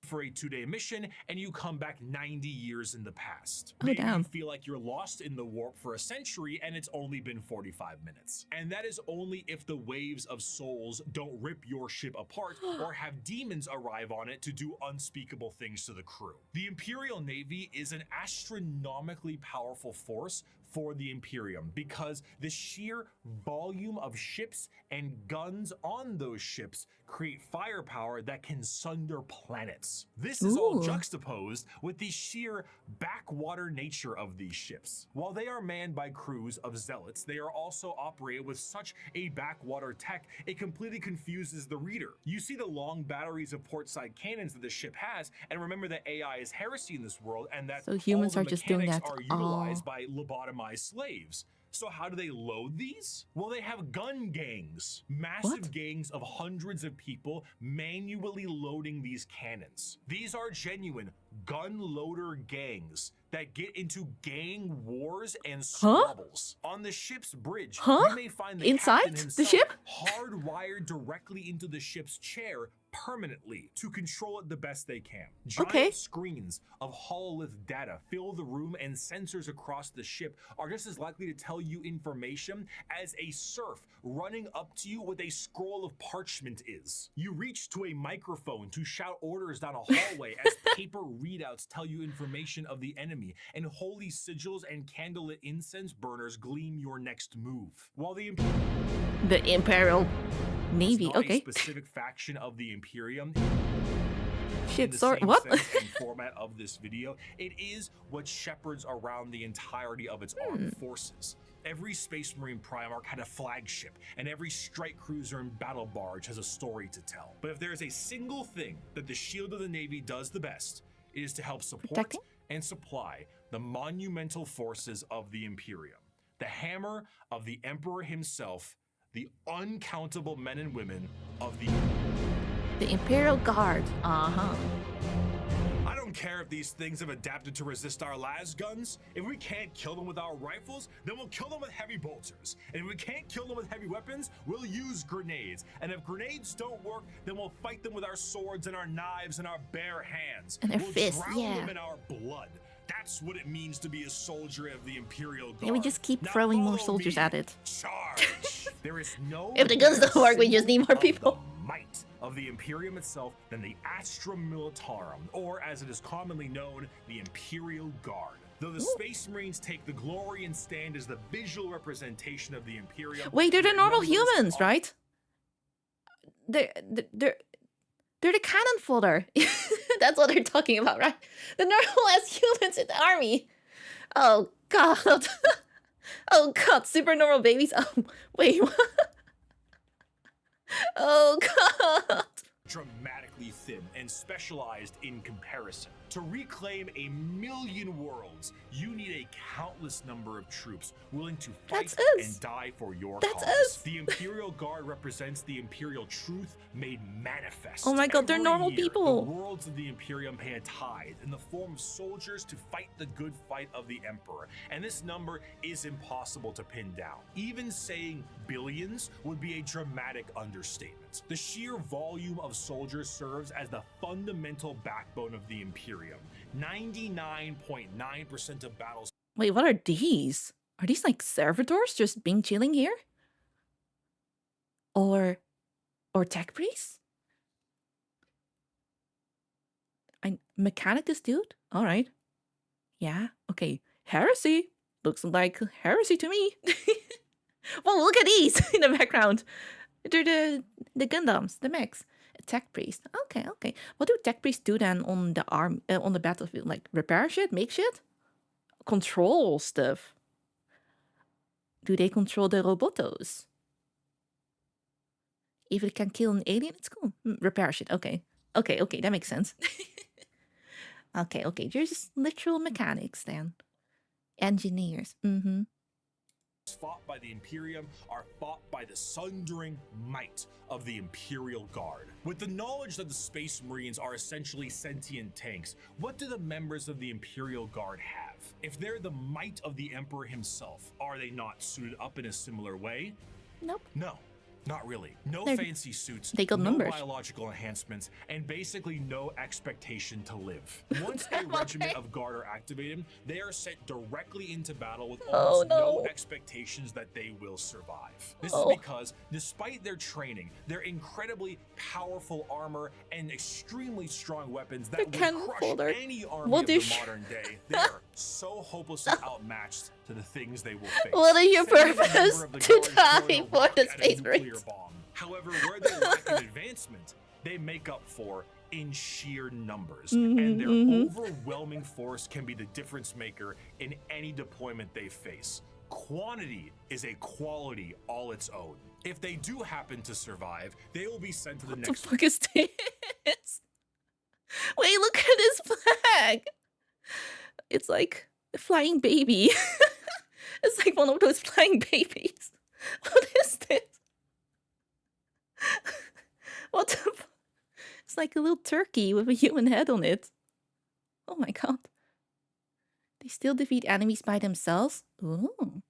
For a 2-day mission, and you come back 90 years in the past. Oh, Maybe damn. you feel like you're lost in the warp for a century, and it's only been 45 minutes. And that is only if the waves of souls don't rip your ship apart or have demons arrive on it to do unspeakable things to the crew. The Imperial Navy is an astronomically powerful force for the Imperium because the sheer volume of ships and guns on those ships create firepower that can sunder planets. This is all Ooh. juxtaposed with the sheer backwater nature of these ships. While they are manned by crews of zealots, they are also operated with such a backwater tech, it completely confuses the reader. You see the long batteries of portside cannons that the ship has, and remember that AI is heresy in this world, and that So humans all the are just doing mechanics that are utilized by lobotomized slaves. So how do they load these? Well, they have gun gangs, massive gangs of hundreds of people manually loading these cannons. These are genuine gun loader gangs that get into gang wars and squabbles. On the ship's bridge, you may find the Inside captain the himself ship? hardwired directly into the ship's chair permanently to control it the best they can. Giant screens of hololith data fill the room, and sensors across the ship are just as likely to tell you information as a serf running up to you with a scroll of parchment is. You reach to a microphone to shout orders down a hallway as paper readouts tell you information of the enemy, and holy sigils and candlelit incense burners gleam your next move. While the Imperial Navy, not okay. a specific faction of the Imperium. Shit, in the sorry, same what? sense and format of this video, it is what shepherds around the entirety of its armed forces. Every Space Marine Primarch had a flagship, and every strike cruiser and battle barge has a story to tell. But if there is a single thing that the Shield of the Navy does the best, it is to help support Protecting? and supply the monumental forces of the Imperium. The hammer of the Emperor himself, the uncountable men and women of The Imperial Guard. I don't care if these things have adapted to resist our las guns. If we can't kill them with our rifles, then we'll kill them with heavy bolters. And if we can't kill them with heavy weapons, we'll use grenades. And if grenades don't work, then we'll fight them with our swords and our knives and our bare hands. And their we'll fists, drown yeah. them in our blood. That's what it means to be a soldier of the Imperial Guard. And we just keep Now throwing more follow soldiers me. at it. Charge! There is no If the guns don't work, we just need more of people. the might of the Imperium itself than the Astra Militarum, or as it is commonly known, the Imperial Guard. Though the Space Marines take the glory and stand as the visual representation of the Imperium. Wait, they're the their normal numbers humans, are- right? They're the cannon fodder. That's what they're talking about, right? The normal as humans in the army. Oh god. Oh god, super normal babies. Oh, wait, what? Oh god. Dramatically thin and specialized in comparison. To reclaim 1,000,000 worlds, you need a countless number of troops willing to fight and die for your cause. The Imperial Guard represents the Imperial truth made manifest. Oh my god, they're normal people. The worlds of the Imperium pay a tithe in the form of soldiers to fight the good fight of the Emperor, and this number is impossible to pin down. Even saying billions would be a dramatic understatement. The sheer volume of soldiers serves as the fundamental backbone of the Imperium. 99.9% of battles. Wait, what are these? Are these like servitors just being chilling here? Or tech priests? Mechanic this dude? Alright. Yeah, okay. Heresy. Looks like heresy to me. Well, look at these in the background. They're the Gundams, the mechs. A tech priest. Okay, okay. What do tech priests do then on the on the battlefield? Like repair shit, make shit, control stuff. Do they control the robotos? If it can kill an alien, it's cool. Repair shit. Okay, okay, okay. That makes sense. Okay, okay. They're just literal mechanics then. Engineers. Mm-hmm. Fought by the Imperium are fought by the sundering might of the Imperial Guard. With the knowledge that the Space Marines are essentially sentient tanks, what do the members of the Imperial Guard have? If they're the might of the Emperor himself, are they not suited up in a similar way? Nope. No. Not really. No fancy suits, they got no numbers. Biological enhancements, and basically no expectation to live. Once a regiment of guard are activated, they are sent directly into battle with almost no expectations that they will survive. This is because, despite their training, their incredibly powerful armor, and extremely strong weapons that would crush any army of the modern day, they are so hopelessly outmatched to the things they will face. What are your purpose to die for the Space Marines? However, where they lack in advancement, they make up for in sheer numbers, and their overwhelming force can be the difference maker in any deployment they face. Quantity is a quality all its own. If they do happen to survive, they will be sent to the next. What the fuck is this? Wait, look at this flag. It's like a flying baby. It's like one of those flying babies. What is this? What the fuck? It's like a little turkey with a human head on it. Oh my god. They still defeat enemies by themselves? Ooh.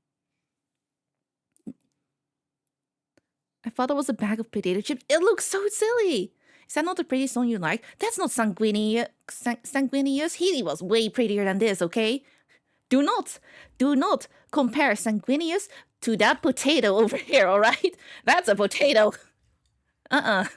I thought it was a bag of potato chips. It looks so silly. Is that not the prettiest one you like? That's not Sanguinius. He was way prettier than this, okay? Do not compare Sanguinius to that potato over here, alright? That's a potato. Battle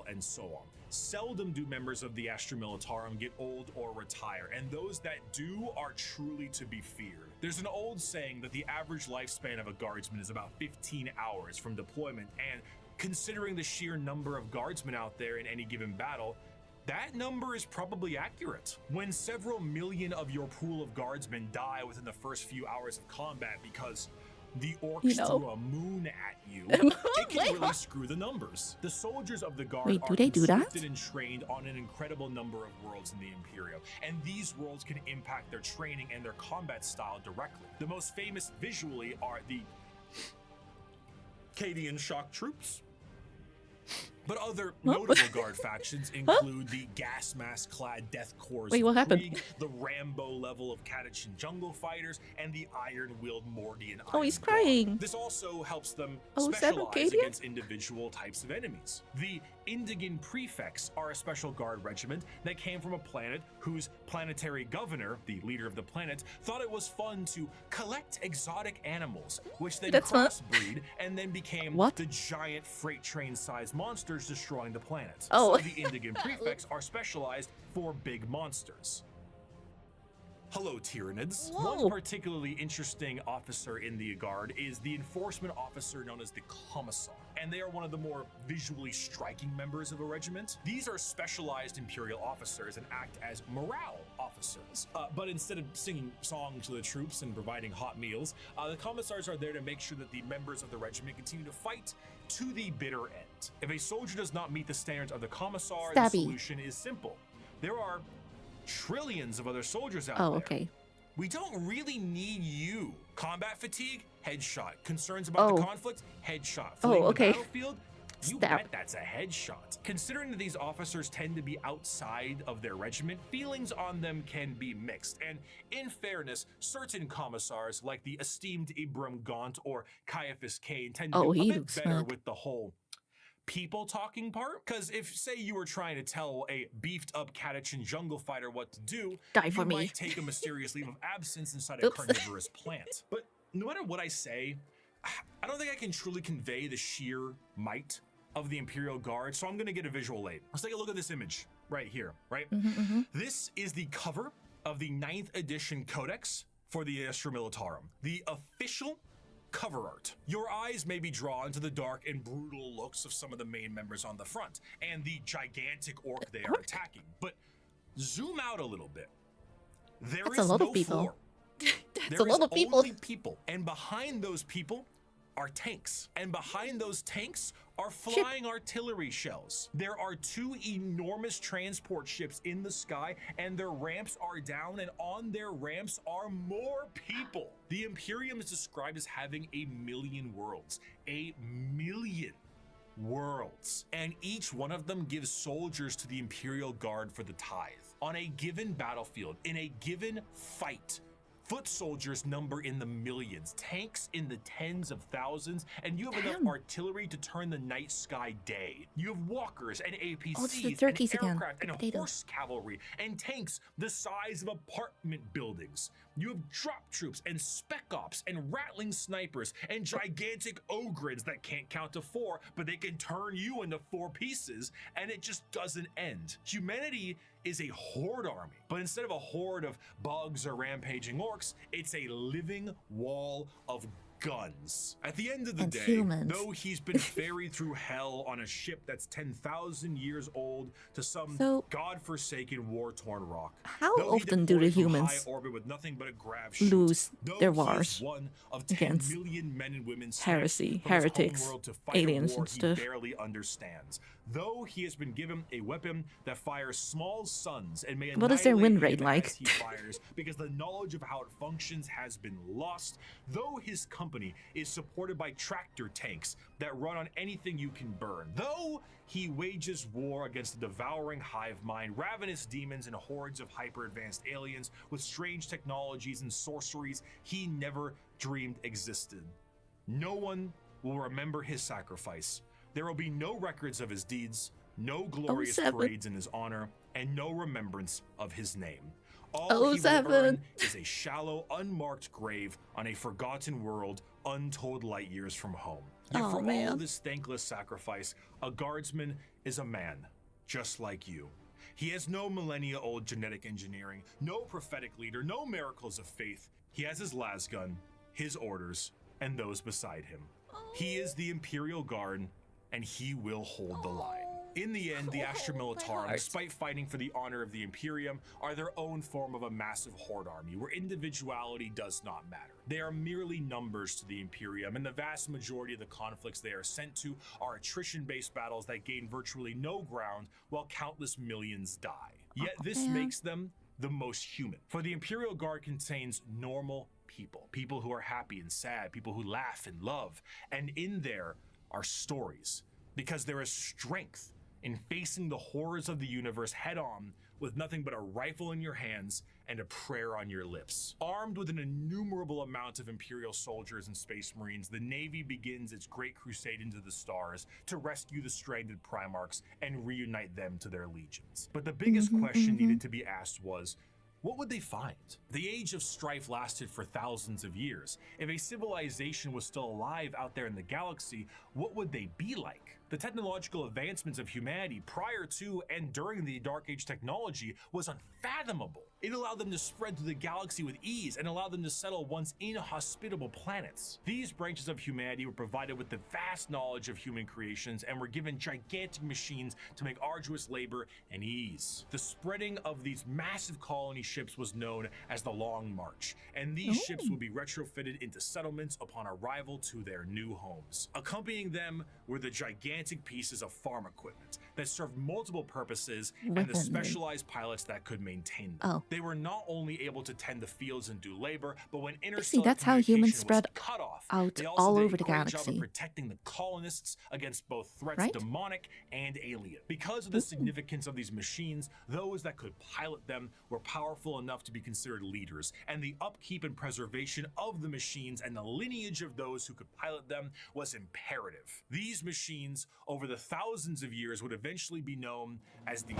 and so on. Seldom do members of the Astra Militarum get old or retire, and those that do are truly to be feared. There's an old saying that the average lifespan of a guardsman is about 15 hours from deployment, and considering the sheer number of guardsmen out there in any given battle, that number is probably accurate. When several million of your pool of guardsmen die within the first few hours of combat because the orcs threw a moon at you, it can really screw the numbers. The soldiers of the guard are conscripted and trained on an incredible number of worlds in the Imperium, and these worlds can impact their training and their combat style directly. The most famous visually are the Cadian shock troops. But other notable guard factions include the gas mask clad Death Corps, the Rambo level of Catachan jungle fighters, and the iron willed Mordian. Oh, he's crying. This also helps them specialize against individual types of enemies. The Indigan Prefects are a special guard regiment that came from a planet whose planetary governor, the leader of the planet, thought it was fun to collect exotic animals, which then crossbreed and then became the giant freight train-sized monsters destroying the planet. So the Indigan Prefects are specialized for big monsters. Hello, Tyranids. Whoa. One particularly interesting officer in the Guard is the enforcement officer known as the Commissar, and they are one of the more visually striking members of a regiment. These are specialized Imperial officers and act as morale officers. But instead of singing songs to the troops and providing hot meals, the Commissars are there to make sure that the members of the regiment continue to fight to the bitter end. If a soldier does not meet the standards of the Commissar, the solution is simple. There are trillions of other soldiers out there. Okay. We don't really need you. Combat fatigue? Headshot. Concerns about the conflict? Headshot. Fleeing the battlefield? You bet that's a headshot. Considering that these officers tend to be outside of their regiment, feelings on them can be mixed. And in fairness, certain commissars, like the esteemed Ibram Gaunt or Caiaphas Kane, tend to be a bit better with the whole people talking part. Because if, say, you were trying to tell a beefed up Catachan jungle fighter what to do, you might take a mysterious leave of absence inside a carnivorous plant. But no matter what I say, I don't think I can truly convey the sheer might of the Imperial Guard, so I'm gonna get a visual aid. Let's take a look at this image right here, right? This is the cover of the 9th edition Codex for the Astra Militarum, the official cover art. Your eyes may be drawn to the dark and brutal looks of some of the main members on the front and the gigantic orc they are attacking, but zoom out a little bit. There is no floor. There is only people, and behind those people are tanks, and behind those tanks are flying artillery shells. There are 2 enormous transport ships in the sky, and their ramps are down, and on their ramps are more people. The Imperium is described as having 1,000,000 worlds. 1,000,000 worlds. And each one of them gives soldiers to the Imperial Guard for the tithe. On a given battlefield, in a given fight, foot soldiers number in the millions, tanks in the tens of thousands, and you have enough artillery to turn the night sky day. You have walkers and APCs and aircraft and horse cavalry and tanks the size of apartment buildings. You have drop troops and spec ops and rattling snipers and gigantic ogres that can't count to 4, but they can turn you into 4 pieces, and it just doesn't end. Humanity is a horde army, but instead of a horde of bugs or rampaging orcs, it's a living wall of guns. At the end of the day, though he's been ferried through hell on a ship that's 10,000 years old to some godforsaken war-torn rock. How often do the humans orbit with nothing but a grav lose their wars one of 10 million men and women heresy, heretics, aliens and stuff? He barely understands. Though he has been given a weapon that fires small suns and may what is their win rate like? He fires because the knowledge of how it functions has been lost. Though his company is supported by tractor tanks that run on anything you can burn. Though he wages war against the devouring hive mind, ravenous demons and hordes of hyper-advanced aliens with strange technologies and sorceries he never dreamed existed. No one will remember his sacrifice. There will be no records of his deeds, no glorious parades in his honor, and no remembrance of his name. All he will earn is a shallow, unmarked grave on a forgotten world, untold light years from home. Yet for all this thankless sacrifice, a guardsman is a man, just like you. He has no millennia-old genetic engineering, no prophetic leader, no miracles of faith. He has his lasgun, his orders, and those beside him. He is the Imperial Guard, and he will hold the line. In the end, the Astra Militarum, despite fighting for the honor of the Imperium, are their own form of a massive horde army where individuality does not matter. They are merely numbers to the Imperium, and the vast majority of the conflicts they are sent to are attrition-based battles that gain virtually no ground while countless millions die. Yet this makes them the most human. For the Imperial Guard contains normal people, people who are happy and sad, people who laugh and love, and in there are stories, because there is strength in facing the horrors of the universe head on with nothing but a rifle in your hands and a prayer on your lips. Armed with an innumerable amount of Imperial soldiers and Space Marines, the Navy begins its great crusade into the stars to rescue the stranded Primarchs and reunite them to their legions. But the biggest question needed to be asked was, what would they find? The age of strife lasted for thousands of years. If a civilization was still alive out there in the galaxy, what would they be like? The technological advancements of humanity prior to and during the Dark Age technology was unfathomable. It allowed them to spread through the galaxy with ease and allowed them to settle once inhospitable planets. These branches of humanity were provided with the vast knowledge of human creations and were given gigantic machines to make arduous labor and ease. The spreading of these massive colony ships was known as the Long March, and these ships would be retrofitted into settlements upon arrival to their new homes. Accompanying them were the gigantic pieces of farm equipment that served multiple purposes and the specialized pilots that could maintain them. They were not only able to tend the fields and do labor, but when interstellar that's how humans communication was spread cut off, out they also all did over a the great job galaxy. of protecting the colonists against both threats, Right? demonic and alien. Because of the significance of these machines, those that could pilot them were powerful enough to be considered leaders, and the upkeep and preservation of the machines and the lineage of those who could pilot them was imperative. These machines, over the thousands of years, would eventually be known as the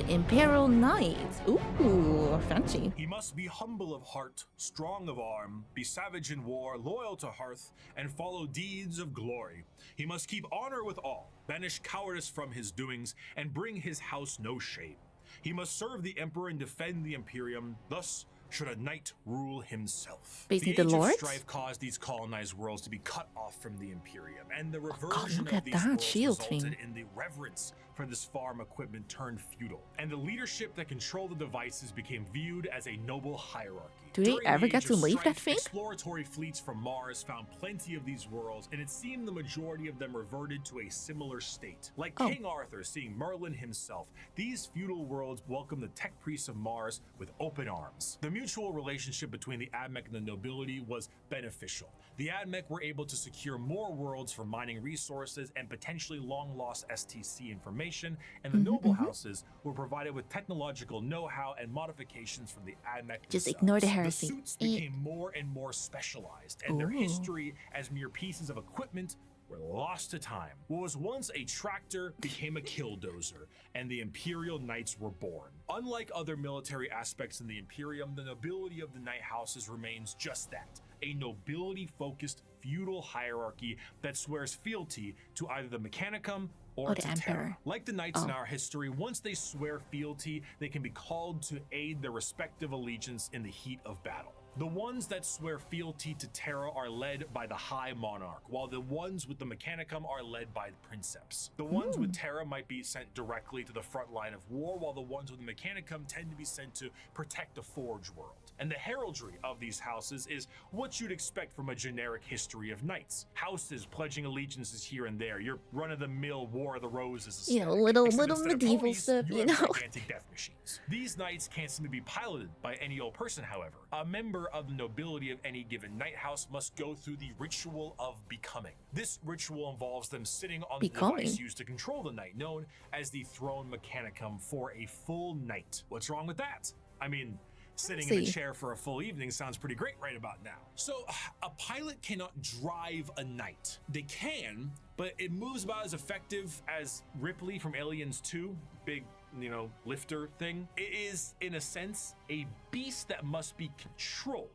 Imperial Knights. Ooh, fancy. He must be humble of heart, strong of arm, be savage in war, loyal to hearth, and follow deeds of glory. He must keep honor with all, banish cowardice from his doings, and bring his house no shame. He must serve the emperor and defend the Imperium, thus should a knight rule himself. Basically the the Age of lords? Strife caused these colonized worlds to be cut off from the Imperium, and the God, reversion look of at these that worlds shield resulted thing. in the reverence for this farm equipment turned feudal, and the leadership that controlled the devices became viewed as a noble hierarchy. Do they During the ever Age get of to leave that Strife, thing? Exploratory fleets from Mars found plenty of these worlds, and it seemed the majority of them reverted to a similar state. Like King Arthur seeing Merlin himself, these feudal worlds welcomed the tech priests of Mars with open arms. The mutual relationship between the Admech and the nobility was beneficial. The Admech were able to secure more worlds for mining resources and potentially long-lost STC information, and the noble houses were provided with technological know-how and modifications from the Admech Just themselves. ignore the heresy. The suits became more and more specialized, and their history as mere pieces of equipment were lost to time. What was once a tractor became a killdozer, and the Imperial Knights were born. Unlike other military aspects in the Imperium, the nobility of the Knight houses remains just that, a nobility-focused feudal hierarchy that swears fealty to either the Mechanicum or the to Emperor. Terra. Like the Knights in our history, once they swear fealty, they can be called to aid their respective allegiance in the heat of battle. The ones that swear fealty to Terra are led by the High Monarch, while the ones with the Mechanicum are led by the Princeps. The ones with Terra might be sent directly to the front line of war, while the ones with the Mechanicum tend to be sent to protect the Forge world. And the heraldry of these houses is what you'd expect from a generic history of knights. Houses pledging allegiances here and there, your run-of-the-mill War of the Roses You know, aesthetic. little Except instead of medieval ponies, stuff, you have know. gigantic death machines. These knights can't seem to be piloted by any old person, however. A member of the nobility of any given knight house must go through the ritual of becoming. This ritual involves them sitting on the device used to control the knight, known as the Throne Mechanicum, for a full night. What's wrong with that? I mean, sitting in a chair for a full evening sounds pretty great right about now. So, a pilot cannot drive a knight. They can, but it moves about as effective as Ripley from Aliens 2, big, you know, lifter thing. It is, in a sense, a beast that must be controlled.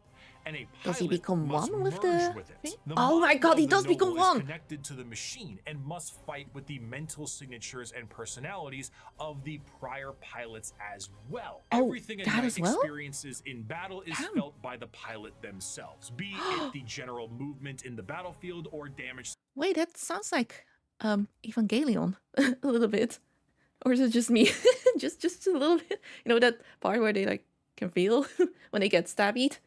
And a pilot Does he become must one with merge the with it. thing? The Oh my mind god, he of the does become noble is one! connected to the machine and must fight with the mental signatures and personalities of the prior pilots as well. Oh, Everything a that knight as well? experiences in battle is felt by the pilot themselves, be it the general movement in the battlefield or damage. Wait, that sounds like Evangelion a little bit. Or is it just me? just a little bit. You know that part where they like can feel when they get stabbed?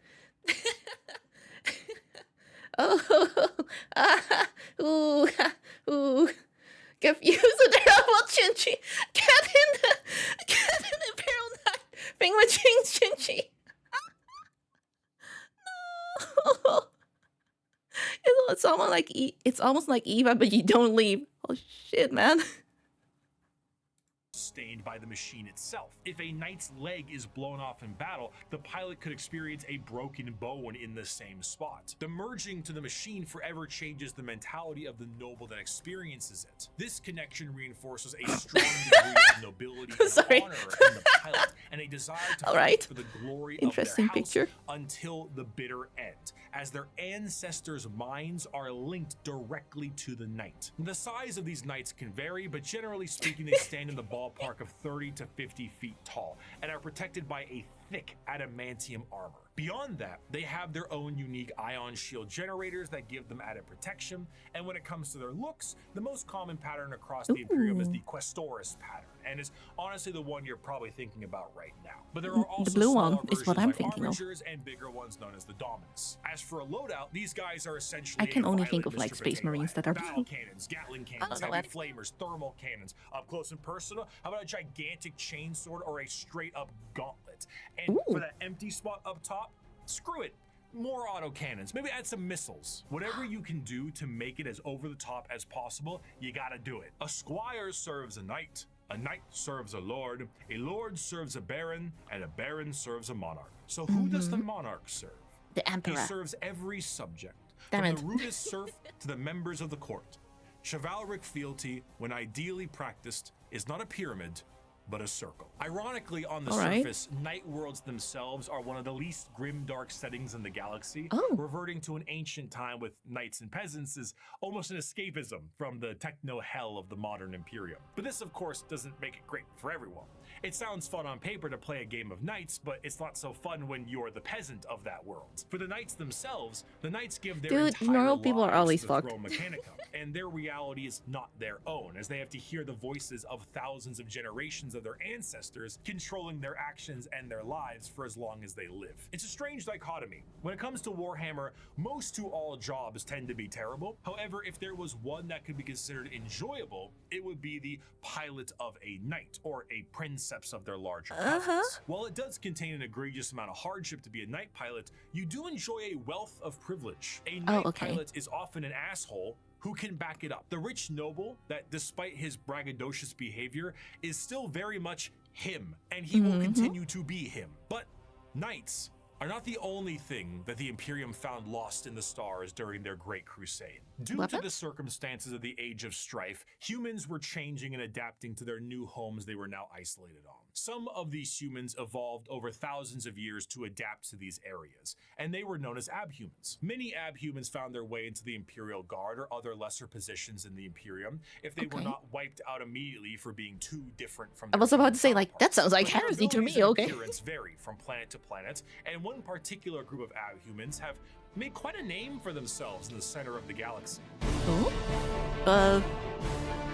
Oh, ooh, ooh. Confused with the robot Shinji. Get in the Imperial Knight thing with Shinji. No. It's almost like Eva, but you don't leave. Oh shit, man. sustained by the machine itself. If a knight's leg is blown off in battle, the pilot could experience a broken bone in the same spot. The merging to the machine forever changes the mentality of the noble that experiences it. This connection reinforces a strong degree of nobility and honor in the pilot, and a desire to fight for the glory of their house until the bitter end, as their ancestors' minds are linked directly to the knight. The size of these knights can vary, but generally speaking, they stand in the ballpark of 30 to 50 feet tall and are protected by a thick adamantium armor. Beyond that, they have their own unique ion shield generators that give them added protection, and when it comes to their looks, the most common pattern across the Imperium is the Questoris pattern, and is honestly the one you're probably thinking about right now. But there are also the blue one is what I'm thinking of, and bigger ones known as the Dominus. As for a loadout, these guys are essentially I can only think of like Space Marines that are battle cannons, Gatling cannons, heavy flamers, thermal cannons, up close and personal. How about a gigantic chainsword or a straight up gauntlet? And for that empty spot up top, screw it. More autocannons, maybe add some missiles. Whatever you can do to make it as over the top as possible, you gotta do it. A squire serves a knight serves a lord serves a baron, and a baron serves a monarch. So who does the monarch serve? The emperor. He serves every subject, from the rudest serf to the members of the court. Chivalric fealty, when ideally practiced, is not a pyramid, but a circle. Ironically, on the surface, night worlds themselves are one of the least grim, dark settings in the galaxy. Reverting to an ancient time with knights and peasants is almost an escapism from the techno-hell of the modern Imperium. But this, of course, doesn't make it great for everyone. It sounds fun on paper to play a game of knights, but it's not so fun when you're the peasant of that world. For the knights themselves, the knights give their entire people are always fucked. Mechanicum, and their reality is not their own, as they have to hear the voices of thousands of generations of their ancestors controlling their actions and their lives for as long as they live. It's a strange dichotomy. When it comes to Warhammer, most to all jobs tend to be terrible. However, if there was one that could be considered enjoyable, it would be the pilot of a knight, or a princeps of their larger cousins. While it does contain an egregious amount of hardship to be a knight pilot, you do enjoy a wealth of privilege. A knight pilot is often an asshole who can back it up. The rich noble that, despite his braggadocious behavior, is still very much him, and he will continue to be him. But knights are not the only thing that the Imperium found lost in the stars during their Great Crusade. Due to the circumstances of the Age of Strife, humans were changing and adapting to their new homes they were now isolated on. Some of these humans evolved over thousands of years to adapt to these areas, and they were known as abhumans. Many abhumans found their way into the Imperial Guard or other lesser positions in the Imperium if they were not wiped out immediately for being too different from I was about to say, like, that sounds like heresy to me, okay? Appearance vary from planet to planet, and one particular group of abhumans have made quite a name for themselves in the center of the galaxy.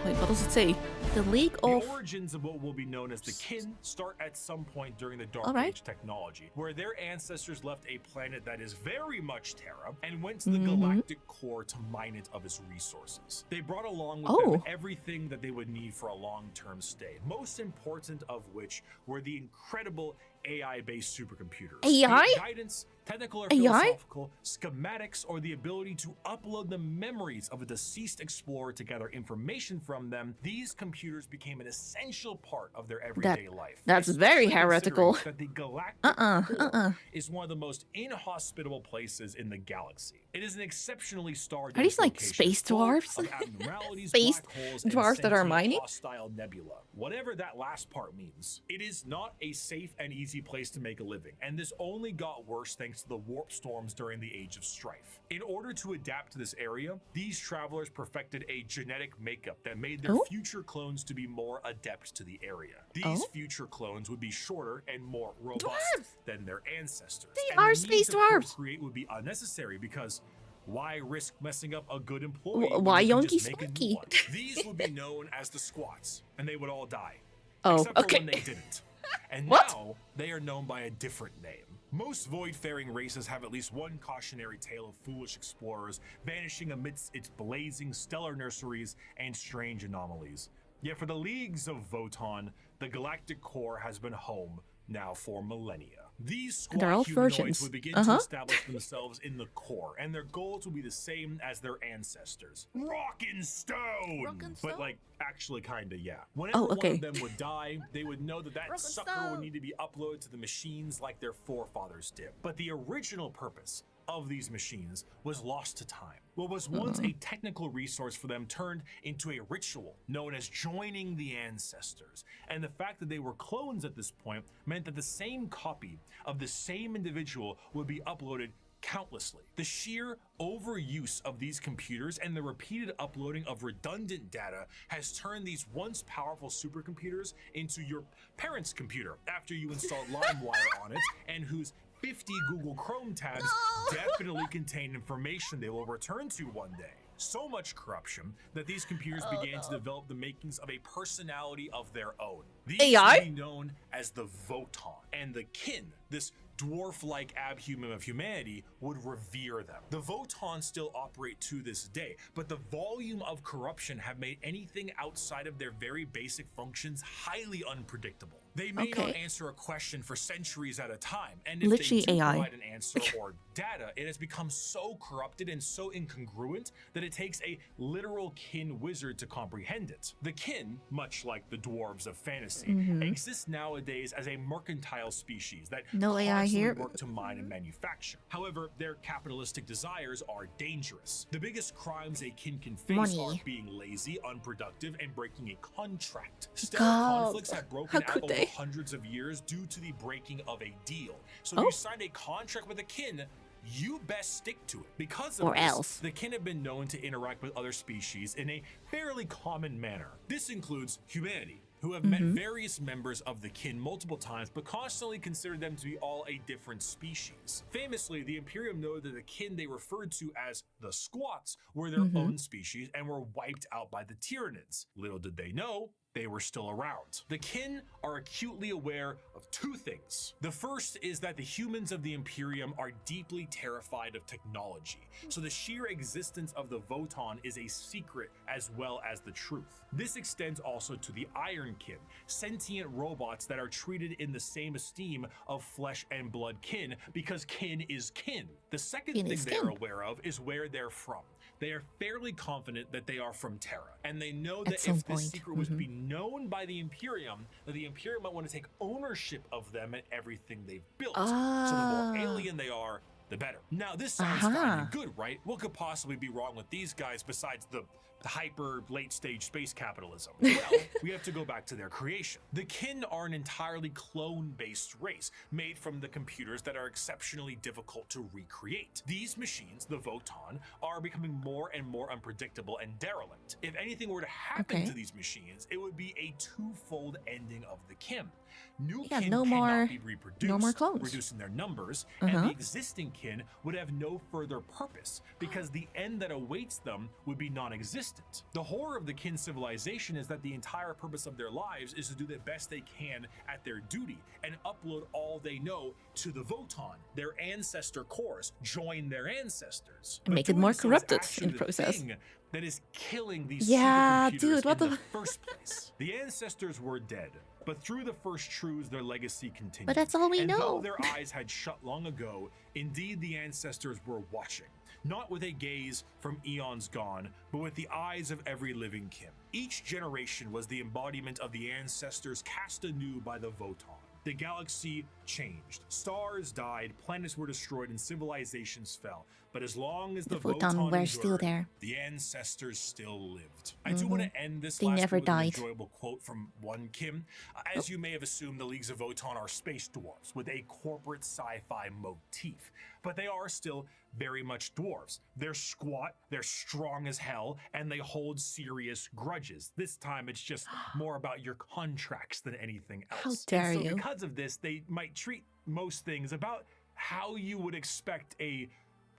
Wait, what does it say? The League of... The origins of what will be known as the Kin start at some point during the Dark Age technology, where their ancestors left a planet that is very much Terra and went to the galactic core to mine it of its resources. They brought along with them everything that they would need for a long-term stay, most important of which were the incredible AI-based supercomputers. AI? Guidance, technical or philosophical, schematics, or the ability to upload the memories of a deceased explorer to gather information from them, these computers became an essential part of their everyday life. That's very heretical. That the galactic core is one of the most inhospitable places in the galaxy. It is an exceptionally star-dense Are these like location space dwarfs? of abnormalities, Space black holes, dwarfs and that are mining? hostile nebula. Whatever that last part means, it is not a safe and easy place to make a living, and this only got worse thanks to the warp storms during the Age of Strife. In order to adapt to this area, these travelers perfected a genetic makeup that made their future clones to be more adept to the area. These future clones would be shorter and more robust than their ancestors. They are space dwarfs. Procreate would be unnecessary because why risk messing up a good employee? Why Yonky Spunky? These would be known as the Squats, and they would all die. Oh, except for okay. when they didn't. And now they are known by a different name. Most void-faring races have at least one cautionary tale of foolish explorers vanishing amidst its blazing stellar nurseries and strange anomalies. Yet for the leagues of Voton, the galactic core has been home now for millennia. These And they're all squat humanoids virgins. would begin to establish themselves in the core, and their goals would be the same as their ancestors. Rock and stone! But like, actually kinda, yeah. Whenever one of them would die, they would know that that sucker would need to be uploaded to the machines like their forefathers did. But the original purpose of these machines was lost to time. What was once a technical resource for them turned into a ritual known as joining the ancestors. And the fact that they were clones at this point meant that the same copy of the same individual would be uploaded countlessly. The sheer overuse of these computers and the repeated uploading of redundant data has turned these once powerful supercomputers into your parents' computer after you installed LimeWire on it, and whose 50 Google Chrome tabs definitely contain information they will return to one day. So much corruption that these computers began to develop the makings of a personality of their own. These would be known as the Voton, and the kin, this dwarf-like abhuman of humanity, would revere them. The Voton still operate to this day, but the volume of corruption have made anything outside of their very basic functions highly unpredictable. They may not answer a question for centuries at a time, and if Literally they do AI. provide an answer or data, it has become so corrupted and so incongruent that it takes a literal kin wizard to comprehend it. The kin, much like the dwarves of fantasy, exists nowadays as a mercantile species that constantly work to mine and manufacture. However, their capitalistic desires are dangerous. The biggest crimes a kin can face are being lazy, unproductive, and breaking a contract. Stellar conflicts have broken out over hundreds of years due to the breaking of a deal. So if you signed a contract with a kin, you best stick to it. Because of this, the kin have been known to interact with other species in a fairly common manner. This includes humanity, who have met various members of the kin multiple times, but constantly considered them to be all a different species. Famously, the Imperium noted that the kin they referred to as the Squats were their own species and were wiped out by the Tyranids. Little did they know, they were still around. The kin are acutely aware of two things. The first is that the humans of the Imperium are deeply terrified of technology, so the sheer existence of the Voton is a secret as well as the truth. This extends also to the Iron Kin, sentient robots that are treated in the same esteem of flesh and blood kin, because kin is kin. The second thing they're aware of is where they're from. They are fairly confident that they are from Terra, and they know that if this secret was to be known by the Imperium, that the Imperium might want to take ownership of them and everything they've built. So the more alien they are, the better. Now, this sounds fine and good, right? What could possibly be wrong with these guys besides the hyper late-stage space capitalism? Well, we have to go back to their creation. The kin are an entirely clone-based race made from the computers that are exceptionally difficult to recreate. These machines, the Voton, are becoming more and more unpredictable and derelict. If anything were to happen to these machines, it would be a twofold ending of the kin. New kin cannot be reproduced, reducing their numbers, and the existing kin would have no further purpose, because the end that awaits them would be non-existent. The horror of the kin civilization is that the entire purpose of their lives is to do the best they can at their duty and upload all they know to the Voton, their ancestor cores, join their ancestors. And make it more corrupted in the process. That is killing these supercomputers in the first place. The ancestors were dead, but through the first truths, their legacy continued. But that's all we know. And though their eyes had shut long ago, indeed the ancestors were watching, not with a gaze from eons gone, but with the eyes of every living kin. Each generation was the embodiment of the ancestors cast anew by the Voton. The galaxy changed. Stars died, planets were destroyed, and civilizations fell. But as long as the Voton were still there, the ancestors still lived. I do want to end this last with an enjoyable quote from one Kim. As you may have assumed, the Leagues of Voton are space dwarves with a corporate sci-fi motif. But they are still very much dwarves. They're squat, they're strong as hell, and they hold serious grudges. This time it's just more about your contracts than anything else. How dare you? Because of this, they might treat most things about how you would expect a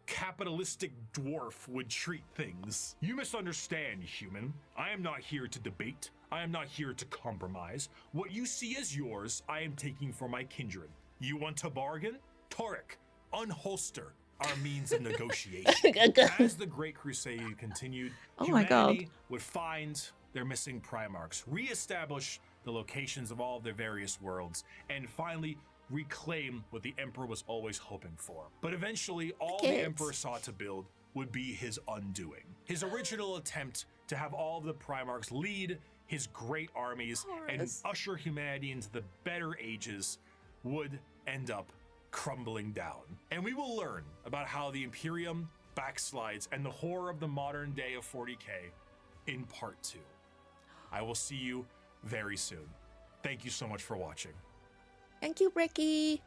capitalistic dwarf would treat things. You misunderstand, human. I am not here to debate. I am not here to compromise. What you see as yours, I am taking for my kindred. You want to bargain? Torek, unholster our means of negotiation. As the Great Crusade continued, humanity would find their missing Primarchs, reestablish the locations of all of their various worlds, and finally reclaim what the Emperor was always hoping for. But eventually, all the Emperor sought to build would be his undoing. His original attempt to have all of the Primarchs lead his great armies and usher humanity into the better ages would end up crumbling down. And we will learn about how the Imperium backslides and the horror of the modern day of 40k in part 2. I will see you very soon. Thank you so much for watching. Thank you, Bricky.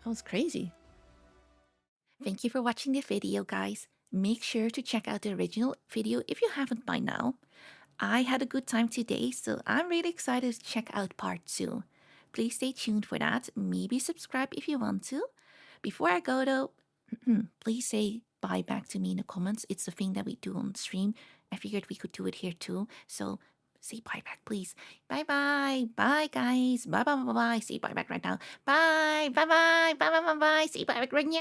That was crazy. Thank you for watching the video, guys. Make sure to check out the original video if you haven't by now. I had a good time today, so I'm really excited to check out part 2. Please stay tuned for that. Maybe subscribe if you want to. Before I go though, please say bye back to me in the comments. It's the thing that we do on stream. I figured we could do it here too. So say bye back, please. Bye bye. Bye, guys. Bye bye bye bye. Say bye back right now. Bye. Bye bye. Bye bye bye bye. Say bye back right now.